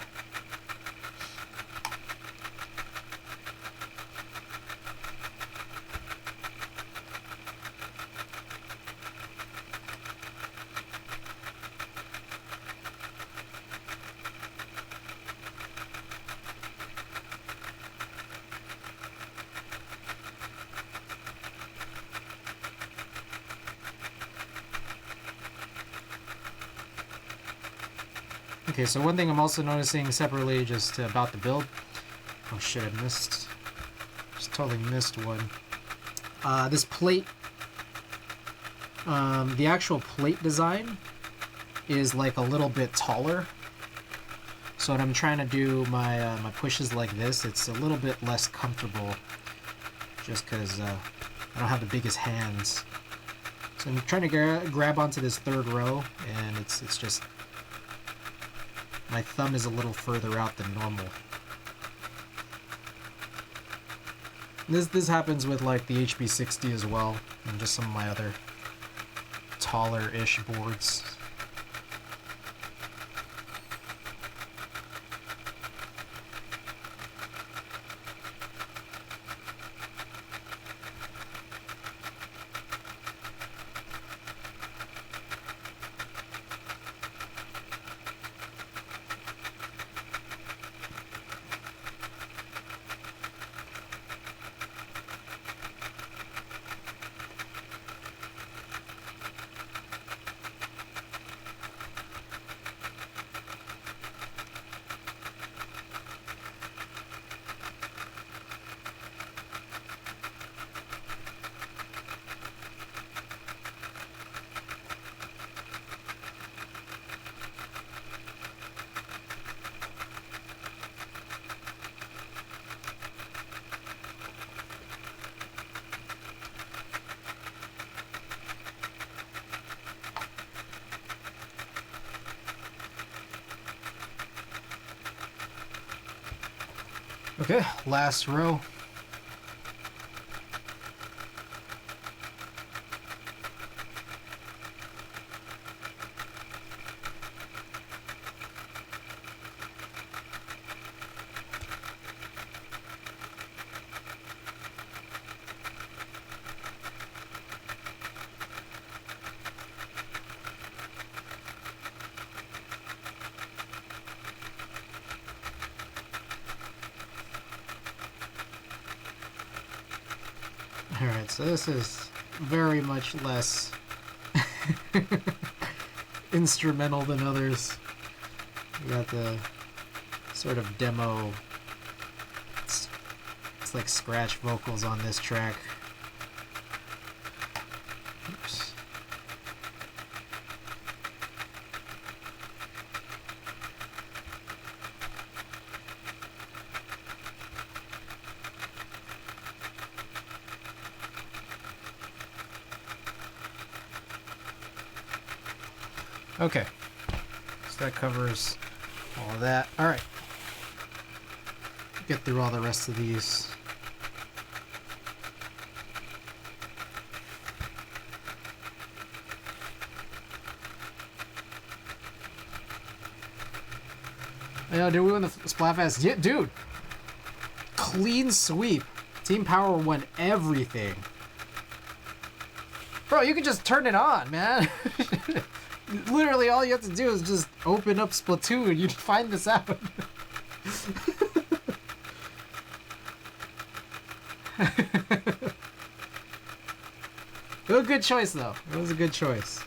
Okay, so one thing I'm also noticing separately, just about the build. Oh shit, I missed. Just totally missed one. This plate, the actual plate design is like a little bit taller. So when I'm trying to do my my pushes like this, it's a little bit less comfortable, just because I don't have the biggest hands. So I'm trying to grab onto this third row, and it's just, my thumb is a little further out than normal. This happens with like the HB60 as well, and just some of my other taller-ish boards. Okay, last row. Alright, so this is very much less instrumental than others. We got the sort of demo, it's like scratch vocals on this track. Oops. Okay, so that covers all of that. All right, get through all the rest of these. Yeah, did we win the Splatfest? Yeah, dude. Clean sweep. Team Power won everything. Bro, you can just turn it on, man. Literally, all you have to do is just open up Splatoon. You'd find this out. It was a good choice, though. It was a good choice.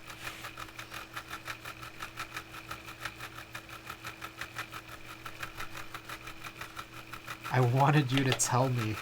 I wanted you to tell me.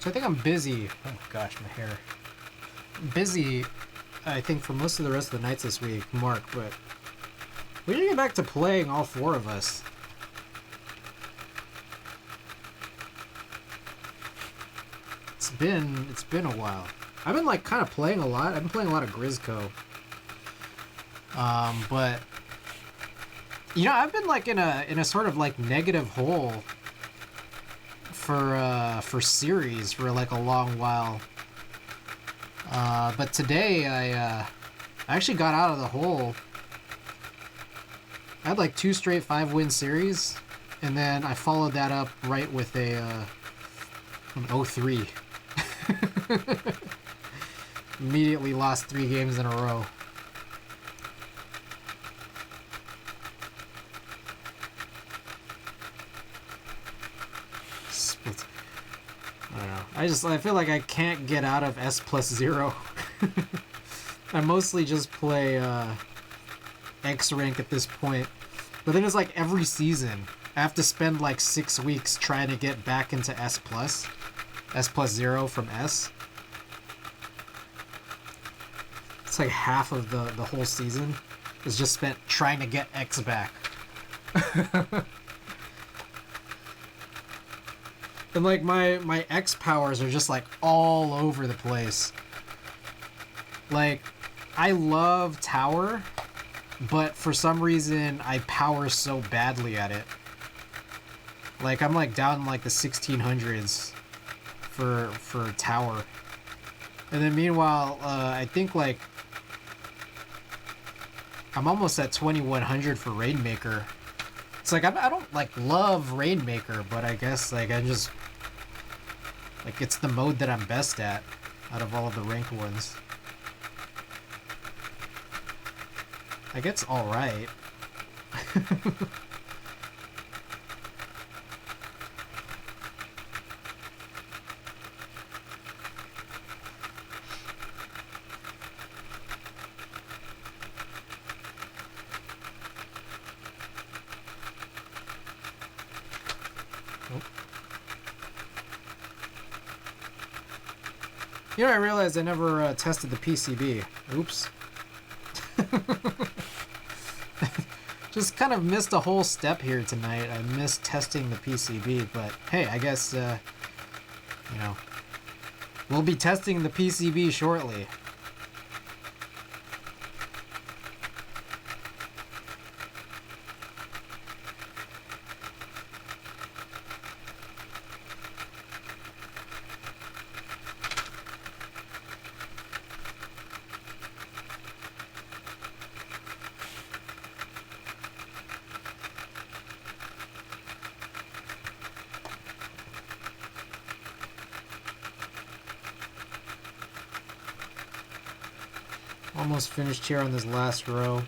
So I think I'm busy. Oh gosh, my hair. I'm busy, I think, for most of the rest of the nights this week, Mark, but we need to get back to playing, all four of us. It's been a while. I've been like kind of playing a lot. I've been playing a lot of Grizzco. But you know, I've been like in a sort of like negative hole for series for like a long while. But today I actually got out of the hole. I had like 2 straight 5-win series, and then I followed that up right with an 0-3. Immediately lost 3 games in a row. I don't know. I feel like I can't get out of S+0. I mostly just play X rank at this point. But then it's like every season I have to spend like 6 weeks trying to get back into S+0 from S. It's like half of the whole season is just spent trying to get X back. And like my X powers are just like all over the place. Like, I love tower, but for some reason I power so badly at it. Like, I'm like down in like the 1600s for tower. And then meanwhile, I think like I'm almost at 2100 for Rainmaker. It's like I don't like love Rainmaker, but I guess like I just like it's the mode that I'm best at out of all of the ranked ones. Like, it's all right. You know, I realized I never tested the PCB. Oops. Just kind of missed a whole step here tonight. I missed testing the PCB, but hey, I guess, you know, we'll be testing the PCB shortly. Almost finished here on this last row.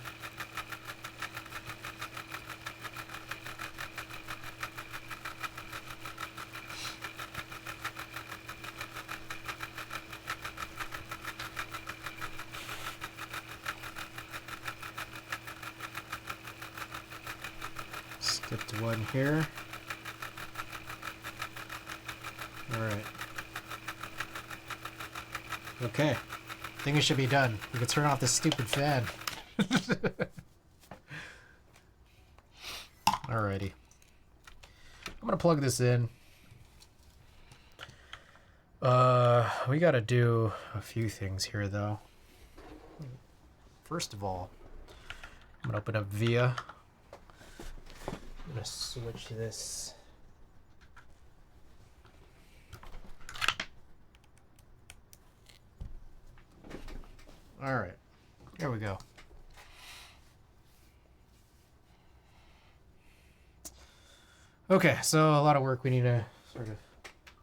Skipped one here. All right. Okay. I think it should be done. We can turn off this stupid fan. Alrighty. I'm gonna plug this in. We gotta do a few things here though. First of all, I'm gonna open up VIA. I'm gonna switch this. All right, here we go. Okay, so a lot of work we need to sort of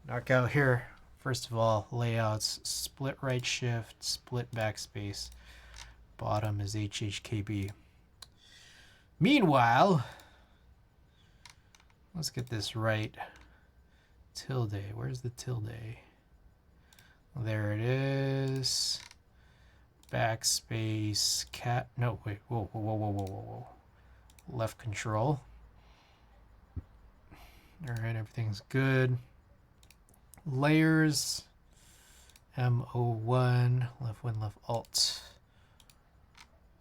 knock out here. First of all, layouts, split right shift, split backspace. Bottom is HHKB. Meanwhile, let's get this right. Tilde, where's the tilde? There it is. Backspace, cat, no, wait, whoa. Left control. All right, everything's good. Layers, M01, left win, left alt.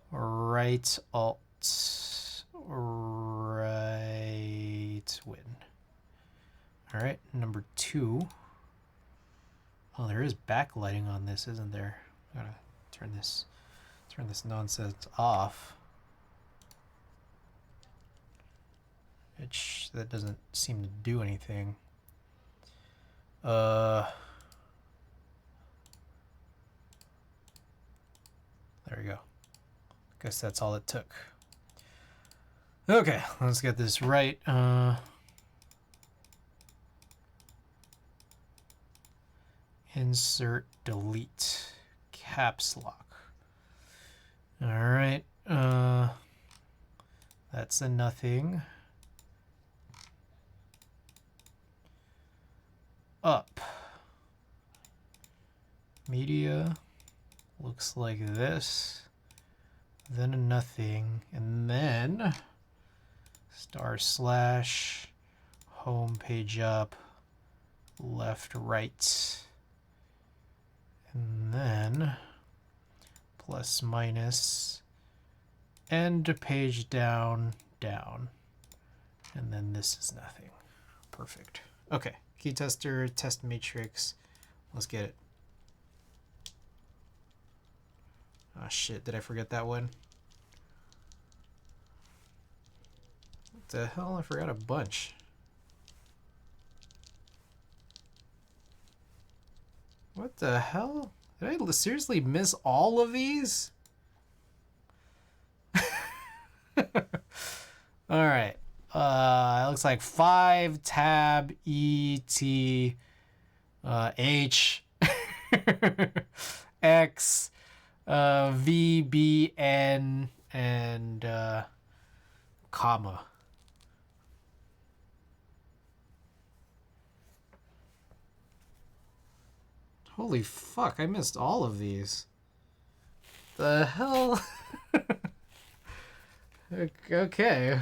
Right alt, right win. All right, number 2. Oh, there is backlighting on this, isn't there? I gotta turn this nonsense off. That doesn't seem to do anything. There we go. Guess that's all it took. Okay, let's get this right. Insert, delete, caps lock. All right. That's a nothing. Up. Media looks like this. Then a nothing, and then / home page up, left right, and then plus minus end page down, and then this is nothing. Perfect. Okay, key tester, test matrix. Let's get it. Oh shit, did I forget that one? What the hell? I forgot a bunch. What the hell? Did I seriously miss all of these? Alright. It looks like 5 tab E T H X V B N and comma. Holy fuck, I missed all of these. The hell? Okay.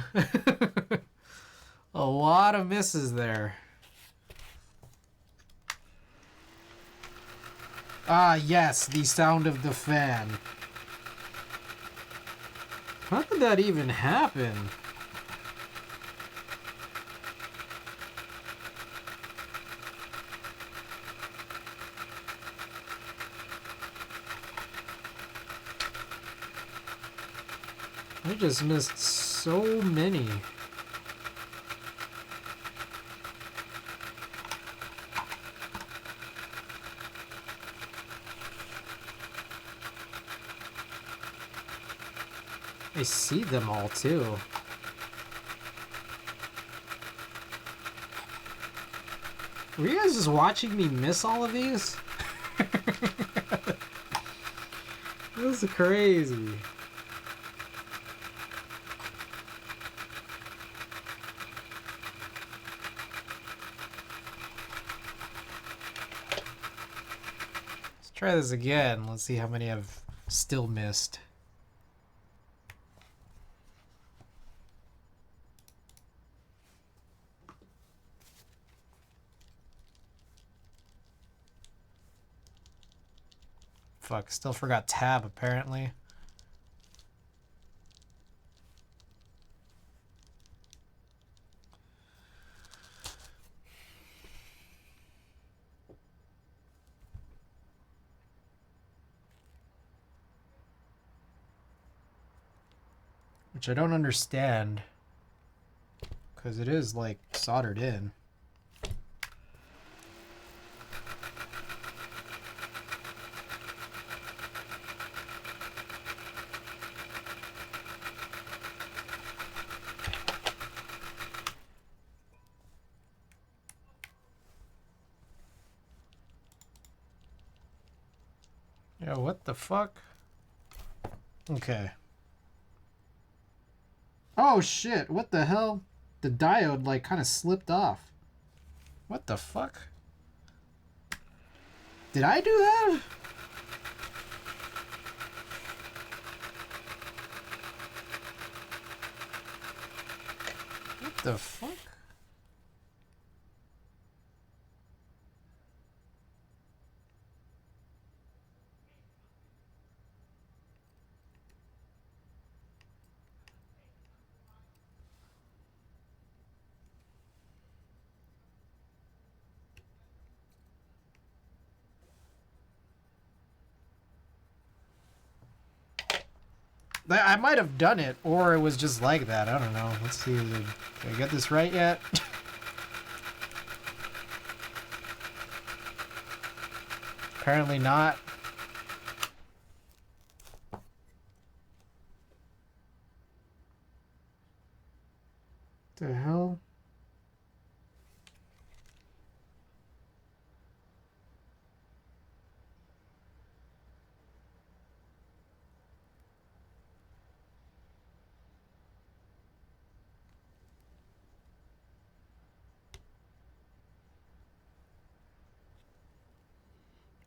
A lot of misses there. Ah, yes, the sound of the fan. How did that even happen? I just missed so many. I see them all too. Were you guys just watching me miss all of these? This is crazy. Let's try this again. Let's see how many I've still missed. Fuck, still forgot tab apparently. Which I don't understand, because it is like soldered in. Yo, what the fuck? Okay. Oh shit, what the hell? The diode like kind of slipped off. What the fuck? Did I do that? What the fuck? I might have done it, or it was just like that. I don't know. Let's see. Did I get this right yet? Apparently not. The hell?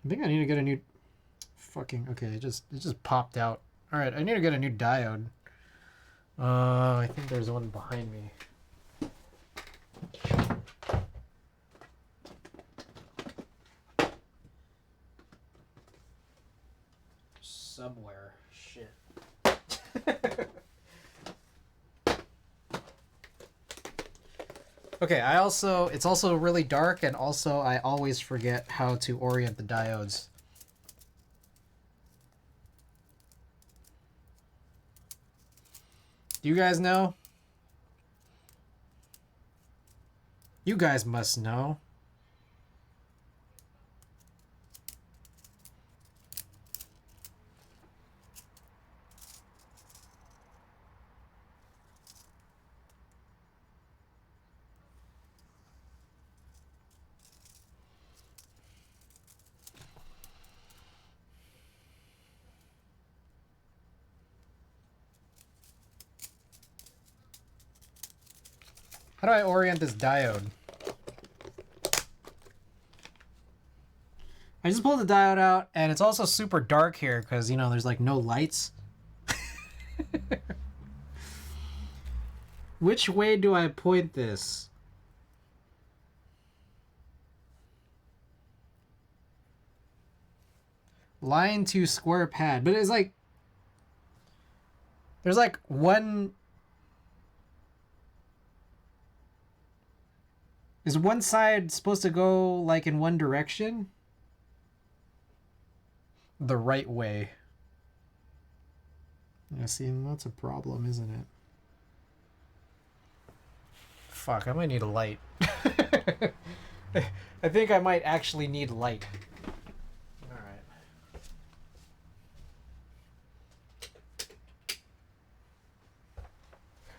I think I need to get a new fucking okay, it just popped out. Alright, I need to get a new diode. I think there's one behind me. Somewhere. Shit. Okay, it's also really dark, and also I always forget how to orient the diodes. Do you guys know? You guys must know. How do I orient this diode? I just pulled the diode out, and it's also super dark here because, you know, there's like no lights. Which way do I point this? Line to square pad. But it's like... There's like one... Is one side supposed to go like in one direction? The right way. Yeah, see, that's a problem, isn't it? Fuck, I might need a light. I think I might actually need light. Alright.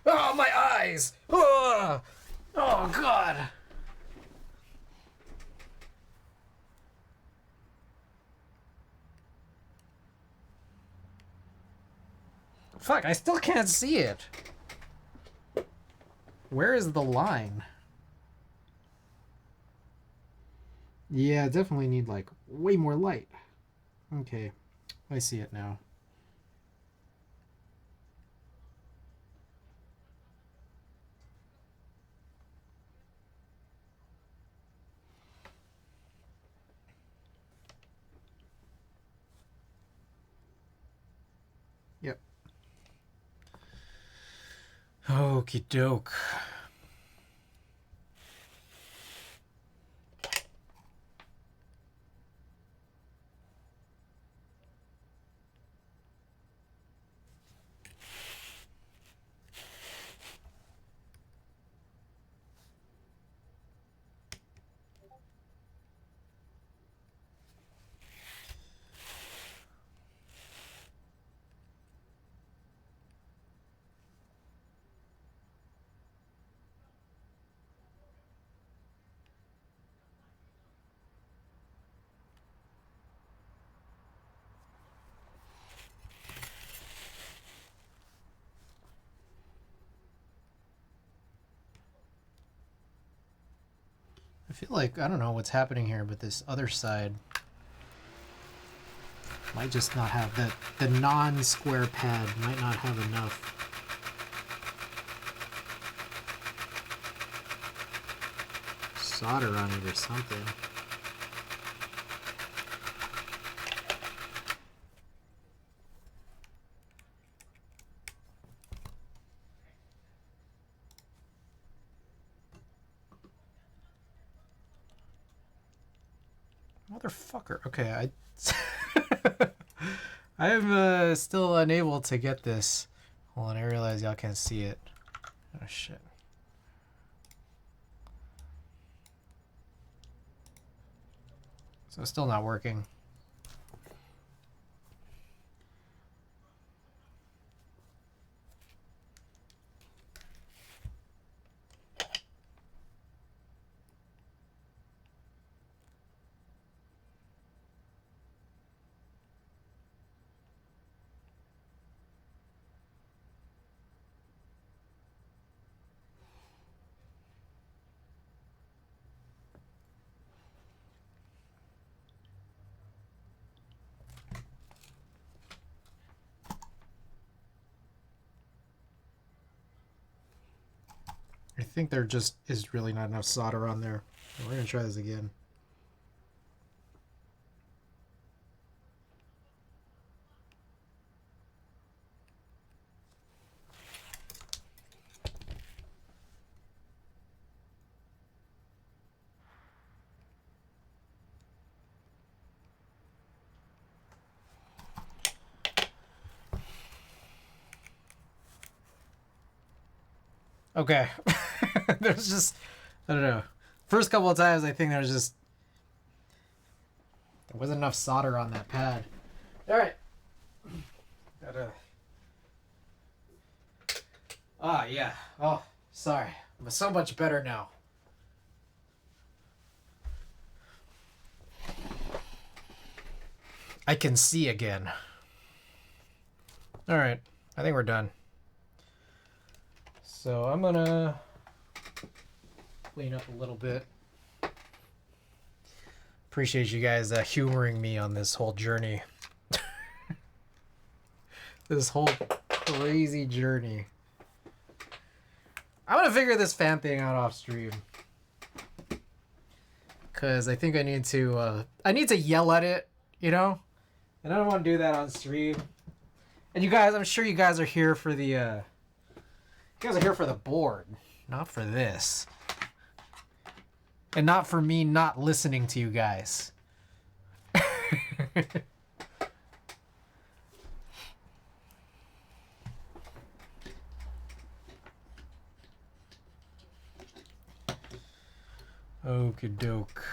Oh, my eyes! Oh, oh God! Fuck, I still can't see it. Where is the line? Yeah, definitely need like way more light. Okay, I see it now. Yep. Okie doke. feel like, I don't know what's happening here, but this other side might just not have the non-square pad might not have enough. Solder on it or something. Motherfucker. Okay, I am still unable to get this. Hold on, I realize y'all can't see it. Oh shit. So it's still not working. I think there just is really not enough solder on there. We're gonna try this again. Okay. There's just, I don't know. First couple of times I think there wasn't enough solder on that pad. Alright. Yeah. Oh, sorry. I'm so much better now. I can see again. Alright. I think we're done. So I'm gonna clean up a little bit. Appreciate you guys humoring me on this whole journey. This whole crazy journey. I'm gonna figure this fan thing out off stream. Cause I think I need to yell at it, you know? And I don't want to do that on stream. And you guys, I'm sure you guys are here for the you guys are here for the board, not for this. And not for me not listening to you guys. Okie doke.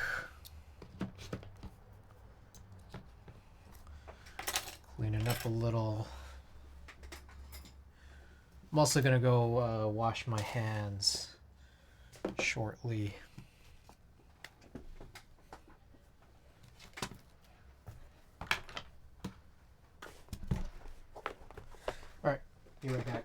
Cleaning up a little. I'm also gonna go wash my hands shortly. Alright, be right back.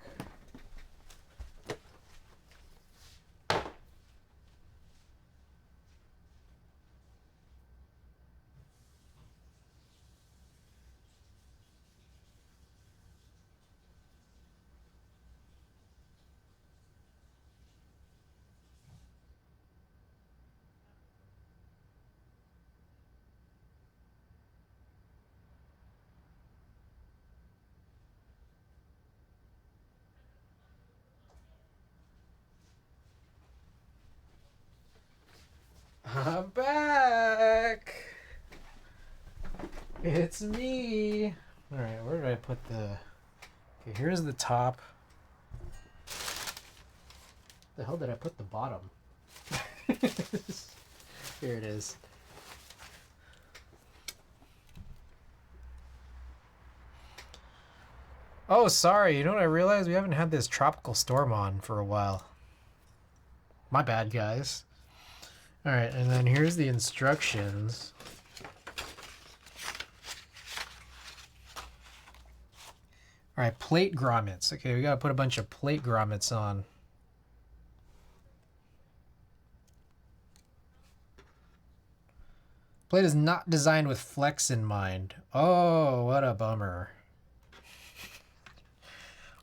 I'm back. It's me. All right, where did I put the? Okay, here's the top. The hell did I put the bottom? Here it is. Oh, sorry. You know what I realized? We haven't had this tropical storm on for a while. My bad, guys. All right, and then here's the instructions. All right, plate grommets. Okay, we gotta put a bunch of plate grommets on. Plate is not designed with flex in mind. Oh, what a bummer.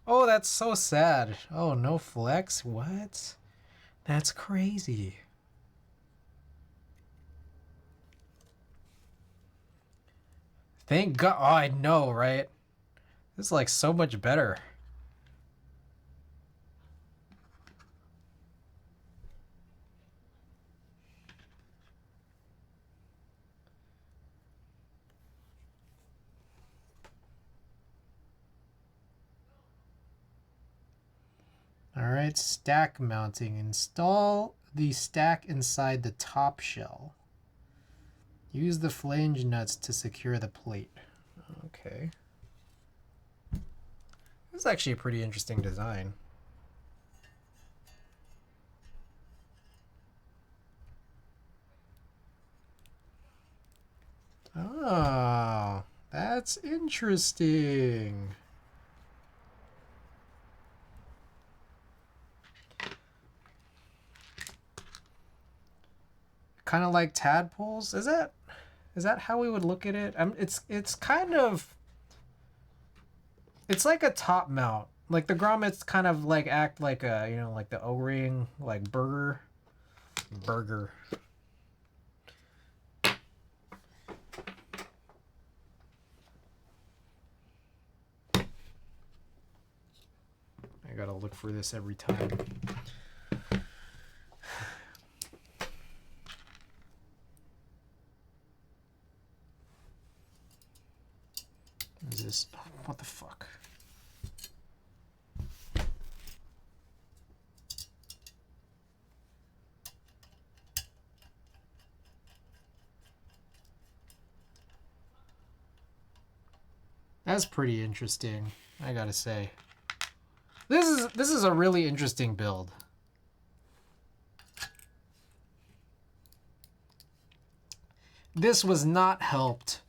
Oh, that's so sad. Oh, no flex? What? That's crazy. Thank God. Oh, I know, right? This is like so much better. All right, stack mounting. Install the stack inside the top shell. Use the flange nuts to secure the plate. Okay. This is actually a pretty interesting design. Oh, that's interesting. Kind of like tadpoles. Is that how we would look at it? It's kind of, it's like a top mount. Like the grommets kind of like act like a, you know, like the O-ring, like burger. I gotta look for this every time. Is this, what the fuck? That's pretty interesting, I gotta say. This is a really interesting build. This was not helped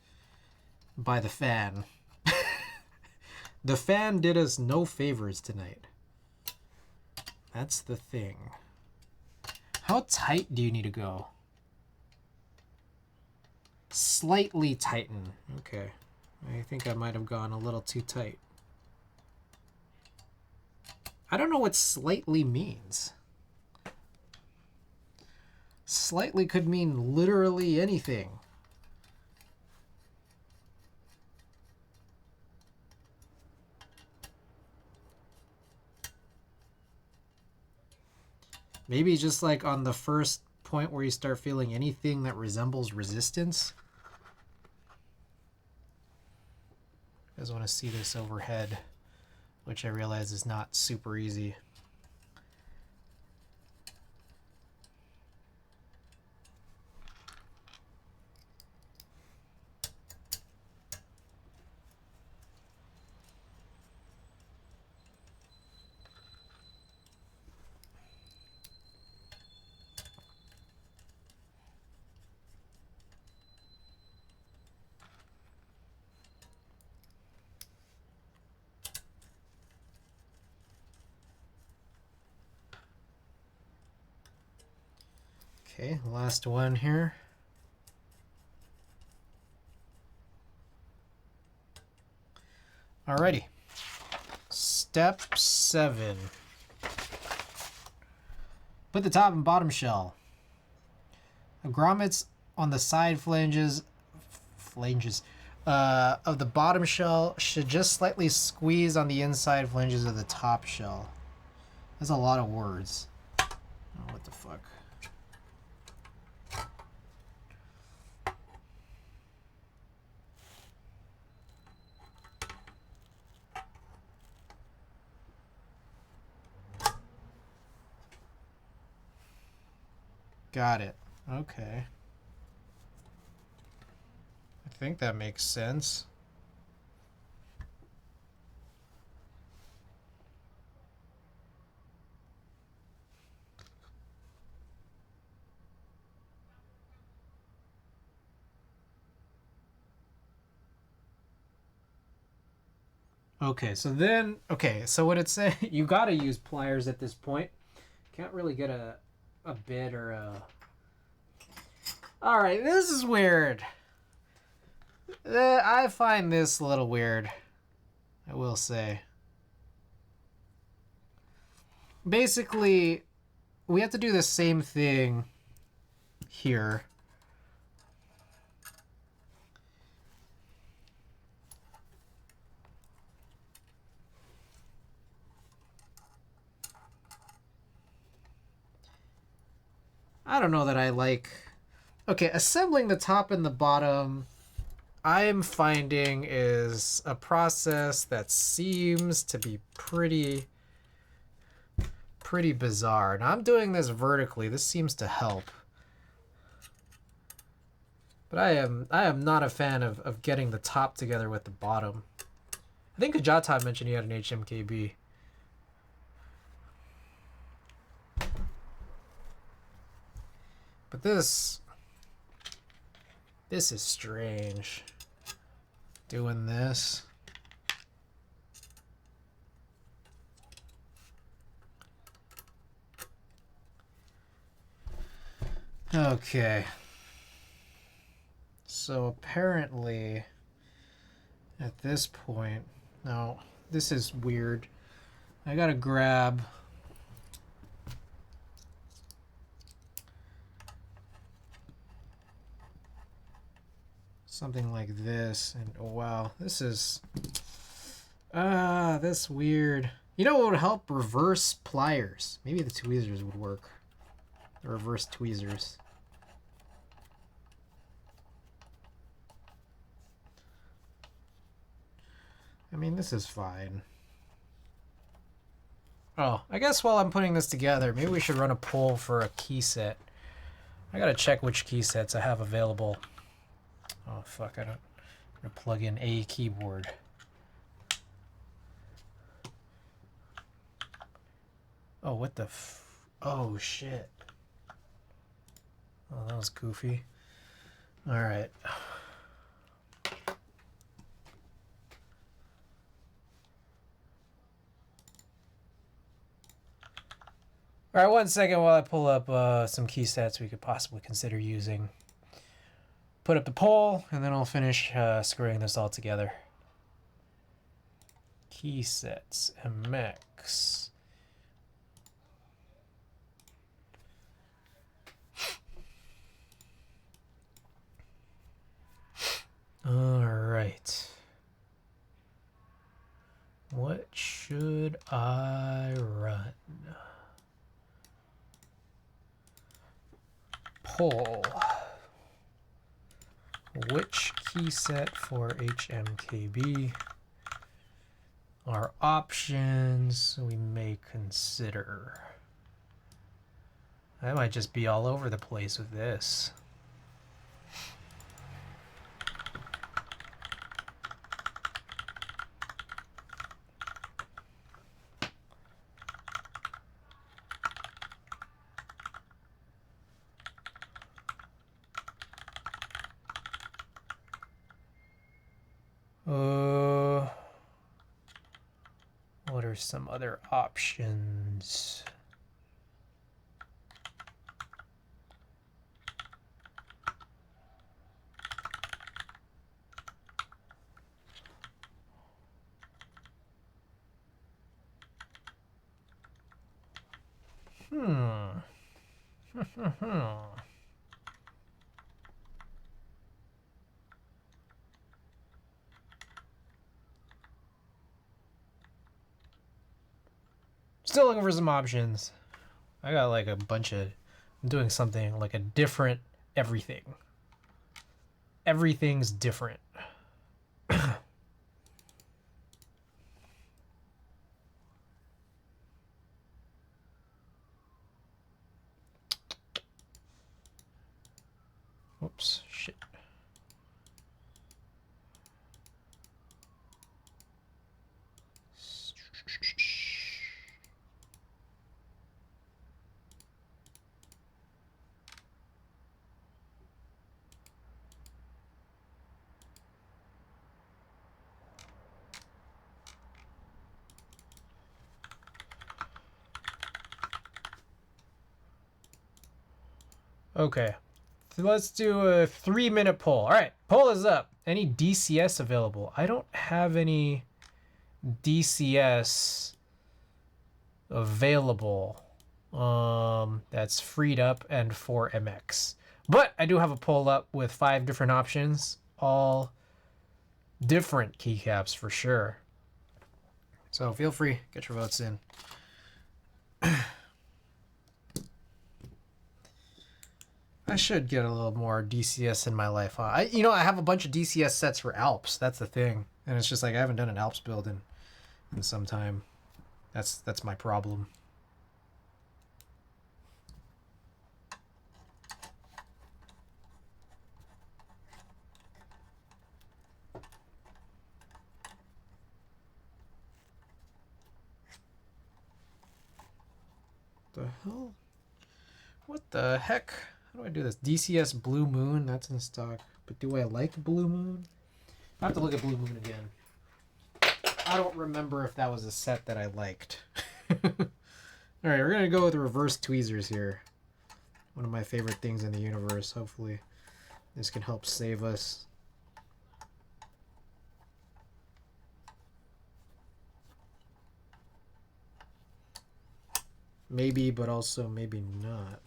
by the fan. The fan did us no favors tonight. That's the thing. How tight do you need to go? Slightly tighten. Okay. I think I might have gone a little too tight. I don't know what slightly means. Slightly could mean literally anything. Maybe just like on the first point where you start feeling anything that resembles resistance. You guys want to see this overhead, which I realize is not super easy. Okay, last one here. Alrighty. Step 7. Put the top and bottom shell. The grommets on the side flanges of the bottom shell should just slightly squeeze on the inside flanges of the top shell. That's a lot of words. Oh, what the fuck? Got it. Okay. I think that makes sense. Okay, so then, so what it's saying, you gotta use pliers at this point. Can't really get a bit or All right, this is weird. I find this a little weird, I will say. Basically, we have to do the same thing here. I don't know that I like... Okay, assembling the top and the bottom, I'm finding is a process that seems to be pretty bizarre. Now I'm doing this vertically. This seems to help. But I am not a fan of getting the top together with the bottom. I think Kajata mentioned he had an HMKB. But this is strange. Doing this. Okay. So apparently, at this point, now this is weird. I gotta grab something like this, and oh wow, this is that's weird. You know what would help? Reverse pliers. Maybe the tweezers would work. The reverse tweezers. I mean, this is fine. Oh, I guess while I'm putting this together, maybe we should run a poll for a key set. I gotta check which key sets I have available. Oh, fuck, I'm gonna plug in a keyboard. Oh, what the oh, shit. Oh, that was goofy. Alright. Alright, 1 second while I pull up some key sets we could possibly consider using. Put up the poll, and then I'll finish screwing this all together. Key sets, MX. Alright. What should I run? Poll. Which key set for HMKB are options we may consider? I might just be all over the place with this. What are some other options? Still looking for some options. I got like a bunch of... I'm doing something like a different everything. Everything's different. Whoops, shit. Okay. So let's do a 3-minute poll. All right, poll is up. Any DCS available? I don't have any DCS available. That's freed up and for MX. But I do have a poll up with 5 different options, all different keycaps for sure. So feel free, get your votes in. I should get a little more DCS in my life. I have a bunch of DCS sets for Alps. That's the thing, and it's just like I haven't done an Alps build in some time. That's my problem. The hell? What the heck? How do I do this? DCS Blue Moon, that's in stock. But do I like Blue Moon? I have to look at Blue Moon again. I don't remember if that was a set that I liked. Alright, we're going to go with reverse tweezers here. One of my favorite things in the universe. Hopefully this can help save us. Maybe, but also maybe not.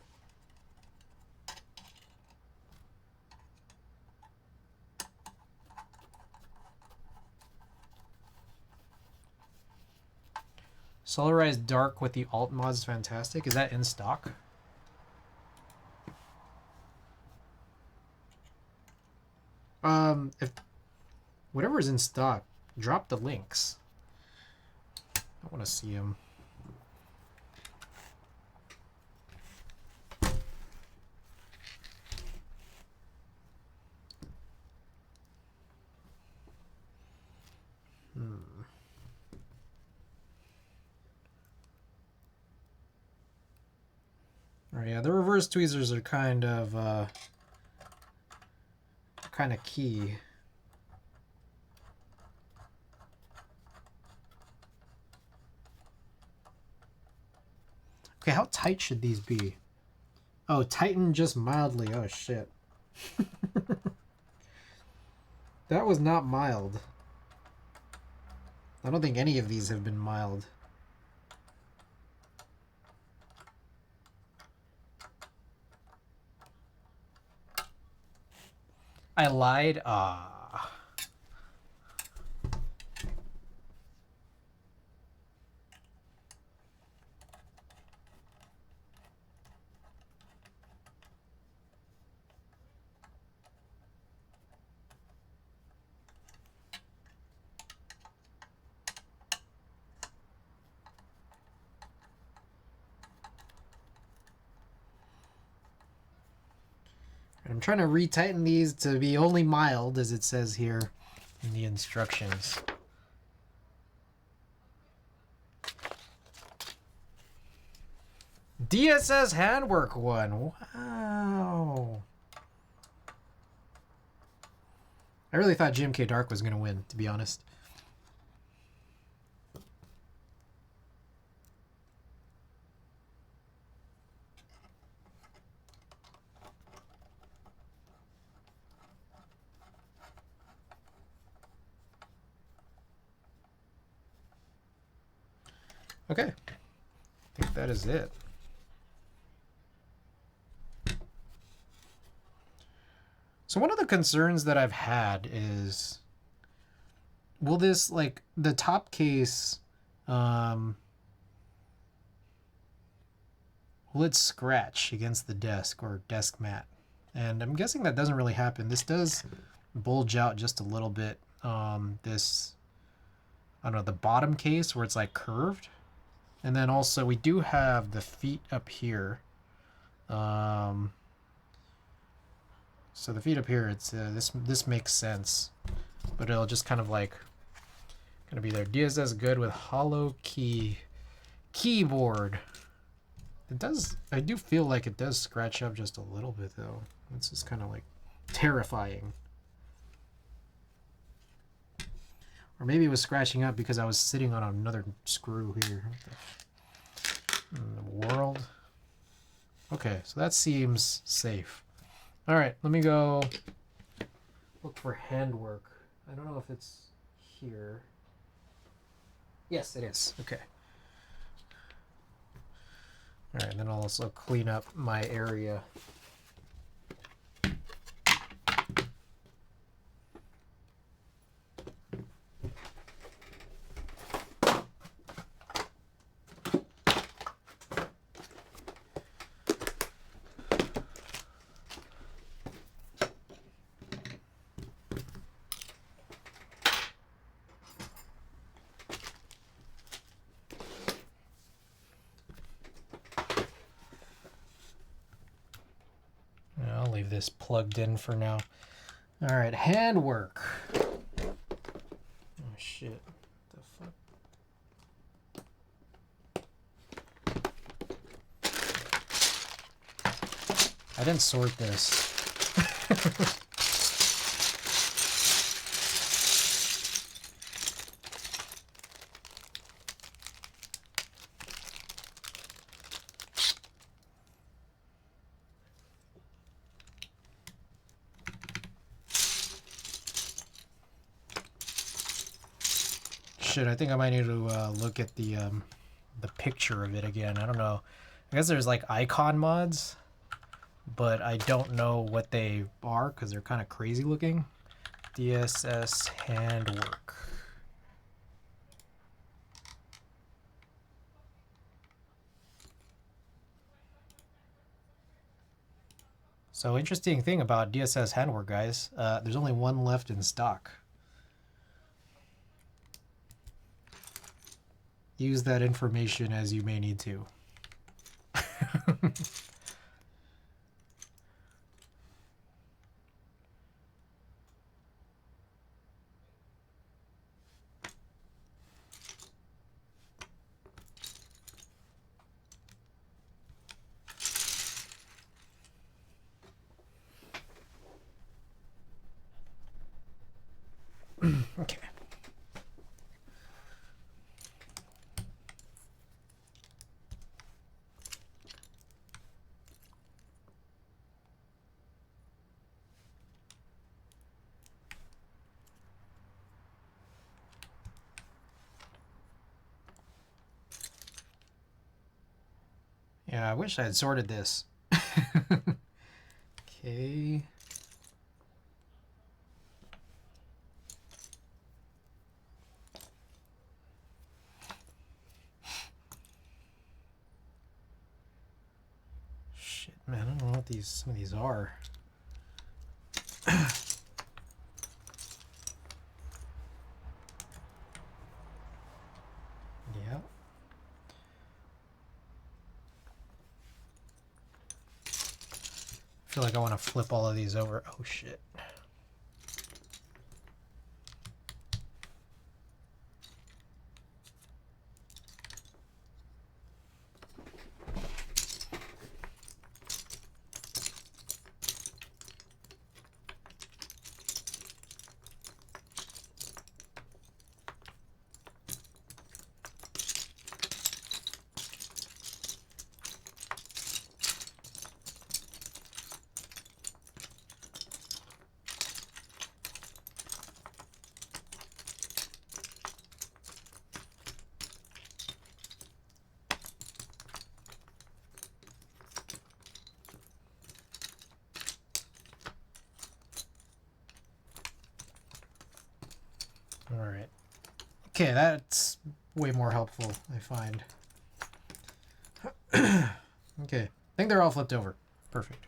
Solarized Dark with the alt mods is fantastic. Is that in stock? If whatever's in stock, drop the links. I want to see them. Alright, yeah, the reverse tweezers are kind of key. Okay, how tight should these be? Oh, tighten just mildly. Oh shit. That was not mild. I don't think any of these have been mild. I lied. Ah. I'm trying to retighten these to be only mild, as it says here in the instructions. DSS handwork one. Wow. I really thought HMK Dark was going to win, to be honest. Okay. I think that is it. So one of the concerns that I've had is, will this, like, the top case, will it scratch against the desk or desk mat? And I'm guessing that doesn't really happen. This does bulge out just a little bit. This, I don't know, the bottom case where it's like curved. And then also we do have the feet up here. So the feet up here, it's this makes sense, but it'll just kind of like gonna be there. DSS good with hollow keyboard. It does. I do feel like it does scratch up just a little bit though. It's just kind of like terrifying. Or maybe it was scratching up because I was sitting on another screw here. What the world? Okay, so that seems safe. All right, let me go look for handwork. I don't know if it's here. Yes, it is. Okay. All right, then I'll also clean up my area. I'll leave this plugged in for now. All right, handwork. Oh shit! What the fuck? I didn't sort this. Shit, I think I might need to look at the picture of it again. I don't know. I guess there's like icon mods, but I don't know what they are because they're kind of crazy looking. DSS handwork. So interesting thing about DSS handwork, guys. There's only one left in stock. Use that information as you may need to. Okay. Yeah, I wish I had sorted this. Okay. Shit, man, I don't know what some of these are. Yeah. I feel like I want to flip all of these over. Oh shit. All right. Okay, that's way more helpful, I find. Okay, I think they're all flipped over. Perfect.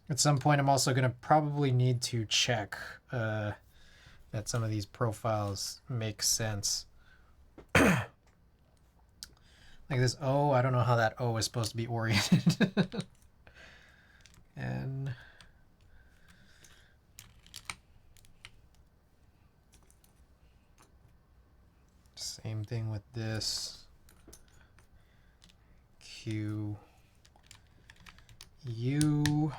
At some point, I'm also going to probably need to check that some of these profiles make sense. Like this O, I don't know how that O is supposed to be oriented. And Same thing with this. Q, U,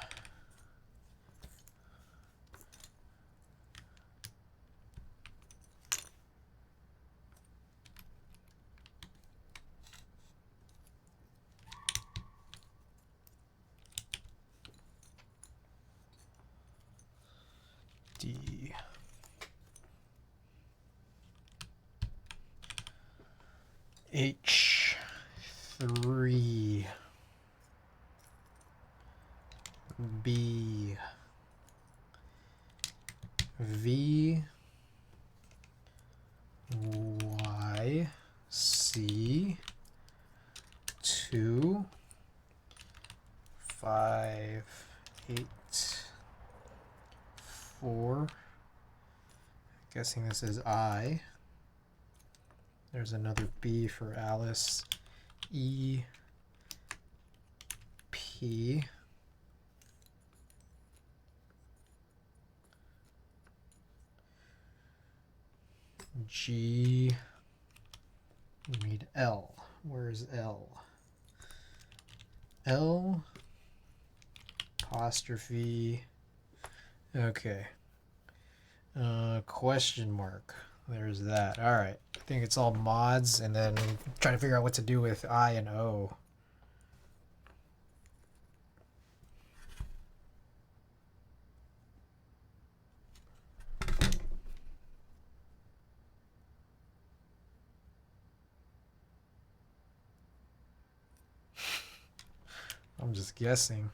D, H, 3, B, V, Y, C, 2, 5, 8, 4. Guessing this is I. There's another B for Alice. E, P, G, we need L. Where's L? L, apostrophe, okay. Question mark. There's that. All right. I think it's all mods, and then trying to figure out what to do with I and O. I'm just guessing.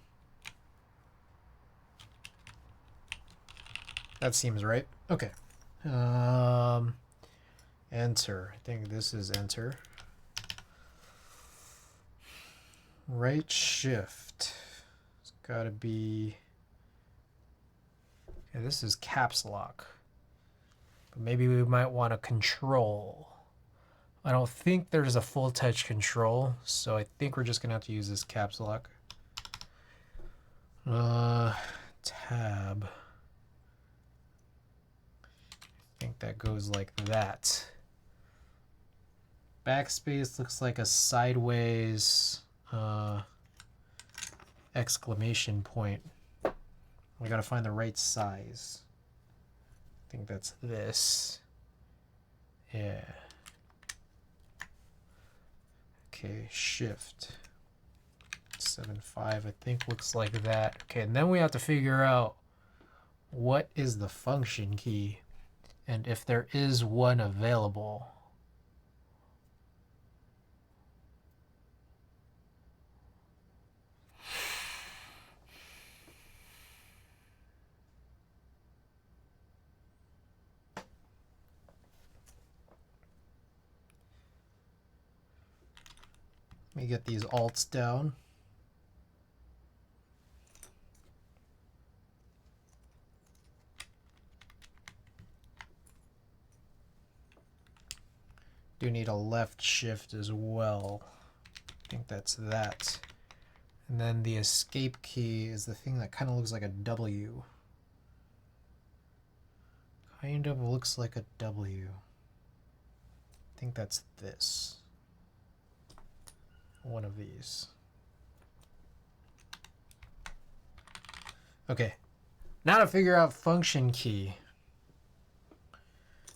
That seems right. Okay. Enter. I think this is enter. Right shift. It's gotta be. Yeah, this is caps lock. But maybe we might want to control. I don't think there's a full touch control, so I think we're just gonna have to use this caps lock. Tab. I think that goes like that. Backspace looks like a sideways exclamation point. We gotta find the right size. I think that's this. Yeah. Okay, shift. 7.5, I think looks like that. Okay, and then we have to figure out what is the function key and if there is one available. Let me get these alts down. Do need a left shift as well. I think that's that. And then the escape key is the thing that kind of looks like a W. Kind of looks like a W. I think that's this. One of these. Okay. Now to figure out function key.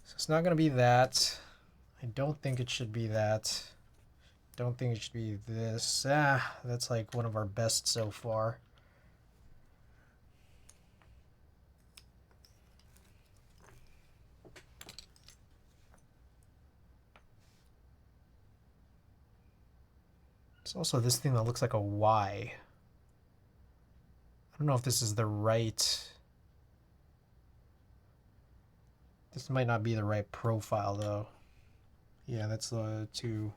So it's not going to be that. I don't think it should be that. Don't think it should be this. That's like one of our best so far. It's also this thing that looks like a Y. I don't know if this is the right. This might not be the right profile though. Yeah, that's too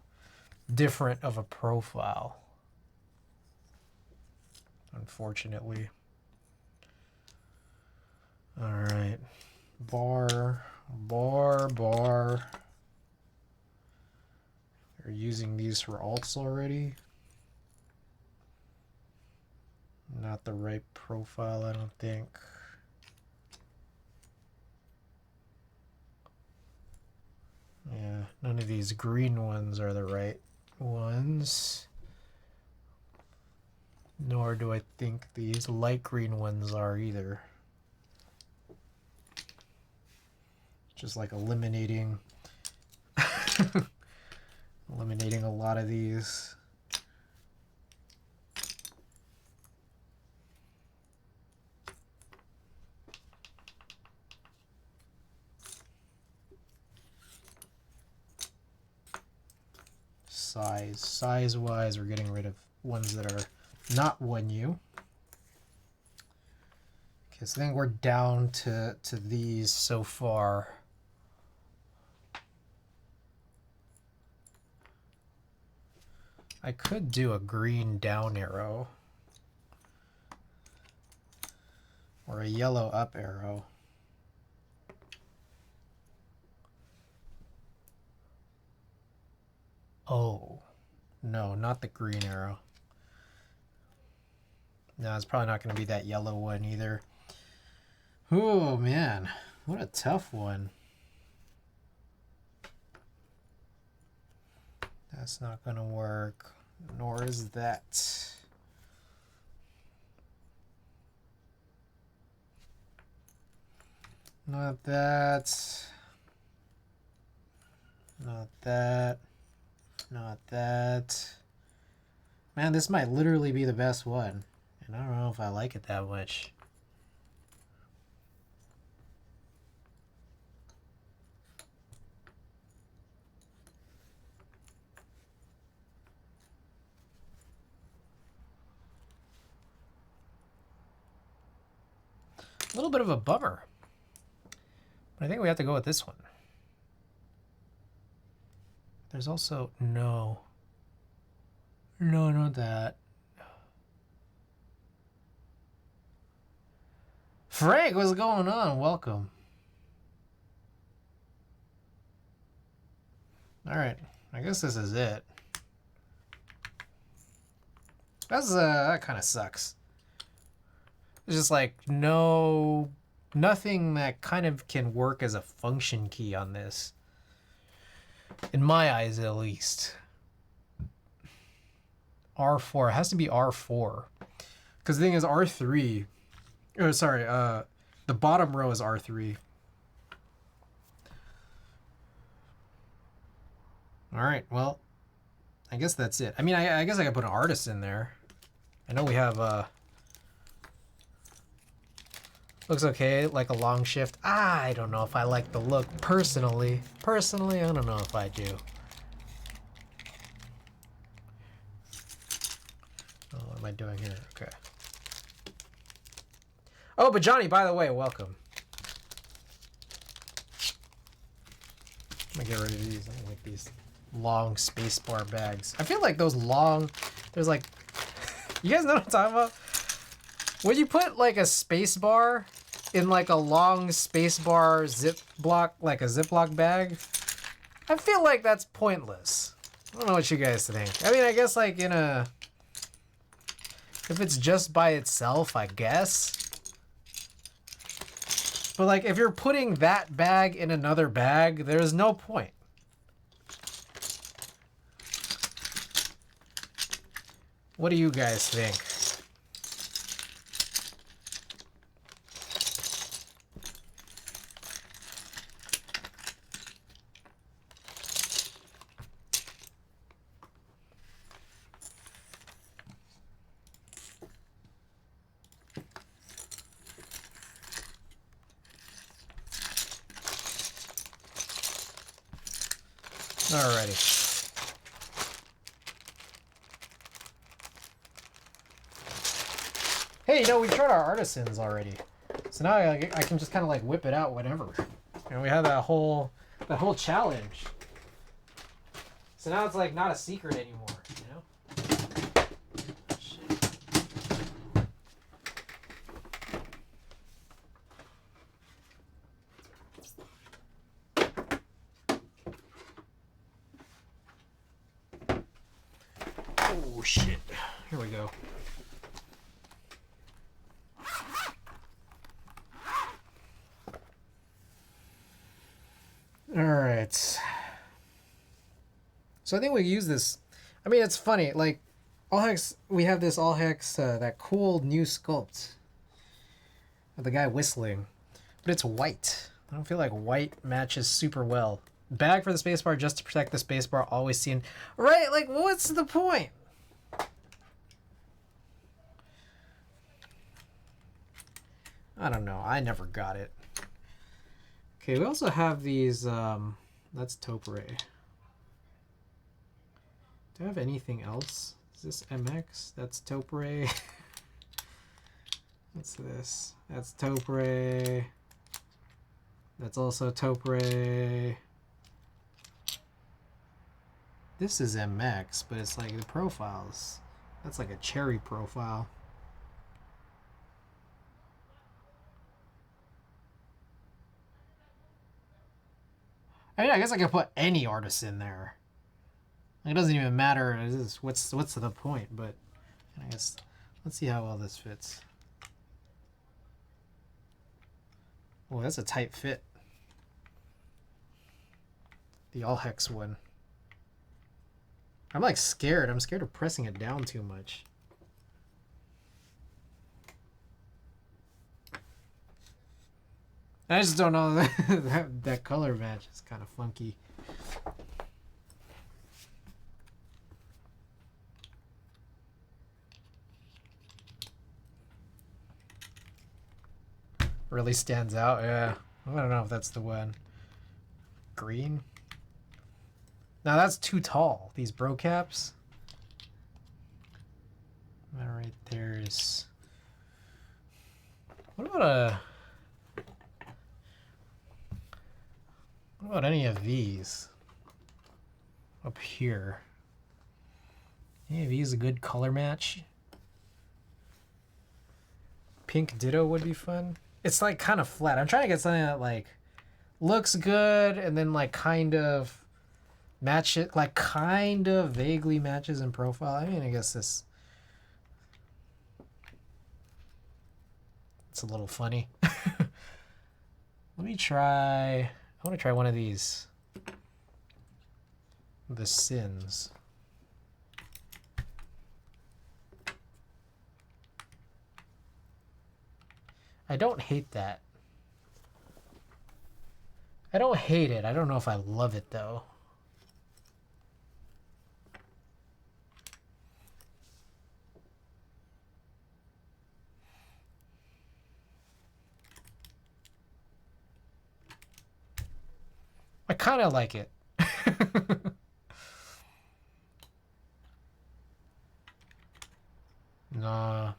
different of a profile, unfortunately. All right, bar. We're using these for alts already. Not the right profile, I don't think. Yeah, none of these green ones are the right ones. Nor do I think these light green ones are either. Just like eliminating eliminating a lot of these. Size-wise, we're getting rid of ones that are not 1U. Okay, so I think we're down to these so far. I could do a green down arrow. Or a yellow up arrow. Oh, no, not the green arrow. No, it's probably not going to be that yellow one either. Oh, man. What a tough one. That's not going to work. Nor is that. Not that. Not that. Not that. Man, this might literally be the best one. And I don't know if I like it that much. A little bit of a bummer. But I think we have to go with this one. There's also no. No, not that. Frank, what's going on? Welcome. All right, I guess this is it. That kind of sucks. It's just like nothing that kind of can work as a function key on this. In my eyes, at least. R4, it has to be R4. Because the thing is R3, oh, sorry, the bottom row is R3. All right, well, I guess that's it. I mean, I guess I could put an artist in there. I know we have, looks okay, like a long shift. I don't know if I like the look personally. Personally, I don't know if I do. Oh, what am I doing here? Okay. Oh, but Johnny, by the way, welcome. I'm gonna get rid of these. I don't like these long spacebar bags. I feel like those long, there's like, you guys know what I'm talking about? When you put like a spacebar in like a long spacebar Ziploc, like a Ziploc bag, I feel like that's pointless. I don't know what you guys think. I mean, I guess like in a, if it's just by itself, I guess. But like if you're putting that bag in another bag, there's no point. What do you guys think? Alrighty. Hey, you know, we tried our artisans already. So now I can just kind of like whip it out whenever. And we have that whole challenge. So now it's like not a secret anymore, you know? Shit. Oh shit. Here we go. All right. So I think we use this. I mean, it's funny. Like, all hex, we have this all hex, that cool new sculpt of the guy whistling, but it's white. I don't feel like white matches super well. Bag for the spacebar just to protect the spacebar. Always seen. Right? Like, what's the point? I don't know. I never got it. Okay, we also have these. That's Topre. Do I have anything else? Is this MX? That's Topre. What's this? That's Topre. That's also Topre. This is MX, but it's like the profiles. That's like a cherry profile. I mean, I guess I could put any artist in there. It doesn't even matter. What's the point? But I guess let's see how well this fits. Oh, that's a tight fit. The all hex one. I'm like scared. I'm scared of pressing it down too much. I just don't know. that color match is kind of funky. Really stands out. Yeah, I don't know if that's the one. Green. Now that's too tall. These bro caps. That right there is. What about any of these up here? Any of these a good color match? Pink Ditto would be fun. It's like kind of flat. I'm trying to get something that like looks good and then like kind of match it, like kind of vaguely matches in profile. I mean, I guess it's a little funny. Let me try. I want to try one of these. The Sins. I don't hate that. I don't hate it. I don't know if I love it though. I kind of like it. Nah,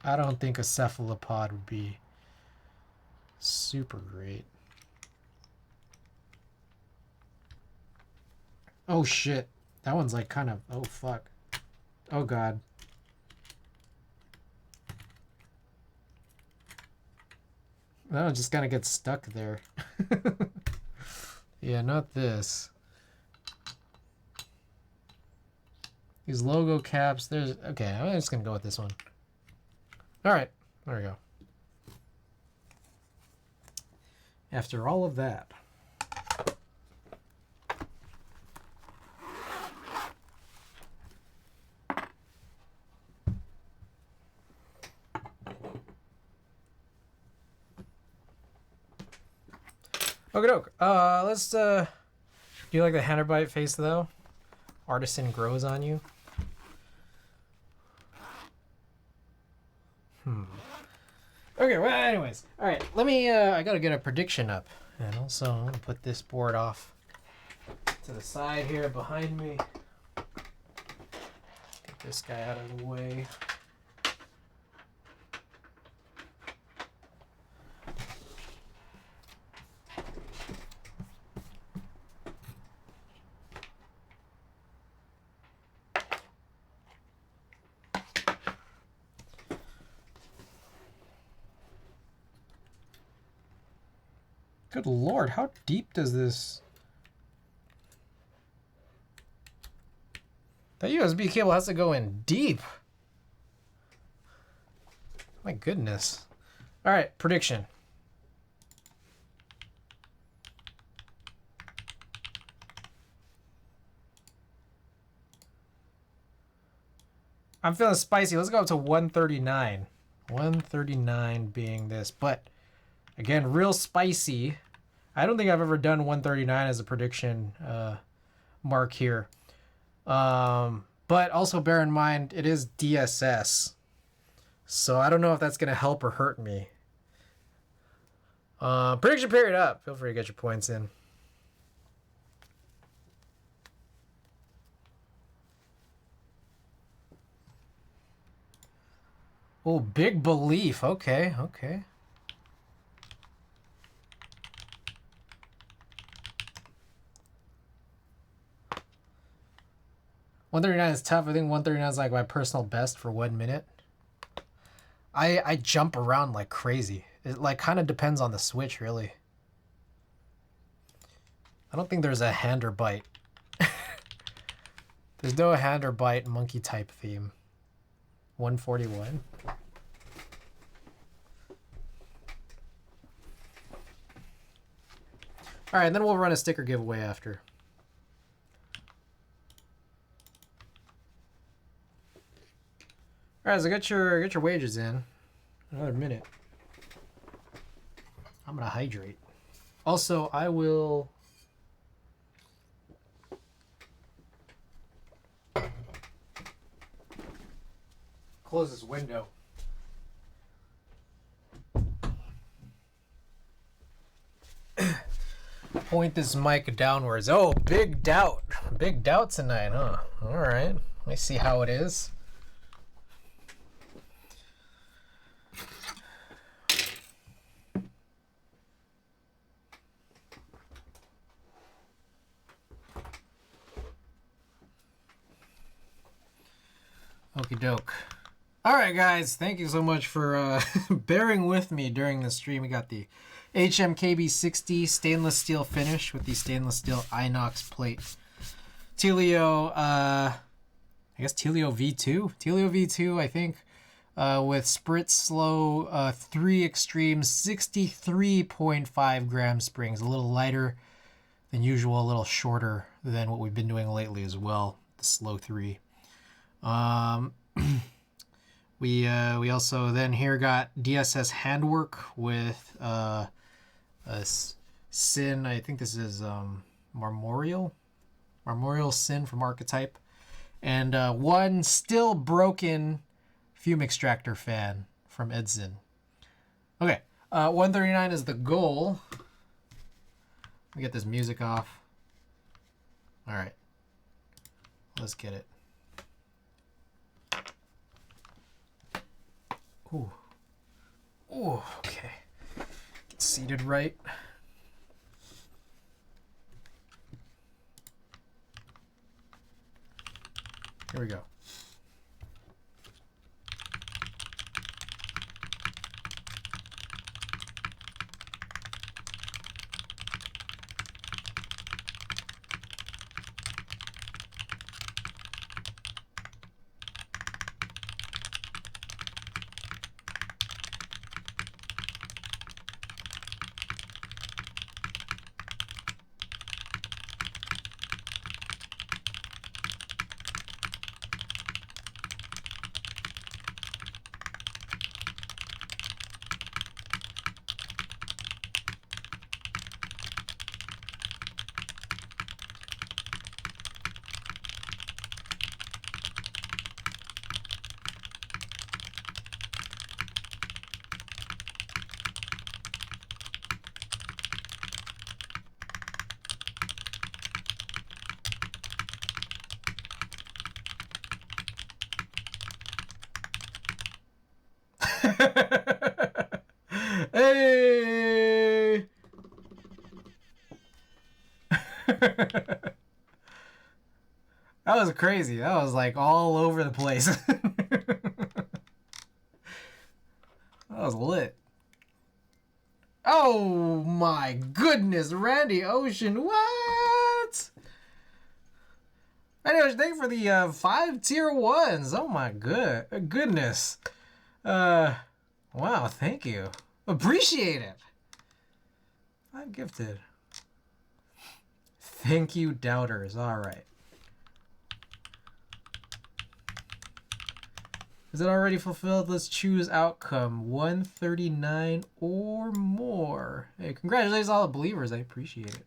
I don't think a cephalopod would be super great. Oh shit. That one's like kind of, oh fuck. Oh god. That one just kind of gets stuck there. Yeah, not this. These logo caps, there's, okay, I'm just gonna go with this one. All right, there we go. After all of that. Okay, doke. Let's do you like the Handerbite face though? Artisan grows on you. Okay, well, anyways. All right, let me, I gotta get a prediction up. And also, I'm gonna put this board off to the side here behind me. Get this guy out of the way. Good lord, how deep does this... That USB cable has to go in deep. My goodness. All right, prediction. I'm feeling spicy. Let's go up to 139. 139 being this, but again, real spicy. I don't think I've ever done 139 as a prediction mark here. But also bear in mind, it is DSS. So I don't know if that's going to help or hurt me. Prediction period up. Feel free to get your points in. Oh, big belief. Okay, okay. $139 is tough. I think 139 is like my personal best for 1 minute. I jump around like crazy. It like kind of depends on the switch, really. I don't think there's a hand or bite. There's no hand or bite monkey type theme. 141. All right, and then we'll run a sticker giveaway after. All right, so get your wages in. Another minute. I'm gonna hydrate. Also, I will close this window. Point this mic downwards. Oh, big doubt. Big doubt tonight, huh? All right. Let me see how it is. Okie doke. All right, guys. Thank you so much for bearing with me during the stream. We got the HMKB 60 stainless steel finish with the stainless steel inox plate. Telio, I guess Telio V2. Telio V2, I think, with Spritz Slow 3 Extreme 63.5 gram springs. A little lighter than usual, a little shorter than what we've been doing lately as well. The Slow 3. We also then here got DSS handwork with a Sin. I think this is Marmorial Sin from Archetype, and one still broken fume extractor fan from Edson. Okay, 139 is the goal. Let me get this music off. All right, let's get it. Ooh. Ooh, okay. Get seated right. Here we go. Hey! That was crazy. That was like all over the place. That was lit. Oh my goodness, Randy Ocean, what? Randy Ocean, thank you for the 5 tier 1s. Oh my goodness. Wow, thank you. Appreciate it. I'm gifted. Thank you, doubters. All right. Is it already fulfilled? Let's choose outcome. 139 or more. Hey, congratulations all the believers. I appreciate it.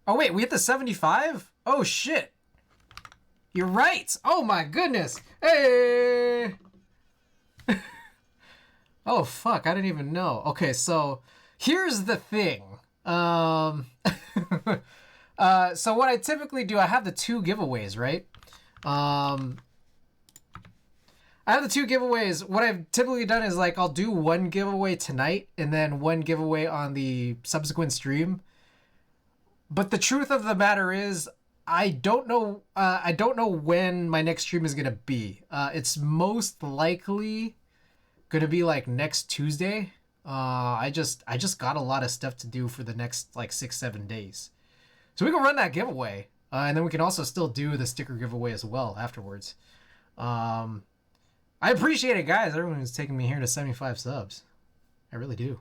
Oh, wait. We hit the 75? Oh, shit. You're right. Oh, my goodness. Hey. Oh, fuck. I didn't even know. Okay, so here's the thing. So what I typically do, I have the 2 giveaways, right? I have the 2 giveaways. What I've typically done is like I'll do 1 giveaway tonight and then 1 giveaway on the subsequent stream. But the truth of the matter is, I don't know. I don't know when my next stream is gonna be. It's most likely gonna be like next Tuesday. I just got a lot of stuff to do for the next like 6-7 days, so we can run that giveaway, and then we can also still do the sticker giveaway as well afterwards. I appreciate it, guys. Everyone who's taking me here to 75 subs. I really do.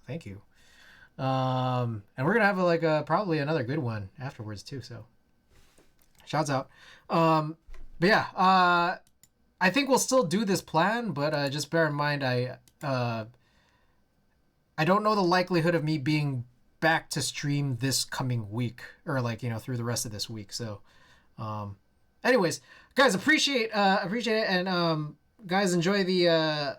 Thank you. And we're gonna have like probably another good one afterwards too. So, shouts out. But yeah, I think we'll still do this plan, but just bear in mind, I don't know the likelihood of me being back to stream this coming week, or like through the rest of this week. So, anyways, guys, appreciate it, and guys, enjoy the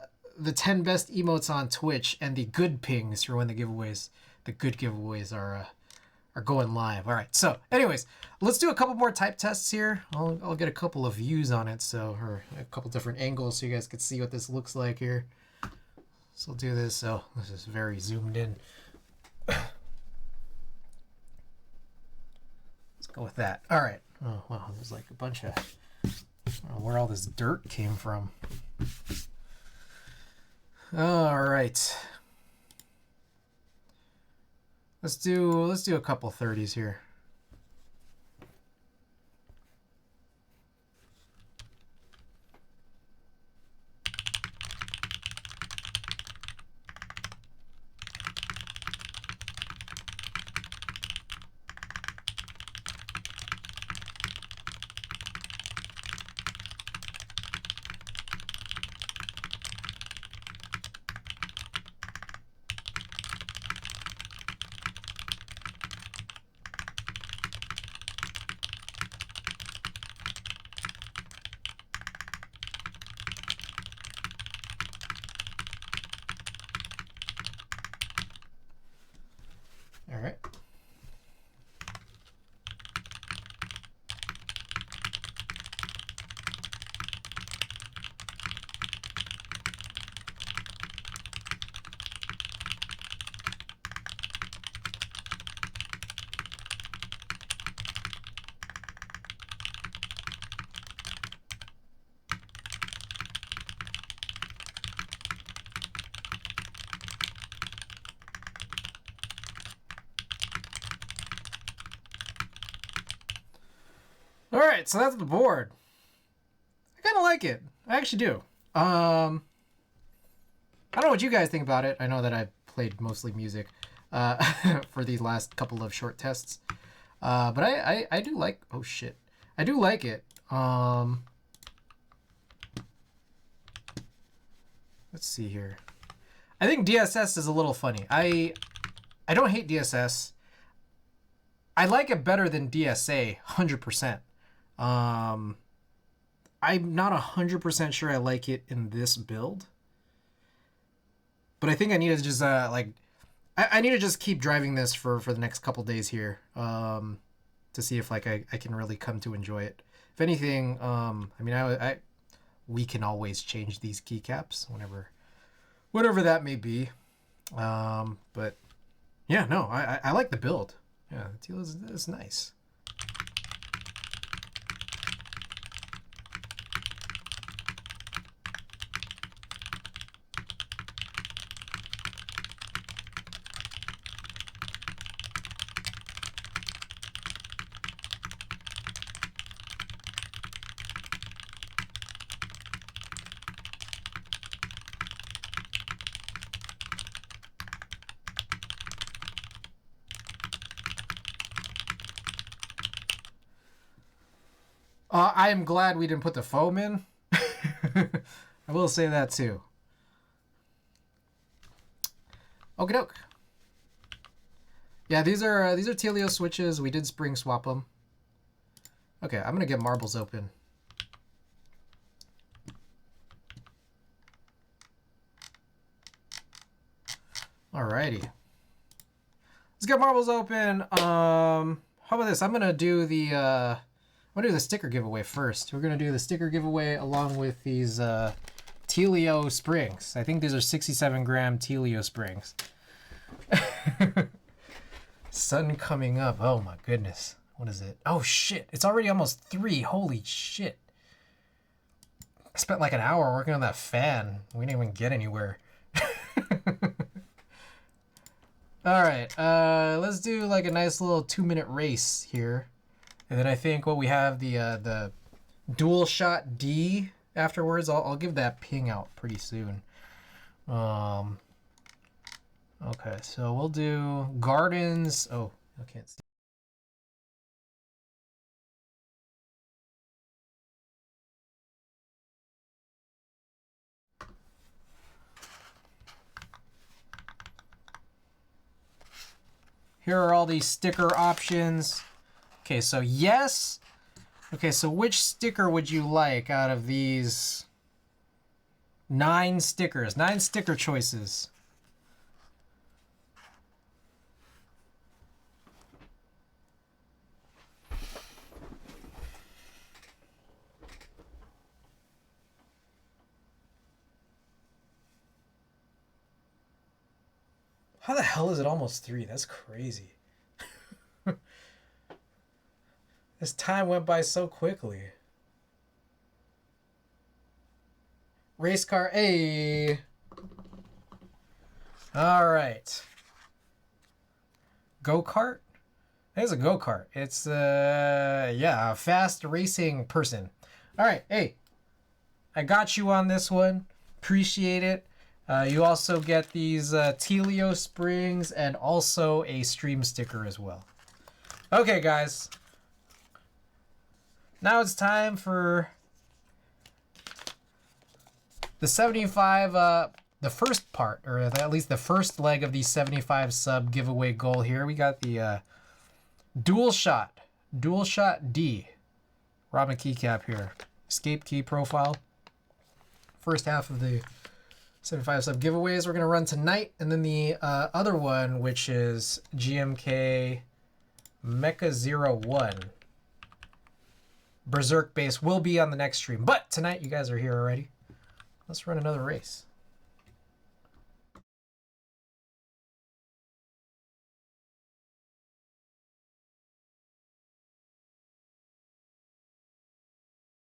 10 best emotes on Twitch and the good pings for when the good giveaways are going live. All right. So, anyways, let's do a couple more type tests here. I'll get a couple of views on it, or a couple different angles, so you guys can see what this looks like here. So I'll do this. So this is very zoomed in. Let's go with that. All right. Oh wow, there's like a bunch of. I don't know where all this dirt came from. All right. Let's do a couple 30s here. All right. All right, so that's the board. I kind of like it. I actually do. I don't know what you guys think about it. I know that I played mostly music for these last couple of short tests, but I do like. Oh shit, I do like it. Let's see here. I think DSS is a little funny. I don't hate DSS. I like it better than DSA, 100%. I'm not 100% sure I like it in this build, but I think I need to just I need to just keep driving this for the next couple days here, to see if like I can really come to enjoy it. If anything, I mean, we can always change these keycaps whatever that may be, but yeah, no, I like the build. Yeah, the teal is nice. I am glad we didn't put the foam in. I will say that too. Okie doke. Yeah, these are Telio switches. We did spring swap them. Okay, I'm gonna get marbles open. Alrighty. Let's get marbles open. How about this? I'm gonna do the sticker giveaway first. We're gonna do the sticker giveaway along with these Telio springs. I think these are 67-gram Telio springs. Sun coming up. Oh my goodness. What is it? Oh shit. It's already almost 3. Holy shit. I spent like an hour working on that fan. We didn't even get anywhere. Alright, let's do like a nice little 2-minute race here. And then I think what we have the dual shot D afterwards. I'll give that ping out pretty soon. Okay, so we'll do gardens. Oh, I can't see. Here are all these sticker options. Okay, so yes. Okay, so which sticker would you like out of these 9 stickers? 9 sticker choices. How the hell is it almost 3? That's crazy. This time went by so quickly. Race car A. All right. Go-kart? It's a go-kart. It's yeah, a fast racing person. All right, hey. I got you on this one. Appreciate it. You also get these Telio springs and also a stream sticker as well. Okay, guys. Now it's time for the 75, the first part, or at least the first leg of the 75 sub giveaway goal here. We got the dual shot D. Ramen keycap here. Escape key profile. First half of the 75 sub giveaways we're going to run tonight. And then the other one, which is GMK Mecha 01. Berserk base will be on the next stream. But tonight you guys are here already. Let's run another race.